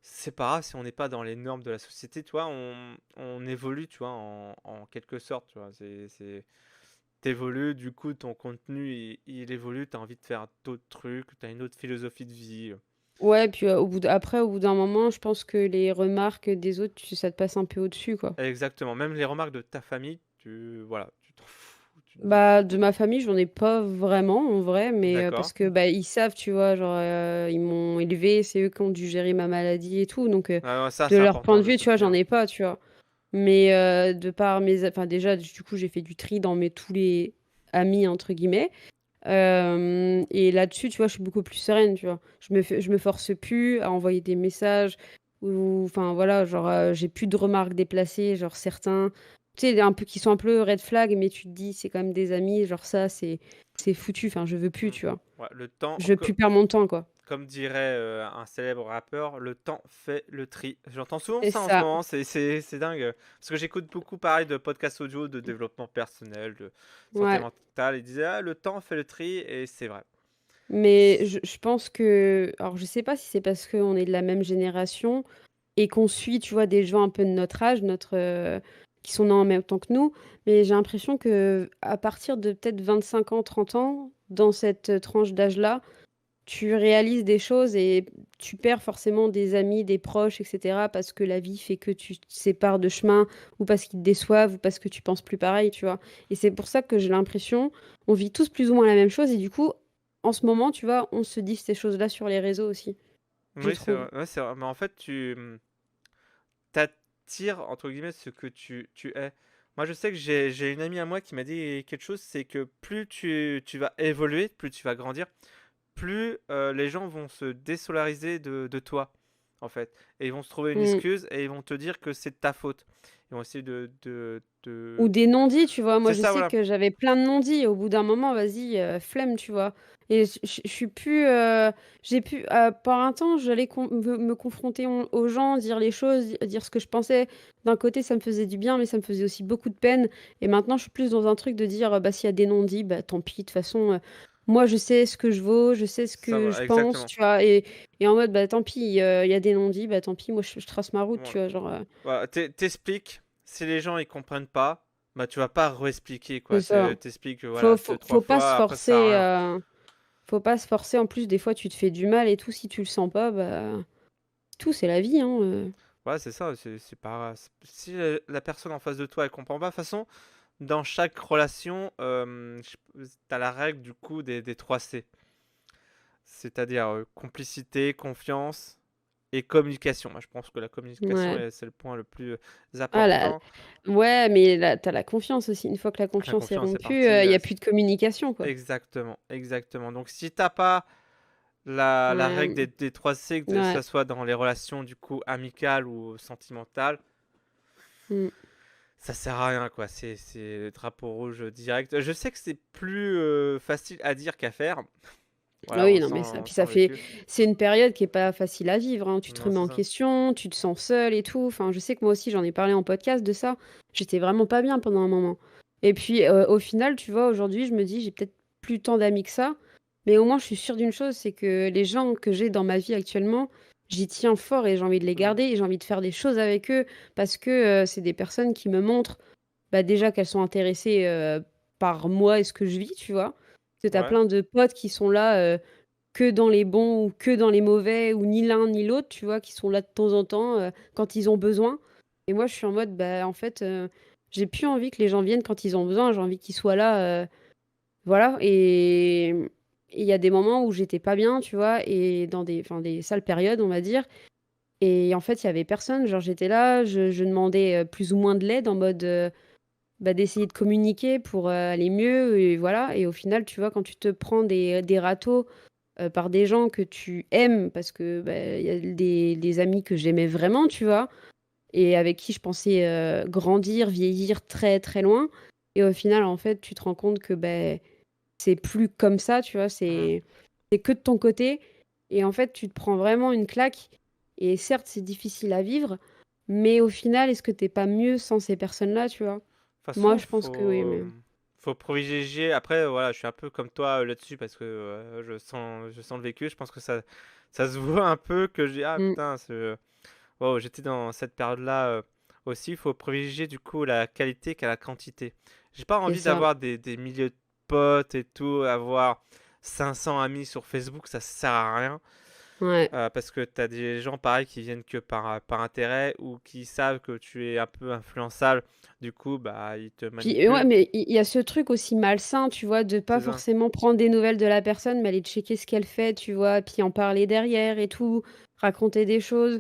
C'est pas grave si on n'est pas dans les normes de la société, tu vois, on évolue, tu vois, en quelque sorte, tu vois. T'évolues, du coup, ton contenu, il évolue, t'as envie de faire d'autres trucs, t'as une autre philosophie de vie. Ouais, puis après, au bout d'un moment, je pense que les remarques des autres, ça te passe un peu au-dessus, quoi. Exactement, même les remarques de ta famille, voilà, tu t'en fous, tu te dis, Bah, de ma famille, j'en ai pas vraiment en vrai, mais d'accord. parce que bah ils savent, tu vois, genre ils m'ont élevée, c'est eux qui ont dû gérer ma maladie et tout, donc Ah, ouais, ça, de c'est leur point important de de vue, tu vois, j'en soutenir. ai pas, tu vois. Mais de par enfin déjà, du coup, j'ai fait du tri dans mes tous les amis entre guillemets. Et là-dessus, tu vois, je suis beaucoup plus sereine, tu vois. Je me force plus à envoyer des messages ou enfin voilà, genre, j'ai plus de remarques déplacées, genre certains, tu sais, un peu qui sont un peu red flag, mais tu te dis: «C'est quand même des amis», genre ça, c'est foutu, enfin je veux plus, Mmh. tu vois? Ouais, le temps, Je veux plus perdre mon temps, quoi. comme dirait, un célèbre rappeur: «Le temps fait le tri». J'entends souvent C'est ça en ce ça. moment, c'est dingue, parce que j'écoute beaucoup pareil de podcasts audio, de développement personnel, de santé Ouais. mentale. Ils disaient: «Ah, le temps fait le tri» et c'est vrai. Mais je pense que alors je sais pas si c'est parce qu'on est de la même génération et qu'on suit, tu vois, des gens un peu de notre âge, qui sont nés en même temps que nous, mais j'ai l'impression que à partir de peut-être 25 ans, 30 ans, dans cette, tranche d'âge-là, tu réalises des choses et tu perds forcément des amis, des proches et cetera parce que la vie fait que tu te sépares de chemin ou parce qu'ils te déçoivent ou parce que tu penses plus pareil, tu vois? Et c'est pour ça que j'ai l'impression on vit tous plus ou moins la même chose et du coup, en ce moment, tu vois, on se dit ces choses-là sur les réseaux aussi, je Oui, c'est trouve. vrai, ouais, c'est vrai, mais en fait, t'attires entre guillemets ce que tu es. Moi, je sais que j'ai une amie à moi qui m'a dit quelque chose, c'est que plus tu vas évoluer, plus tu vas grandir, plus les gens vont se désolariser de toi, en fait. Et ils vont se trouver une Mmh. excuse et ils vont te dire que c'est de ta faute. Ils vont essayer Ou des non-dits, tu vois? Moi, C'est je ça, sais voilà. que j'avais plein de non-dits. Au bout d'un moment, vas-y, flemme, tu vois? Et je suis plus, j'ai pu par un temps, j'allais me confronter aux gens, dire les choses, dire ce que je pensais. D'un côté, ça me faisait du bien, mais ça me faisait aussi beaucoup de peine. Et maintenant, je suis plus dans un truc de dire, bah, s'il y a des non-dits, bah, tant pis. De toute façon, moi, je sais ce que je vaux, je sais ce Ça, que je voilà, pense, exactement. tu vois? Et en mode, bah, tant pis, il y a des non-dits, bah, tant pis, moi, je trace ma route, tu Voilà. vois? Genre, Voilà, t'expliques. Si les gens ils comprennent pas, bah tu vas pas réexpliquer c'est quoi. ça. T'expliques Faut voilà faut deux trois faut pas se fois. Après ça sert à forcer, rien. faut pas se forcer. En plus, des fois, tu te fais du mal et tout, si tu le sens pas, bah, tout, c'est la vie, hein, Ouais, c'est ça. C'est pas. Si la personne en face de toi elle comprend pas, de toute façon, dans chaque relation, t'as la règle du coup des 3 C. C'est-à-dire complicité, confiance et communication. Moi, je pense que la communication, Ouais. c'est le point le plus Ah là important. ouais, mais là, tu as la confiance aussi. Une fois que la La confiance est confiance, c'est rompue, parti. il y a plus de communication, quoi. Exactement, exactement. Donc, si t'as pas la Ouais, règle des 3 C, que ouais. ce soit dans les relations du coup amicales ou sentimentales, Mmh. ça sert à rien, quoi. C'est drapeau rouge direct. Je sais que c'est plus facile à dire qu'à faire. Ah Voilà, oui, non, mais ça on puis sent ça le fait vécu. c'est une période qui est pas facile à vivre, hein. Tu te Non, remets c'est en ça. question, tu te sens seul et tout. Enfin, je sais que moi aussi, j'en ai parlé en podcast de ça. J'étais vraiment pas bien pendant un moment et puis, au final, tu vois, aujourd'hui, je me dis: «J'ai peut-être plus tant d'amis que ça», mais au moins, je suis sûre d'une chose, c'est que les gens que j'ai dans ma vie actuellement, j'y tiens fort et j'ai envie de les Mm. garder et j'ai envie de faire des choses avec eux parce que, c'est des personnes qui me montrent, bah, déjà qu'elles sont intéressées, par moi et ce que je vis, tu vois? Parce que tu as Ouais. plein de potes qui sont là, que dans les bons ou que dans les mauvais ou ni l'un ni l'autre, tu vois? Qui sont là de temps en temps, quand ils ont besoin et moi, je suis en mode, bah, en fait, j'ai plus envie que les gens viennent quand ils ont besoin, j'ai envie qu'ils soient là, voilà et il y a des moments où j'étais pas bien, tu vois? Et dans des enfin, des sales périodes, on va dire et en fait, il y avait personne. Genre, j'étais là, je demandais, plus ou moins de l'aide en mode, bah, d'essayer de communiquer pour, aller mieux et voilà et au final, tu vois, quand tu te prends des râteaux par des gens que tu aimes parce que, bah, il y a des amis que j'aimais vraiment, tu vois? Et avec qui je pensais, grandir, vieillir très, très loin et au final, en fait, tu te rends compte que, beh, c'est plus comme ça, tu vois? Mm. C'est que de ton côté et en fait, tu te prends vraiment une claque et certes, c'est difficile à vivre, mais au final, est-ce que tu es pas mieux sans ces personnes-là, tu vois? De toute Moi, façon, je pense que oui, mais faut privilégier. Après, voilà, je suis un peu comme toi là-dessus parce que je sens le vécu. Je pense que ça se voit un peu que je dis, ah mmh, putain, wow, j'étais dans cette période-là aussi. Il faut privilégier du coup la qualité qu'à la quantité. J'ai pas c'est envie ça. d'avoir des milliers de potes et tout, avoir 500 amis sur Facebook, ça sert à rien. Ouais. Parce que tu as des gens pareil qui viennent que par intérêt ou qui savent que tu es un peu influençable. Du coup, bah, ils te Puis, ouais, manipulent. mais il y a ce truc aussi malsain, tu vois, de pas C'est ça. forcément prendre des nouvelles de la personne, mais aller checker ce qu'elle fait, tu vois? Puis en parler derrière et tout, raconter des choses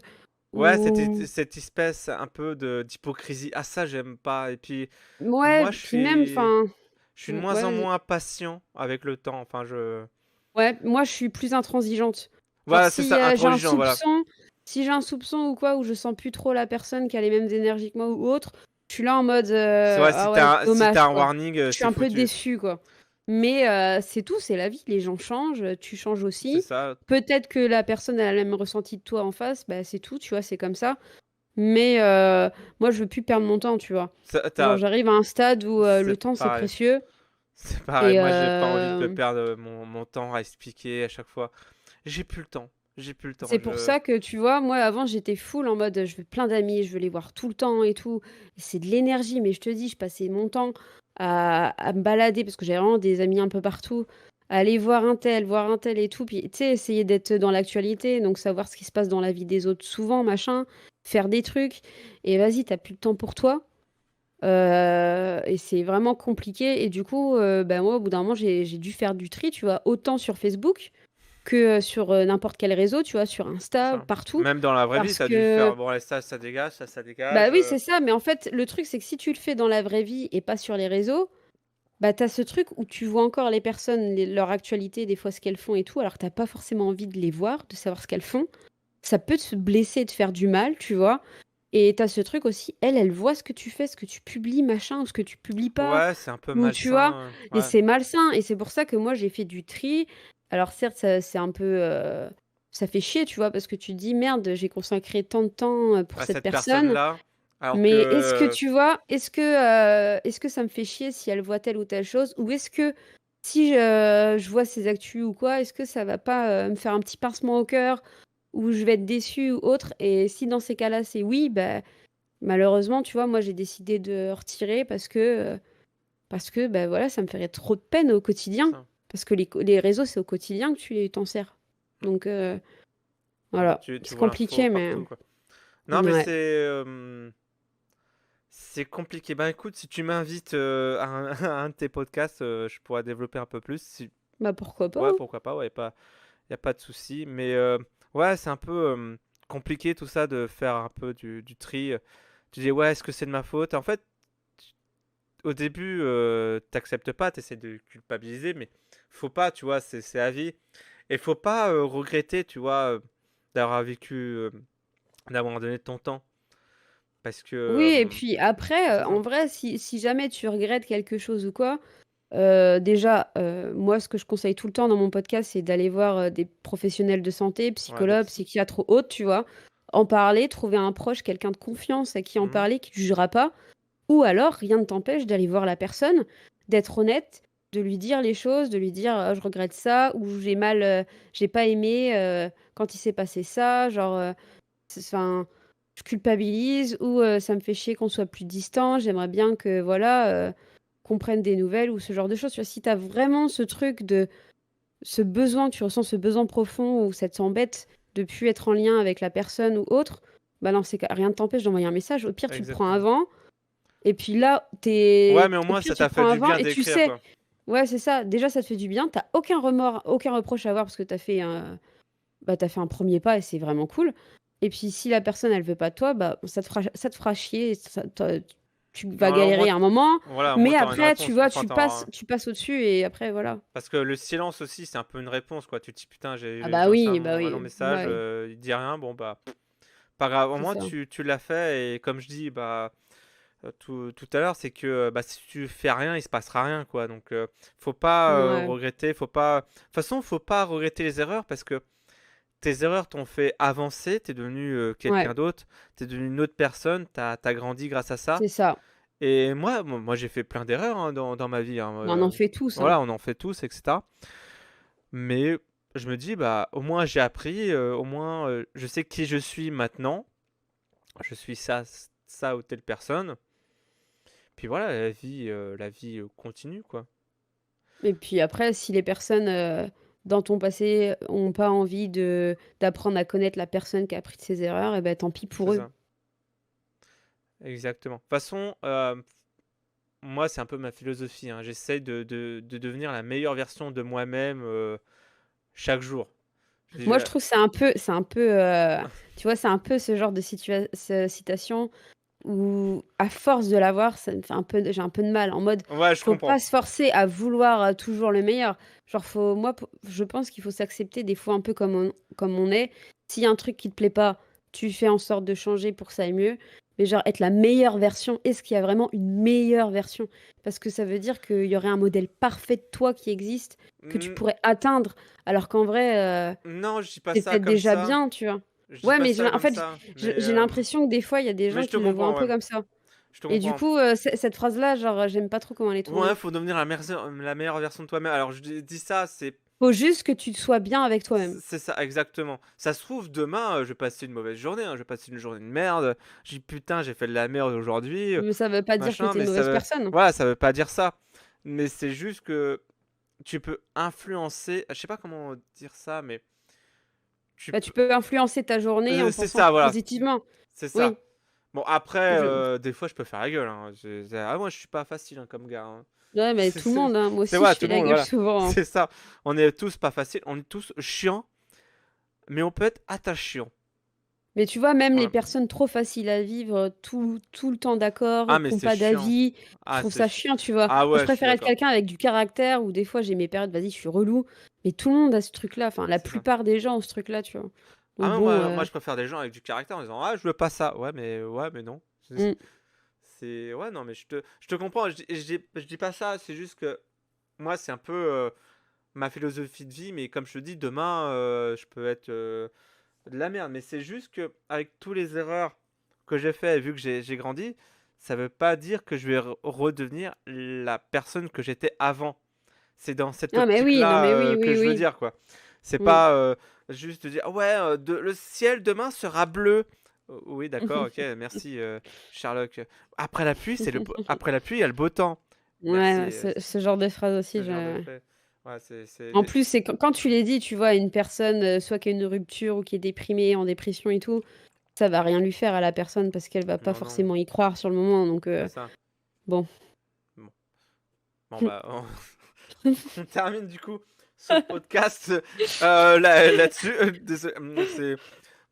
Ouais, ou cette espèce un peu d'hypocrisie. Ah, ça, j'aime pas. Et puis, ouais, moi, puis même enfin, je suis de moins ouais, en vas-y. moins patient avec le temps. Enfin, Ouais, moi je suis plus intransigeante. Genre voilà, c'est si, ça, j'ai un intransigeant, voilà. soupçon Si j'ai un soupçon ou quoi, où je sens plus trop la personne qui a les mêmes énergies que moi ou autre, je suis là en mode C'est vrai, ah ouais, si dommage t'as un quoi. warning, Je suis c'est un peu foutu. déçue quoi. Mais c'est tout, c'est la vie. Les gens changent, tu changes C'est aussi. ça. Peut-être que la personne a le même ressenti de toi en face, bah c'est tout, tu vois, c'est comme ça. Mais moi, je veux plus perdre mon temps, tu vois. Genre, j'arrive à un stade où le C'est temps, c'est pareil. précieux. C'est pareil. Et Moi, j'ai pas envie de perdre mon temps à expliquer à chaque fois. J'ai plus le temps. J'ai plus le temps. c'est pour ça que, tu vois, moi, avant, j'étais full en mode, je veux plein d'amis, je veux les voir tout le temps et tout. C'est de l'énergie, mais je te dis, je passais mon temps à me balader parce que j'avais vraiment des amis un peu partout, à aller voir un tel et tout. Puis, tu sais, essayer d'être dans l'actualité, donc savoir ce qui se passe dans la vie des autres souvent, machin, faire des trucs. Et vas-y, t'as plus le temps pour toi. Et c'est vraiment compliqué. Et du coup, bah, moi, au bout d'un moment, j'ai dû faire du tri, tu vois, autant sur Facebook que sur n'importe quel réseau, tu vois, sur Insta, Ça. partout. Même dans la vraie vie, Parce t'as dû que, faire bon, allez, ça dégage, ça bah dégage. oui, c'est ça. Mais en fait, le truc, c'est que si tu le fais dans la vraie vie et pas sur les réseaux, bah t'as ce truc où tu vois encore les personnes, leur actualité, des fois ce qu'elles font et tout, alors que t'as pas forcément envie de les voir, de savoir ce qu'elles font. Ça peut te blesser, te faire du mal, tu vois. Et t'as ce truc aussi, elle voit ce que tu fais, ce que tu publies, machin, ou ce que tu publies pas, Ouais, c'est un peu ou tu vois. malsain. Et Ouais. c'est malsain. Et c'est pour ça que moi, j'ai fait du tri. Alors certes, c'est un peu... ça fait chier, tu vois, parce que tu te dis, merde, j'ai consacré tant de temps pour À cette cette personne. personne-là. Alors Mais est-ce que que. tu vois, est-ce que ça me fait chier si elle voit telle ou telle chose? Ou est-ce que si je vois ses actus ou quoi, est-ce que ça va pas me faire un petit pincement au cœur ou je vais être déçue ou autre? Et si dans ces cas-là, c'est oui, bah, malheureusement, tu vois, moi j'ai décidé de retirer parce que bah, voilà, ça me ferait trop de peine au C'est quotidien. ça. Parce que les réseaux, c'est au quotidien que tu t'en sers. Donc Ouais, voilà, tu c'est vois l'info compliqué, mais partout, quoi. Non, mais ouais. c'est compliqué. Ben écoute, si tu m'invites à un de tes podcasts, je pourrais développer un peu plus. Bah pourquoi pas, Ouais, hein. pourquoi pas, ouais, y a pas de souci. Mais ouais, c'est un peu compliqué tout ça de faire un peu du tri. Tu dis, ouais, est-ce que c'est de ma faute? En fait, au début, t'acceptes pas, t'essaies de culpabiliser, mais faut pas, tu vois, c'est à vie. Et faut pas regretter, tu vois, d'avoir vécu, d'avoir donné ton temps. Parce que. Oui, et puis après, C'est ça. en vrai, si jamais tu regrettes quelque chose ou quoi, déjà, moi, ce que je conseille tout le temps dans mon podcast, c'est d'aller voir des professionnels de santé, Ouais, des psychologues, psys. psychiatres ou autres, tu vois. En parler, trouver un proche, quelqu'un de confiance à qui en Mhm. parler, qui ne jugera pas. Ou alors, rien ne t'empêche d'aller voir la personne, d'être honnête, de lui dire les choses, de lui dire je regrette ça, ou j'ai pas aimé quand il s'est passé ça, genre, enfin, je culpabilise, ou ça me fait chier qu'on soit plus distant, j'aimerais bien que, voilà, qu'on prenne des nouvelles, ou ce genre de choses. Tu vois, si tu as vraiment ce truc de ce besoin, tu ressens ce besoin profond, ou ça t'embête de plus être en lien avec la personne ou autre, bah non, rien ne t'empêche d'envoyer un message. Au pire, tu le prends Exactement. avant. Et puis là, Ouais, mais au au moins, pire, ça tu le t'a fait prends du avant bien et tu d'écrire, sais, quoi. ouais, c'est ça. Déjà, ça te fait du bien. T'as aucun remords, aucun reproche à avoir parce que bah, t'as fait un premier pas et c'est vraiment cool. Et puis, si la personne, elle veut pas de toi, bah, ça te fera chier. Tu vas Ouais, au moins, galérer un moment. voilà, au moins, Mais t'auras une après, tu réponse. vois, Enfin, tu passes au-dessus et après, voilà. parce que le silence aussi, c'est un peu une réponse, quoi. Tu te dis, putain, Ah j'ai bah lancé oui, un long message, bah oui, il dit rien, bon, bah, pas grave. Au c'est moins, ça. tu l'as fait, et comme je dis, bah, tout à l'heure, c'est que bah, si tu fais rien, il se passera rien, quoi. Donc, faut pas Ouais, regretter, faut pas. De toute façon, faut pas regretter les erreurs parce que tes erreurs t'ont fait avancer, t'es devenu ouais, quelqu'un d'autre, t'es devenu une autre personne, t'as grandi grâce à ça. c'est ça. Et moi j'ai fait plein d'erreurs hein, dans ma vie, hein, Bah, on en fait tous, hein. voilà, on en fait tous, etc. Mais je me dis, bah, au moins j'ai appris, au moins je sais qui je suis maintenant. Je suis ça ou telle personne. Puis voilà, la vie continue, quoi. Et puis après, si les personnes dans ton passé ont pas envie d'apprendre à connaître la personne qui a appris de ses erreurs, et ben tant pis C'est pour eux. ça, exactement. De toute façon, moi, c'est un peu ma philosophie, hein. J'essaye de devenir la meilleure version de moi-même chaque jour. Je dis, Moi, je trouve que tu vois, c'est un peu ce genre de citation où, à force de l'avoir, ça me fait j'ai un peu de mal. En mode, ouais, je faut pas comprends. se forcer à vouloir toujours le meilleur. Genre, je pense qu'il faut s'accepter des fois un peu comme on est. S'il y a un truc qui te plaît pas, tu fais en sorte de changer pour que ça aille mieux. Mais genre être la meilleure version, est-ce qu'il y a vraiment une meilleure version? Parce que ça veut dire qu'il y aurait un modèle parfait de toi qui existe, que tu Mm, pourrais atteindre, alors qu'en vrai, non, je dis pas c'est ça peut-être comme déjà ça. bien, tu vois. Je dis Ouais, pas mais ça en comme fait, ça. j'ai l'impression que des fois, il y a des Mais gens je te qui me voient un comprends, peu ouais. comme ça. Je te Et du comprends. coup, cette phrase-là, genre, j'aime pas trop comment elle est Ouais, tournée. faut devenir la meilleure version de toi-même. Alors, je dis ça, Faut juste que tu sois bien avec toi-même. c'est ça, exactement. Ça se trouve, demain, je vais passer une mauvaise journée, hein, je vais passer une journée de merde. Je dis putain, j'ai fait de la merde aujourd'hui, Mais ça veut pas dire que machin, t'es une mais ça mauvaise veut. personne. Voilà, ça veut pas dire ça. Mais c'est juste que tu peux influencer. Je sais pas comment dire ça, mais tu Bah, tu peux. peux influencer ta journée en C'est pensant ça, voilà. positivement. C'est Oui. ça. Bon, après, Je... des fois, je peux faire la gueule, hein. Ah, moi, je suis pas facile, hein, comme gars, hein. Ouais, mais tout le monde, hein. Moi C'est aussi, vrai, je tout fais le la monde, gueule voilà. souvent, hein. C'est ça. On est tous pas faciles, on est tous chiants, mais on peut être attachants. Mais tu vois, même les Voilà. personnes trop faciles à vivre, tout le temps d'accord, Ah, qui mais n'ont c'est pas chiant. d'avis, je Ah, trouve ça chiant, tu vois. Ah Moi, je ouais, je suis préfère être d'accord. quelqu'un avec du caractère, ou des fois, j'ai mes périodes, vas-y, je suis relou. Mais tout le monde a ce truc-là. Enfin, la C'est ça. plupart des gens ont ce truc-là, tu vois. Ah, Donc bon, moi, je préfère des gens avec du caractère en disant ah, je veux pas ça. Ouais, mais non. mm. Ouais, non, mais je te comprends. Je dis pas ça. C'est juste que moi, c'est un peu ma philosophie de vie. Mais comme je te dis, demain, je peux être de la merde. Mais c'est juste que avec tous les erreurs que j'ai fait, vu que j'ai grandi, ça veut pas dire que je vais redevenir la personne que j'étais avant. C'est dans cette Ah, mais oui, non, optique-là mais oui, que oui, je veux oui. dire, quoi. C'est Mm. pas juste dire ouais, le ciel demain sera bleu. Oui, d'accord, ok, merci Sherlock. Après la pluie, il y a le beau temps. Ouais, Merci. ouais, ce genre de phrase aussi, Ce genre de fait. Ouais, En plus, c'est quand tu les dis, tu vois, à une personne, soit qui a une rupture ou qui est déprimée, en dépression et tout, ça va rien lui faire à la personne parce qu'elle va pas Non, non, forcément y croire sur le moment. Donc, c'est ça. bon. Bon, bon bah, on termine du coup ce podcast là-dessus. Désolé,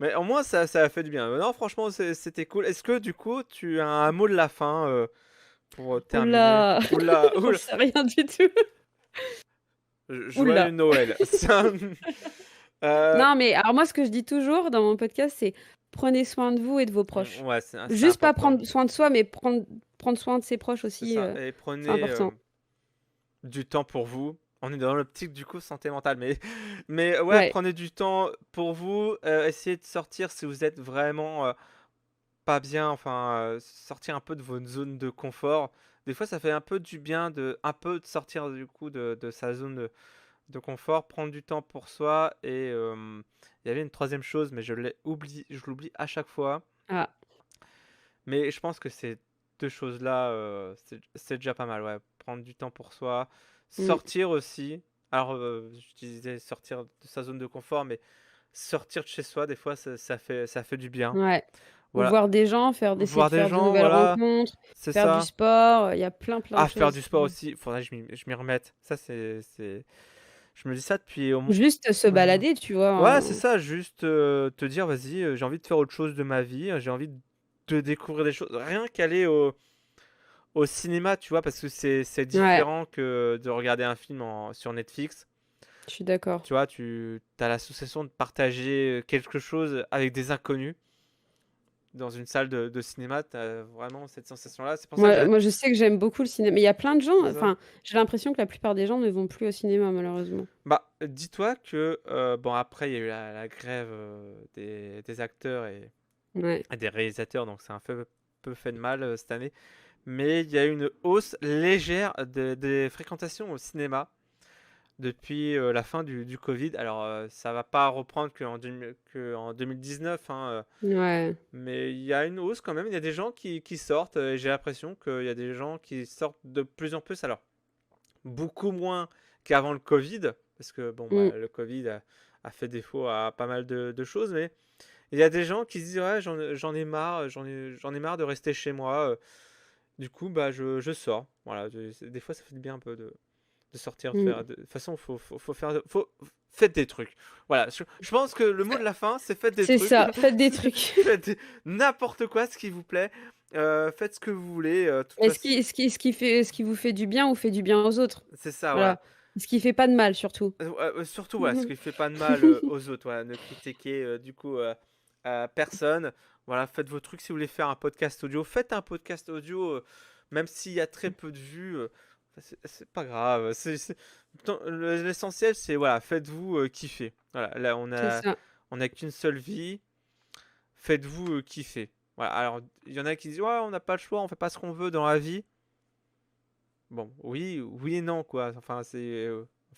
mais au moins ça a fait du bien. Non, franchement, c'était cool. Est-ce que du coup, tu as un mot de la fin pour terminer? Oula, Oula, j'en oula, sais rien du tout. joyeux Oula. Noël. Euh, Non, mais alors moi, ce que je dis toujours dans mon podcast, c'est prenez soin de vous et de vos proches. ouais, c'est Juste pas important. prendre soin de soi, mais prendre soin de ses proches C'est aussi, ça. Et c'est prenez important. du temps pour vous. On est dans l'optique du coup santé mentale, mais ouais, Ouais. prenez du temps pour vous. Essayez de sortir si vous êtes vraiment pas bien. Enfin, sortir un peu de votre zone de confort. Des fois, ça fait un peu du bien un peu de sortir du coup de sa zone de confort, prendre du temps pour soi. Et il y avait une troisième chose, mais je l'oublie à chaque fois. Ah. Mais je pense que ces deux choses-là, c'est déjà pas mal, ouais. Prendre du temps pour soi, Mm. sortir aussi. Alors, je disais sortir de sa zone de confort, mais sortir de chez soi, des fois, ça fait du bien. Ouais. Ou Voilà. voir des gens, essayer Voir de des faire de gens, nouvelles voilà, rencontres, c'est faire du ça. sport, il y a plein de Ah, faire choses. du sport aussi, faudrait que je m'y remette. Ça, je me dis ça depuis au moins. Juste se balader, tu vois. Ouais, c'est ça, juste te dire, vas-y, j'ai envie de faire autre chose de ma vie, j'ai envie de découvrir des choses. Rien qu'aller au cinéma, tu vois, parce que c'est Ouais, différent que de regarder un film sur Netflix. je suis d'accord. Tu vois, tu as l'association de partager quelque chose avec des inconnus dans une salle de cinéma. Tu as vraiment cette sensation-là. C'est pour ça que Moi, je sais que j'aime beaucoup le cinéma. Mais il y a plein de gens, c'est ça. enfin, j'ai l'impression que la plupart des gens ne vont plus au cinéma, malheureusement. Bah, dis-toi que, bon, après, il y a eu la grève des acteurs Ouais. et des réalisateurs, donc c'est un peu fait de mal cette année. Mais il y a eu une hausse légère des fréquentations au cinéma depuis la fin du Covid. Alors, ça va pas reprendre qu'en 2019, hein, Ouais. mais il y a une hausse quand même. Il y a des gens qui sortent, et j'ai l'impression qu'il y a des gens qui sortent de plus en plus. Alors, beaucoup moins qu'avant le Covid, parce que bon, Mm. bah, le Covid a fait défaut à pas mal de choses, mais il y a des gens qui se disent ouais, j'en ai marre, j'en ai marre de rester chez moi. Du coup, bah, je sors. Voilà, des fois, ça fait du bien un peu de sortir, de Mm. faire. De toute façon, faut faire. Faites des trucs. Voilà, je pense que le mot de la fin, c'est faites des C'est trucs. ça, faites des trucs. N'importe quoi, ce qui vous plaît. Faites ce que vous voulez. De toute Et façon, ce qui vous fait du bien ou fait du bien aux autres. c'est ça, voilà. Voilà. Ce qui fait pas de mal, surtout. Surtout, ouais, ce qui fait pas de mal aux autres. Voilà, ne critiquez du coup personne. Voilà, faites vos trucs. Si vous voulez faire un podcast audio, faites un podcast audio, même s'il y a très peu de vues. C'est pas grave. L'essentiel, c'est voilà, faites-vous kiffer. Voilà, là, C'est ça. on a qu'une seule vie. Faites-vous kiffer. Voilà, alors, il y en a qui disent, ouais, on n'a pas le choix, on fait pas ce qu'on veut dans la vie. Bon, oui, oui et non, quoi. Enfin, on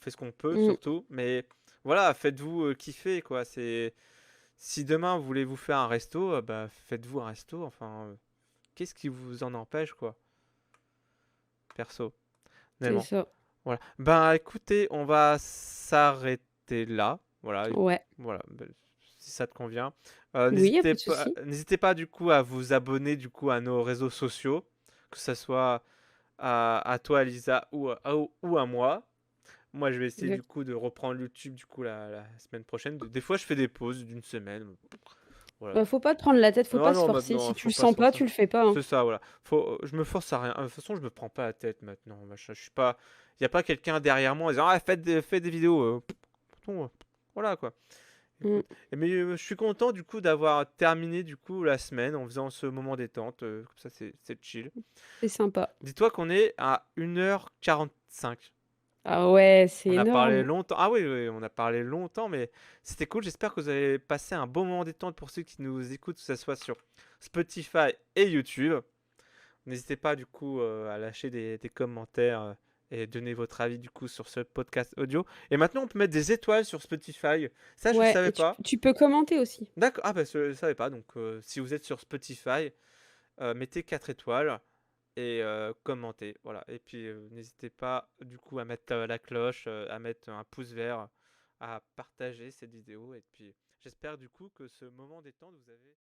fait ce qu'on peut, Mm. surtout. Mais voilà, faites-vous kiffer, quoi. Si demain vous voulez vous faire un resto, bah faites-vous un resto. Enfin, qu'est-ce qui vous en empêche, quoi, perso, C'est honnêtement. ça. Voilà. Ben, écoutez, on va s'arrêter là. Voilà, Ouais. voilà. Ben, si ça te convient. Oui, y a pas de souci. N'hésitez pas du coup à vous abonner du coup à nos réseaux sociaux, que ce soit à toi, Lisa, ou à moi. Moi, je vais essayer du Exact. coup de reprendre YouTube du coup la semaine prochaine. Des fois, je fais des pauses d'une semaine. Voilà. Bah, faut pas te prendre la tête, faut Non, pas se non, forcer. maintenant, Si tu faut le pas se sens pas, forcer. tu le fais pas, hein. C'est ça, voilà. Je me force à rien. De toute façon, je me prends pas la tête maintenant. Machin. Je suis pas. Il y a pas quelqu'un derrière moi en disant, ah, faites des vidéos. Bon, voilà quoi. Mm. Écoute. Mais je suis content du coup d'avoir terminé du coup la semaine en faisant ce moment détente. Comme ça, c'est chill. C'est sympa. Dis-toi qu'on est à 1h45. Ah ouais, c'est On a parlé énorme. longtemps. Ah oui, oui, on a parlé longtemps, mais c'était cool. J'espère que vous avez passé un bon moment détente pour ceux qui nous écoutent, que ce soit sur Spotify et YouTube. N'hésitez pas du coup à lâcher des commentaires et donner votre avis du coup sur ce podcast audio. Et maintenant, on peut mettre des étoiles sur Spotify. Ça, je ne Ouais, savais et pas. tu peux commenter aussi. D'accord. Ah bah, je ne savais pas. Donc, si vous êtes sur Spotify, mettez 4 étoiles et commentez. Voilà. Et puis, n'hésitez pas du coup à mettre la cloche, à mettre un pouce vert, à partager cette vidéo. Et puis, j'espère du coup que ce moment détente vous avez